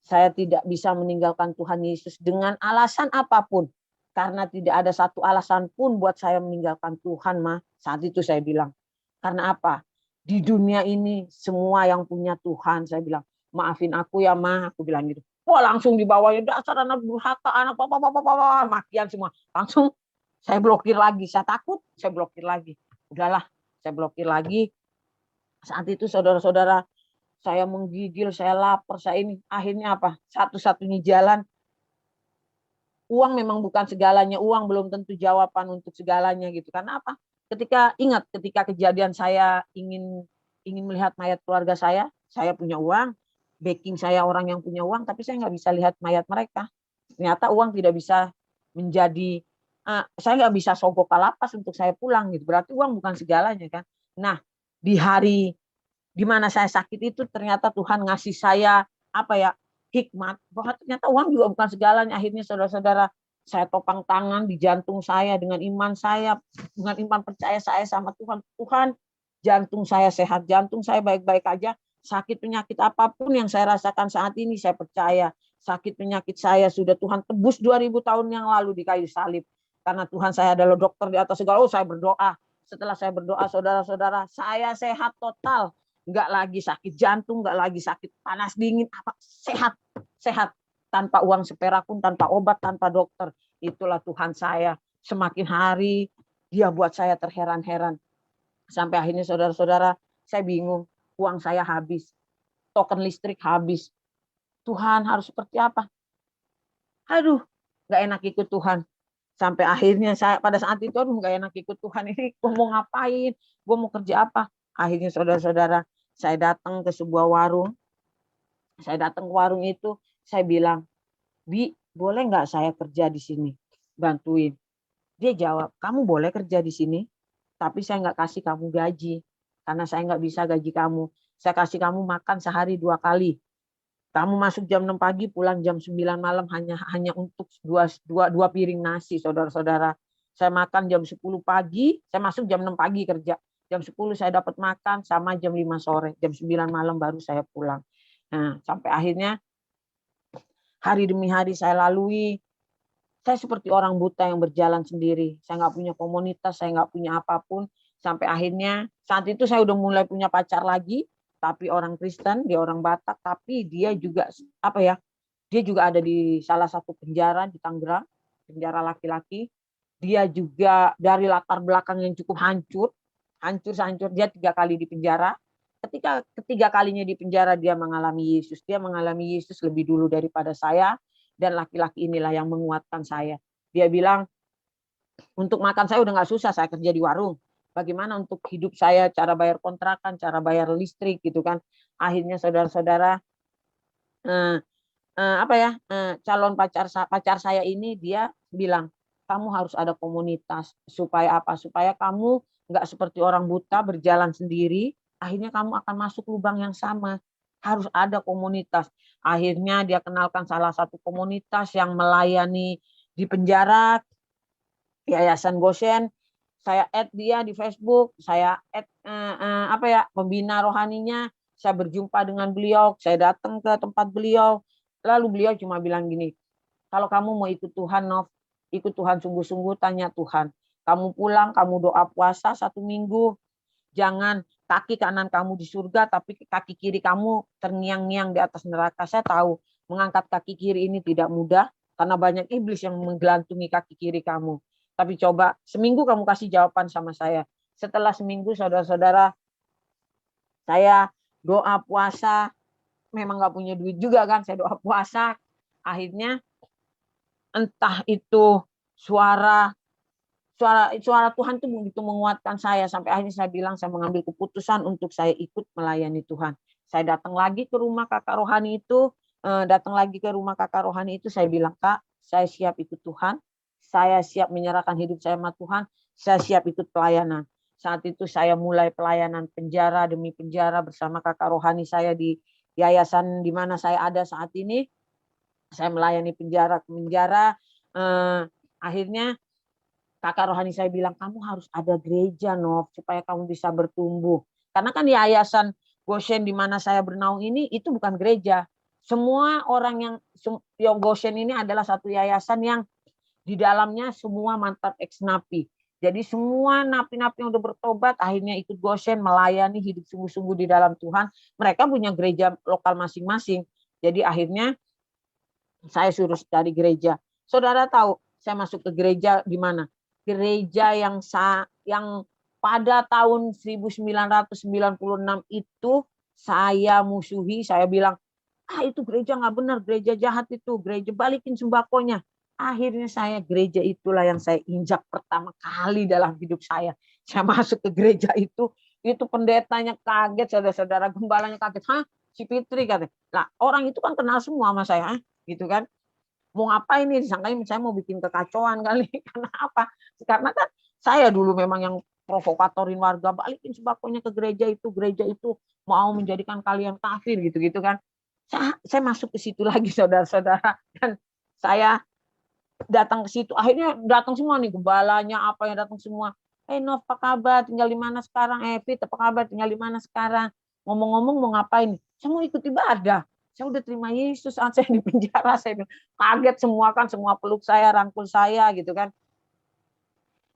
Saya tidak bisa meninggalkan Tuhan Yesus dengan alasan apapun. Karena tidak ada satu alasan pun buat saya meninggalkan Tuhan, Ma. Saat itu saya bilang. Karena apa? Di dunia ini semua yang punya Tuhan, saya bilang. Maafin aku ya, Ma. Aku bilang gitu. Wah langsung dibawanya, dasar anak durhaka, anak apa, makian semua. Langsung Saya blokir lagi, saya takut, saya blokir lagi. Udahlah, saya blokir lagi. Saat itu saudara-saudara, saya menggigil, saya lapar, saya ini. Akhirnya apa? Satu-satunya jalan, uang memang bukan segalanya, uang belum tentu jawaban untuk segalanya gitu. Karena apa? Ketika kejadian saya ingin melihat mayat keluarga saya punya uang, backing saya orang yang punya uang, tapi saya nggak bisa lihat mayat mereka. Ternyata uang tidak bisa menjadi, saya nggak bisa sogok kalapas untuk saya pulang gitu. Berarti uang bukan segalanya kan. Nah, di hari di mana saya sakit itu ternyata Tuhan ngasih saya apa ya, hikmat bahwa ternyata uang juga bukan segalanya. Akhirnya saudara-saudara, saya topang tangan di jantung saya dengan iman saya, dengan iman percaya saya sama Tuhan. Tuhan, jantung saya sehat, jantung saya baik-baik aja. Sakit penyakit apapun yang saya rasakan saat ini, saya percaya sakit penyakit saya sudah Tuhan tebus 2000 tahun yang lalu di kayu salib. Karena Tuhan saya adalah dokter di atas segala. Oh, saya berdoa. Setelah saya berdoa, saudara-saudara, saya sehat total. Nggak lagi sakit jantung, nggak lagi sakit panas dingin, apa, sehat, sehat, tanpa uang seperak pun, tanpa obat, tanpa dokter. Itulah Tuhan saya. Semakin hari dia buat saya terheran-heran. Sampai akhirnya saudara-saudara, saya bingung, uang saya habis, token listrik habis. Tuhan, harus seperti apa? Aduh, nggak enak ikut Tuhan. Sampai akhirnya saya pada saat itu, aduh, nggak enak ikut Tuhan, ini gue mau ngapain, gue mau kerja apa. Akhirnya saudara-saudara, saya datang ke sebuah warung. Saya datang ke warung itu, saya bilang, Bi, boleh nggak saya kerja di sini, bantuin. Dia jawab, kamu boleh kerja di sini, tapi saya nggak kasih kamu gaji, karena saya nggak bisa gaji kamu. Saya kasih kamu makan sehari 2 kali. Kamu masuk jam 6 pagi, pulang jam 9 malam, hanya untuk dua piring nasi, saudara-saudara. Saya makan jam 10 pagi, saya masuk jam 6 pagi kerja. Jam 10 saya dapat makan, sama jam 5 sore. Jam 9 malam baru saya pulang. Nah, sampai akhirnya hari demi hari saya lalui. Saya seperti orang buta yang berjalan sendiri. Saya nggak punya komunitas, saya nggak punya apapun. Sampai akhirnya saat itu saya udah mulai punya pacar lagi, tapi orang Kristen, dia orang Batak, tapi dia juga apa ya? Dia juga ada di salah satu penjara di Tangerang, penjara laki-laki. Dia juga dari latar belakang yang cukup hancur, hancur. Dia 3 kali di penjara. Ketika ketiga kalinya di penjara dia mengalami Yesus. Dia mengalami Yesus lebih dulu daripada saya, dan laki-laki inilah yang menguatkan saya. Dia bilang, untuk makan saya udah nggak susah, saya kerja di warung. Bagaimana untuk hidup saya, cara bayar kontrakan, cara bayar listrik gitu kan. Akhirnya saudara-saudara, eh, calon pacar saya ini dia bilang, kamu harus ada komunitas. Supaya apa? Supaya kamu nggak seperti orang buta berjalan sendiri, akhirnya kamu akan masuk lubang yang sama. Harus ada komunitas. Akhirnya dia kenalkan salah satu komunitas yang melayani di penjara, Yayasan Goshen. Saya add dia di Facebook, saya add pembina rohaninya, saya berjumpa dengan beliau, saya datang ke tempat beliau. Lalu beliau cuma bilang gini, kalau kamu mau ikut Tuhan, Nov, ikut Tuhan sungguh-sungguh, tanya Tuhan. Kamu pulang, kamu doa puasa 1 minggu, jangan kaki kanan kamu di surga, tapi kaki kiri kamu terngiang-ngiang di atas neraka. Saya tahu mengangkat kaki kiri ini tidak mudah, karena banyak iblis yang menggelantungi kaki kiri kamu. Tapi coba seminggu kamu kasih jawaban sama saya. Setelah seminggu, saudara-saudara, saya doa puasa, memang nggak punya duit juga kan, saya doa puasa. Akhirnya entah itu suara suara Tuhan itu begitu menguatkan saya, sampai akhirnya saya bilang saya mengambil keputusan untuk saya ikut melayani Tuhan. Saya datang lagi ke rumah kakak rohani itu, saya bilang, Kak, saya siap ikut Tuhan, saya siap menyerahkan hidup saya sama Tuhan, saya siap ikut pelayanan. Saat itu saya mulai pelayanan penjara demi penjara bersama kakak rohani saya di yayasan di mana saya ada saat ini. Saya melayani penjara ke penjara. Akhirnya kakak rohani saya bilang, kamu harus ada gereja, Nov, supaya kamu bisa bertumbuh. Karena kan di yayasan Goshen di mana saya bernaung ini, itu bukan gereja. Semua orang yang Goshen ini adalah satu yayasan yang di dalamnya semua mantan ex-napi. Jadi semua napi-napi yang udah bertobat akhirnya ikut Goshen melayani hidup sungguh-sungguh di dalam Tuhan. Mereka punya gereja lokal masing-masing. Jadi akhirnya saya suruh cari gereja. Saudara tahu, saya masuk ke gereja di mana? gereja yang pada tahun 1996 itu saya musuhi, saya bilang, itu gereja nggak benar, gereja jahat itu, gereja balikin sembakonya. Akhirnya gereja itulah yang saya injak pertama kali dalam hidup saya. Saya masuk ke gereja itu pendetanya kaget, saudara-saudara, gembalanya kaget, hah, si Fitri katanya. Lah orang itu kan kenal semua sama saya, gitu kan. Mau ngapain nih, disangkain saya mau bikin kekacauan kali. Karena apa? Karena kan saya dulu memang yang provokatorin warga, balikin sembakonya ke gereja itu mau menjadikan kalian kafir gitu-gitu kan. Saya masuk ke situ lagi, saudara-saudara, dan saya datang ke situ. Akhirnya datang semua nih, gembalanya apa yang datang semua. Nov, apa kabar? Tinggal di mana sekarang? Fit, apa kabar? Tinggal di mana sekarang? Ngomong-ngomong mau ngapain? Saya mau ikut ibadah. Saya udah terima Yesus, saat saya di penjara, saya kaget semua kan, semua peluk saya, rangkul saya gitu kan.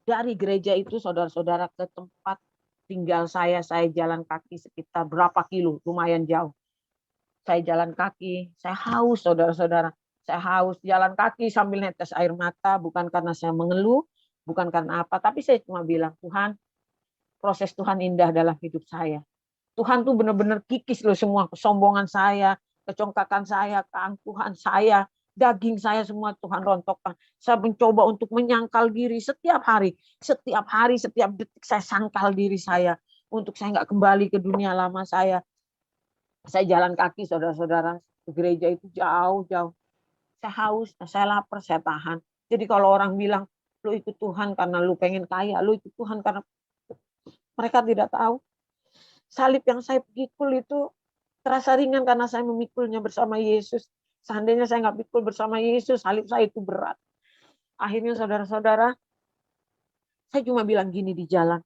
Dari gereja itu, saudara-saudara, ke tempat tinggal saya jalan kaki sekitar berapa kilo, lumayan jauh. Saya jalan kaki, saya haus, saudara-saudara. Saya haus jalan kaki sambil netes air mata, bukan karena saya mengeluh, bukan karena apa, tapi saya cuma bilang, Tuhan, proses Tuhan indah dalam hidup saya. Tuhan tuh benar-benar kikis loh semua kesombongan saya, kecongkakan saya, keangkuhan saya, daging saya semua Tuhan rontokkan. Saya mencoba untuk menyangkal diri setiap hari, setiap detik saya sangkal diri saya untuk saya nggak kembali ke dunia lama saya. Saya jalan kaki, saudara-saudara, ke gereja itu jauh-jauh. Saya haus, saya lapar, saya tahan. Jadi kalau orang bilang, lu ikut Tuhan karena lu pengen kaya, lu ikut Tuhan karena mereka tidak tahu. Salib yang saya pikul itu terasa ringan karena saya memikulnya bersama Yesus. Seandainya saya nggak pikul bersama Yesus, salib saya itu berat. Akhirnya saudara-saudara, saya cuma bilang gini di jalan,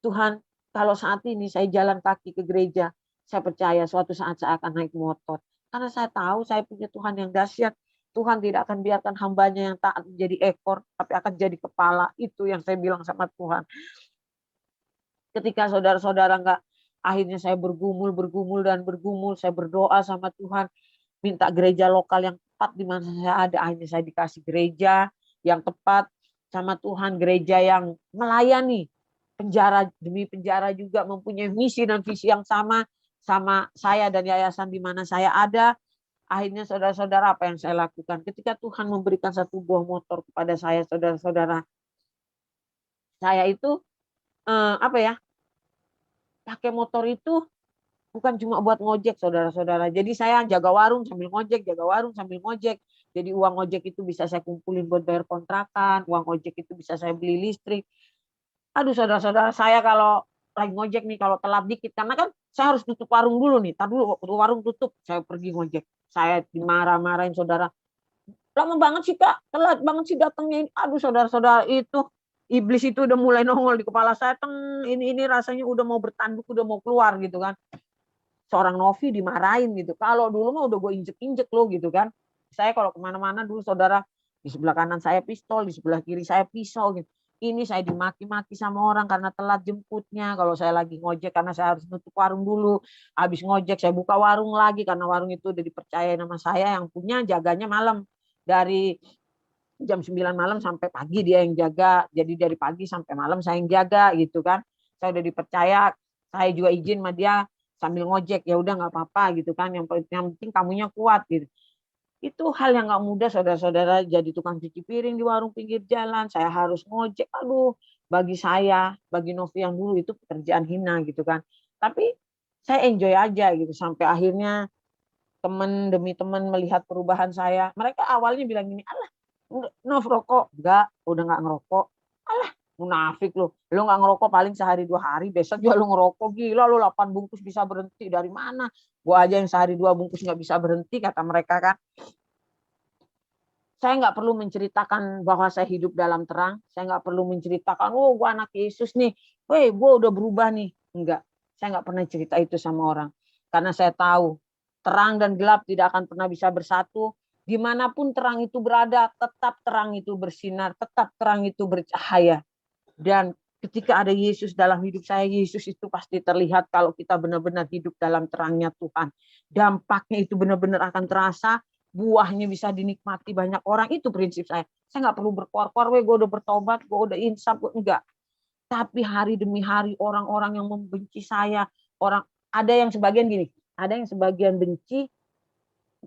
Tuhan, kalau saat ini saya jalan kaki ke gereja, saya percaya suatu saat saya akan naik motor. Karena saya tahu saya punya Tuhan yang dahsyat. Tuhan tidak akan biarkan hambanya yang taat menjadi ekor, tapi akan jadi kepala. Itu yang saya bilang sama Tuhan. Ketika saudara-saudara nggak, akhirnya saya bergumul, saya berdoa sama Tuhan, minta gereja lokal yang tepat di mana saya ada. Akhirnya saya dikasih gereja yang tepat sama Tuhan, gereja yang melayani, penjara demi penjara juga mempunyai misi dan visi yang sama saya dan yayasan di mana saya ada. Akhirnya saudara-saudara, apa yang saya lakukan ketika Tuhan memberikan satu buah motor kepada saya, saudara-saudara, saya itu pakai motor itu bukan cuma buat ngojek, saudara-saudara. Jadi saya jaga warung sambil ngojek, jaga warung sambil ngojek. Jadi uang ojek itu bisa saya kumpulin buat bayar kontrakan, uang ojek itu bisa saya beli listrik. Aduh, saudara-saudara, saya kalau lagi ngojek nih, kalau telat dikit, karena kan saya harus tutup warung dulu nih. Tar dulu, waktu warung tutup, saya pergi ngojek. Saya dimarah-marahin, saudara. Lama banget sih, Kak. Telat banget sih datangnya ini. Aduh, saudara-saudara, itu iblis itu udah mulai nongol di kepala saya. Ini rasanya udah mau bertanduk, udah mau keluar gitu kan. Seorang Novi dimarahin gitu. Kalau dulu mah udah gue injek-injek lo gitu kan. Saya kalau kemana-mana dulu, saudara, di sebelah kanan saya pistol, di sebelah kiri saya pisau gitu. Ini saya dimaki-maki sama orang karena telat jemputnya. Kalau saya lagi ngojek karena saya harus nutup warung dulu. Habis ngojek saya buka warung lagi karena warung itu udah dipercaya nama saya yang punya, jaganya malam. Dari jam 9 malam sampai pagi dia yang jaga. Jadi dari pagi sampai malam saya yang jaga gitu kan. Saya udah dipercaya, saya juga izin sama dia sambil ngojek, ya udah nggak apa-apa gitu kan. Yang penting kamunya kuat gitu. Itu hal yang nggak mudah, saudara-saudara, jadi tukang cuci piring di warung pinggir jalan. Saya harus ngojek. Aduh, bagi saya, bagi Novi yang dulu itu pekerjaan hina gitu kan. Tapi saya enjoy aja gitu sampai akhirnya teman demi teman melihat perubahan saya. Mereka awalnya bilang gini, alah, Nov rokok? Enggak, udah nggak ngerokok. Alah, munafik lu nggak ngerokok paling sehari 2 hari, besok juga lu ngerokok, gila lu 8 bungkus bisa berhenti dari mana? Gua aja yang sehari 2 bungkus nggak bisa berhenti, kata mereka kan. Saya nggak perlu menceritakan bahwa saya hidup dalam terang, saya nggak perlu menceritakan, oh gua anak Yesus nih, weh gua udah berubah nih. Enggak, saya nggak pernah cerita itu sama orang, karena saya tahu terang dan gelap tidak akan pernah bisa bersatu. Dimanapun terang itu berada, tetap terang itu bersinar, tetap terang itu bercahaya. Dan ketika ada Yesus dalam hidup saya, Yesus itu pasti terlihat kalau kita benar-benar hidup dalam terangnya Tuhan. Dampaknya itu benar-benar akan terasa, buahnya bisa dinikmati banyak orang. Itu prinsip saya. Saya nggak perlu berkor-kor, gue udah bertobat, gue udah insaf, gue enggak. Tapi hari demi hari orang-orang yang membenci saya, ada yang sebagian gini, ada yang sebagian benci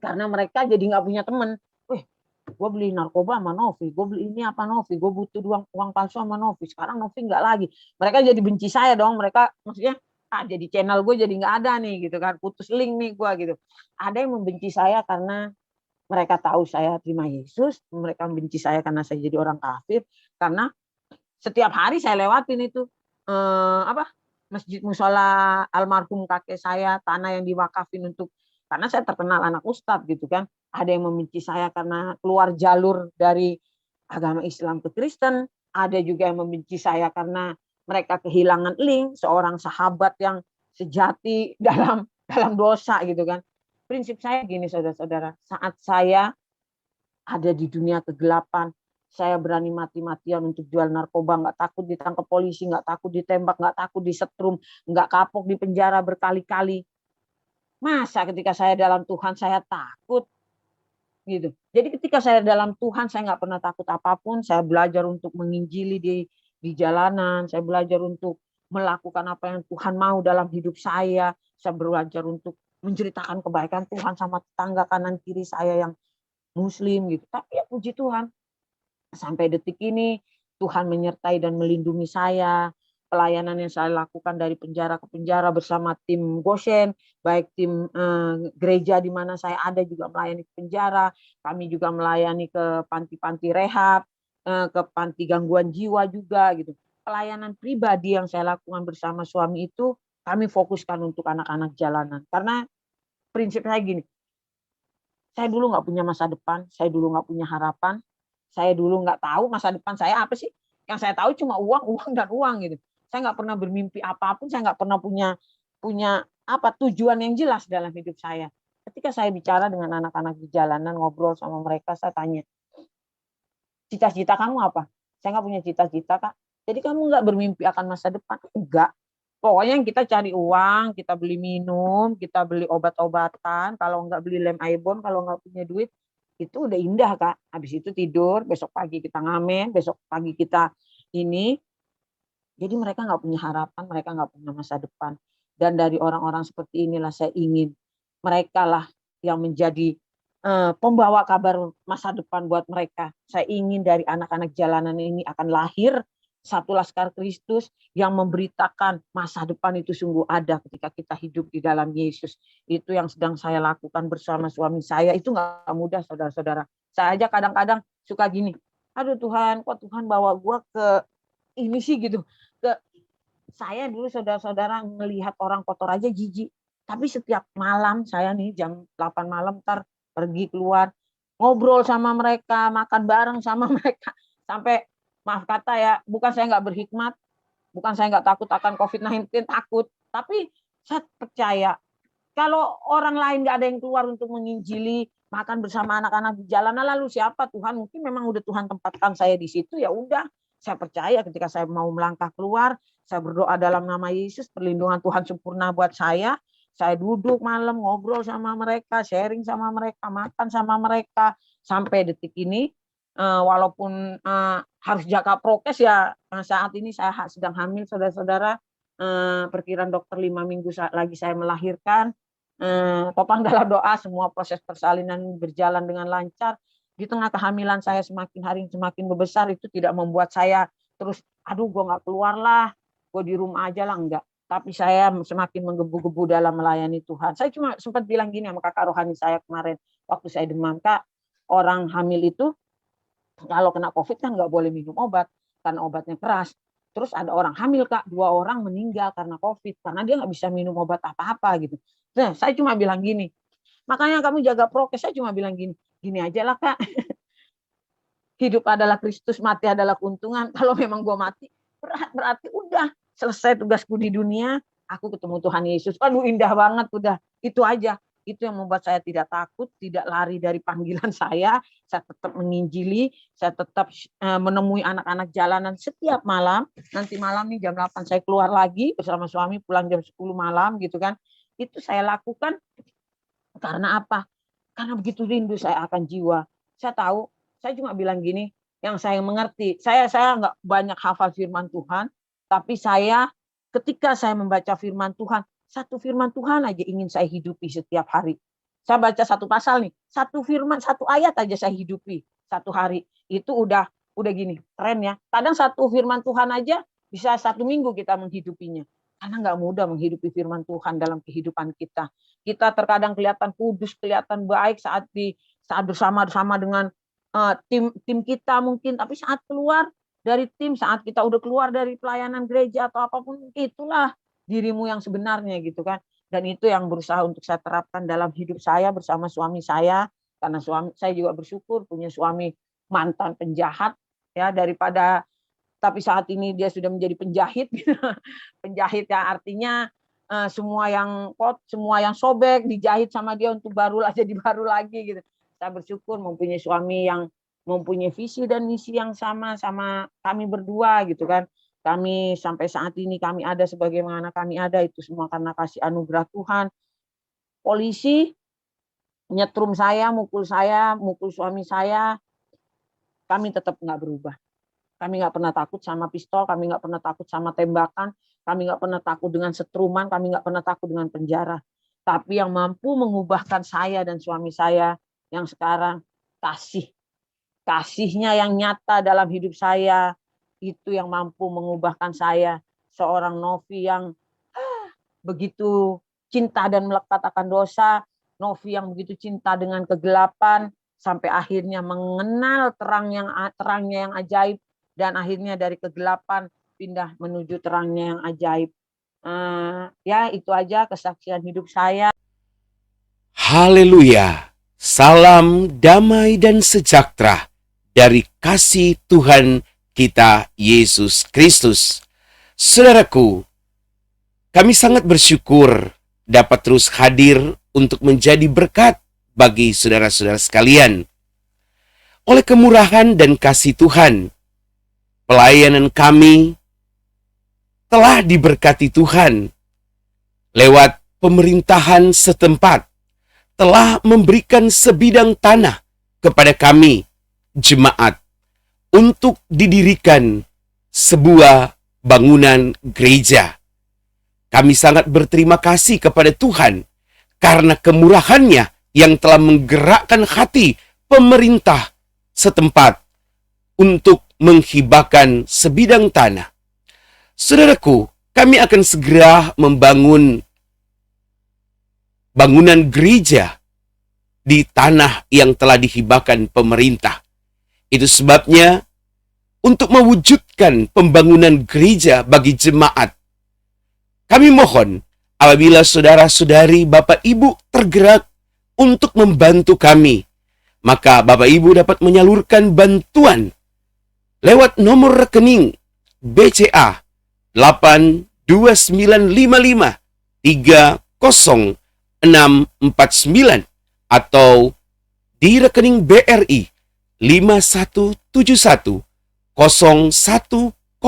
karena mereka jadi nggak punya teman. Wih, gue beli narkoba sama Novi, gue beli ini apa Novi, gue butuh uang palsu sama Novi. Sekarang Novi nggak lagi. Mereka jadi benci saya dong. Mereka maksudnya jadi channel gue jadi nggak ada nih gitu kan, putus link nih gue gitu. Ada yang membenci saya karena mereka tahu saya terima Yesus, mereka membenci saya karena saya jadi orang kafir, karena setiap hari saya lewatin itu apa masjid musola almarhum kakek saya, tanah yang diwakafin untuk, karena saya terkenal anak ustadz gitu kan. Ada yang membenci saya karena keluar jalur dari agama Islam ke Kristen, ada juga yang membenci saya karena mereka kehilangan link seorang sahabat yang sejati dalam dosa gitu kan. Prinsip saya gini saudara-saudara, saat saya ada di dunia kegelapan, saya berani mati-matian untuk jual narkoba, nggak takut ditangkap polisi, nggak takut ditembak, nggak takut disetrum, nggak kapok di penjara berkali-kali. Masa ketika saya dalam Tuhan saya takut gitu. Jadi ketika saya dalam Tuhan saya nggak pernah takut apapun. Saya belajar untuk menginjili di jalanan. Saya belajar untuk melakukan apa yang Tuhan mau dalam hidup saya. Saya belajar untuk menceritakan kebaikan Tuhan sama tetangga kanan kiri saya yang Muslim gitu. Tapi ya puji Tuhan, sampai detik ini Tuhan menyertai dan melindungi saya. Pelayanan yang saya lakukan dari penjara ke penjara bersama tim Goshen, baik tim gereja di mana saya ada juga melayani ke penjara, kami juga melayani ke panti-panti rehab, ke panti gangguan jiwa juga gitu. Pelayanan pribadi yang saya lakukan bersama suami itu kami fokuskan untuk anak-anak jalanan. Karena prinsip saya gini, saya dulu nggak punya masa depan, saya dulu nggak punya harapan, saya dulu nggak tahu masa depan saya apa sih. Yang saya tahu cuma uang, uang dan uang gitu. Saya nggak pernah bermimpi apapun, saya nggak pernah punya punya apa tujuan yang jelas dalam hidup saya. Ketika saya bicara dengan anak-anak di jalanan, ngobrol sama mereka, saya tanya, cita-cita kamu apa? Saya nggak punya cita-cita, Kak. Jadi kamu nggak bermimpi akan masa depan? Enggak. Pokoknya yang kita cari uang, kita beli minum, kita beli obat-obatan, kalau nggak beli lem Aibon, kalau nggak punya duit, itu udah indah, Kak. Habis itu tidur, besok pagi kita ngamen, besok pagi kita ini. Jadi mereka nggak punya harapan, mereka nggak punya masa depan. Dan dari orang-orang seperti inilah saya ingin mereka lah yang menjadi pembawa kabar masa depan buat mereka. Saya ingin dari anak-anak jalanan ini akan lahir satu laskar Kristus yang memberitakan masa depan itu sungguh ada ketika kita hidup di dalam Yesus. Itu yang sedang saya lakukan bersama suami saya. Itu nggak mudah, saudara-saudara. Saya aja kadang-kadang suka gini, aduh Tuhan, kok Tuhan bawa gue ke ini sih gitu. Saya dulu saudara-saudara melihat orang kotor aja jijik. Tapi setiap malam saya nih jam 8 malam ntar pergi keluar, ngobrol sama mereka, makan bareng sama mereka. Sampai maaf kata ya, bukan saya nggak berhikmat, bukan saya nggak takut akan COVID-19, takut. Tapi saya percaya kalau orang lain nggak ada yang keluar untuk menginjili, makan bersama anak-anak di jalanan, lalu siapa? Tuhan mungkin memang udah Tuhan tempatkan saya di situ, ya udah. Saya percaya ketika saya mau melangkah keluar, saya berdoa dalam nama Yesus, perlindungan Tuhan sempurna buat saya. Saya duduk malam ngobrol sama mereka, sharing sama mereka, makan sama mereka sampai detik ini. Walaupun harus jaga prokes ya, saat ini saya sedang hamil, saudara-saudara. Perkiraan dokter 5 minggu lagi saya melahirkan. Topang dalam doa semua proses persalinan berjalan dengan lancar. Di tengah kehamilan saya semakin hari semakin membesar, itu tidak membuat saya terus aduh gue nggak keluar lah, gue di rumah aja lah, enggak. Tapi saya semakin menggebu-gebu dalam melayani Tuhan. Saya cuma sempat bilang gini sama kakak rohani saya kemarin waktu saya demam, Kak, orang hamil itu kalau kena COVID kan nggak boleh minum obat karena obatnya keras. Terus ada orang hamil, Kak, 2 orang meninggal karena COVID karena dia nggak bisa minum obat apa-apa gitu. Nah, saya cuma bilang gini, makanya kamu jaga prokes. Saya cuma bilang gini, gini aja lah, Kak, hidup adalah Kristus, mati adalah keuntungan. Kalau memang gue mati, berarti udah selesai tugasku di dunia, aku ketemu Tuhan Yesus. Aduh indah banget, udah itu aja. Itu yang membuat saya tidak takut, tidak lari dari panggilan saya tetap menginjili, saya tetap menemui anak-anak jalanan setiap malam. Nanti malam nih jam 8 saya keluar lagi bersama suami, pulang jam 10 malam gitu kan. Itu saya lakukan karena apa? Karena begitu rindu saya akan jiwa. Saya tahu, saya cuma bilang gini, yang saya mengerti. Saya nggak banyak hafal firman Tuhan, tapi ketika saya membaca firman Tuhan, satu firman Tuhan aja ingin saya hidupi setiap hari. Saya baca satu pasal nih, satu firman, satu ayat aja saya hidupi satu hari. Itu udah gini, keren ya. Kadang satu firman Tuhan aja bisa 1 minggu kita menghidupinya. Karena nggak mudah menghidupi firman Tuhan dalam kehidupan kita. Kita terkadang kelihatan kudus, kelihatan baik saat bersama dengan tim kita mungkin, tapi saat keluar dari tim, saat kita udah keluar dari pelayanan gereja atau apapun, itulah dirimu yang sebenarnya gitu kan. Dan itu yang berusaha untuk saya terapkan dalam hidup saya bersama suami saya, karena suami saya juga bersyukur punya suami mantan penjahat ya, tapi saat ini dia sudah menjadi penjahit gitu. Penjahit yang artinya semua yang sobek dijahit sama dia untuk jadi baru lagi gitu. Saya bersyukur mempunyai suami yang mempunyai visi dan misi yang sama kami berdua gitu kan. Kami sampai saat ini kami ada sebagaimana kami ada, itu semua karena kasih anugerah Tuhan. Polisi nyetrum saya, mukul suami saya, kami tetap nggak berubah. Kami nggak pernah takut sama pistol, kami nggak pernah takut sama tembakan, kami nggak pernah takut dengan setruman, kami nggak pernah takut dengan penjara. Tapi yang mampu mengubahkan saya dan suami saya yang sekarang, kasihnya yang nyata dalam hidup saya, itu yang mampu mengubahkan saya. Seorang Novi yang begitu cinta dan melekat akan dosa, Novi yang begitu cinta dengan kegelapan, sampai akhirnya mengenal terangnya yang ajaib, dan akhirnya dari kegelapan pindah menuju terangnya yang ajaib. Ya itu aja kesaksian hidup saya. Haleluya. Salam damai dan sejahtera dari kasih Tuhan kita Yesus Kristus. Saudaraku, kami sangat bersyukur dapat terus hadir untuk menjadi berkat bagi saudara-saudara sekalian. Oleh kemurahan dan kasih Tuhan, pelayanan kami telah diberkati Tuhan lewat pemerintahan setempat, telah memberikan sebidang tanah kepada kami, jemaat, untuk didirikan sebuah bangunan gereja. Kami sangat berterima kasih kepada Tuhan karena kemurahannya yang telah menggerakkan hati pemerintah setempat untuk menghibahkan sebidang tanah. Saudaraku, kami akan segera membangun bangunan gereja di tanah yang telah dihibahkan pemerintah. Itu sebabnya untuk mewujudkan pembangunan gereja bagi jemaat, kami mohon apabila saudara-saudari, Bapak Ibu tergerak untuk membantu kami, maka Bapak Ibu dapat menyalurkan bantuan lewat nomor rekening BCA 829553049 atau di rekening BRI 5171006107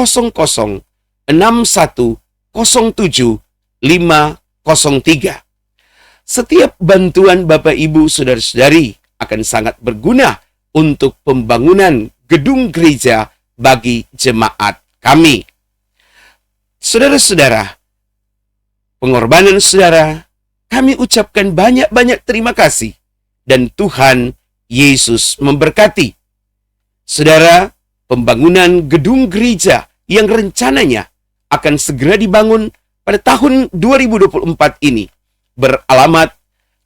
Setiap bantuan Bapak Ibu Saudara-saudari akan sangat berguna untuk pembangunan gedung gereja bagi jemaat kami. Saudara-saudara, pengorbanan saudara, kami ucapkan banyak-banyak terima kasih dan Tuhan Yesus memberkati. Saudara, pembangunan gedung gereja yang rencananya akan segera dibangun pada tahun 2024 ini beralamat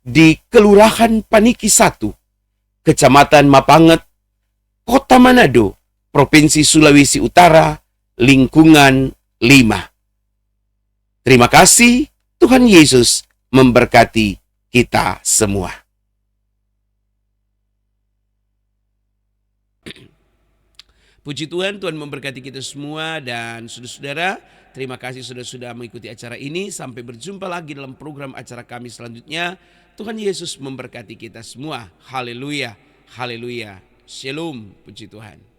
di Kelurahan Paniki 1, Kecamatan Mapanget, Kota Manado, Provinsi Sulawesi Utara, lingkungan 5. Terima kasih, Tuhan Yesus memberkati kita semua. Puji Tuhan, Tuhan memberkati kita semua. Dan saudara-saudara, terima kasih sudah mengikuti acara ini. Sampai berjumpa lagi dalam program acara kami selanjutnya. Tuhan Yesus memberkati kita semua. Haleluya, haleluya. Shalom, puji Tuhan.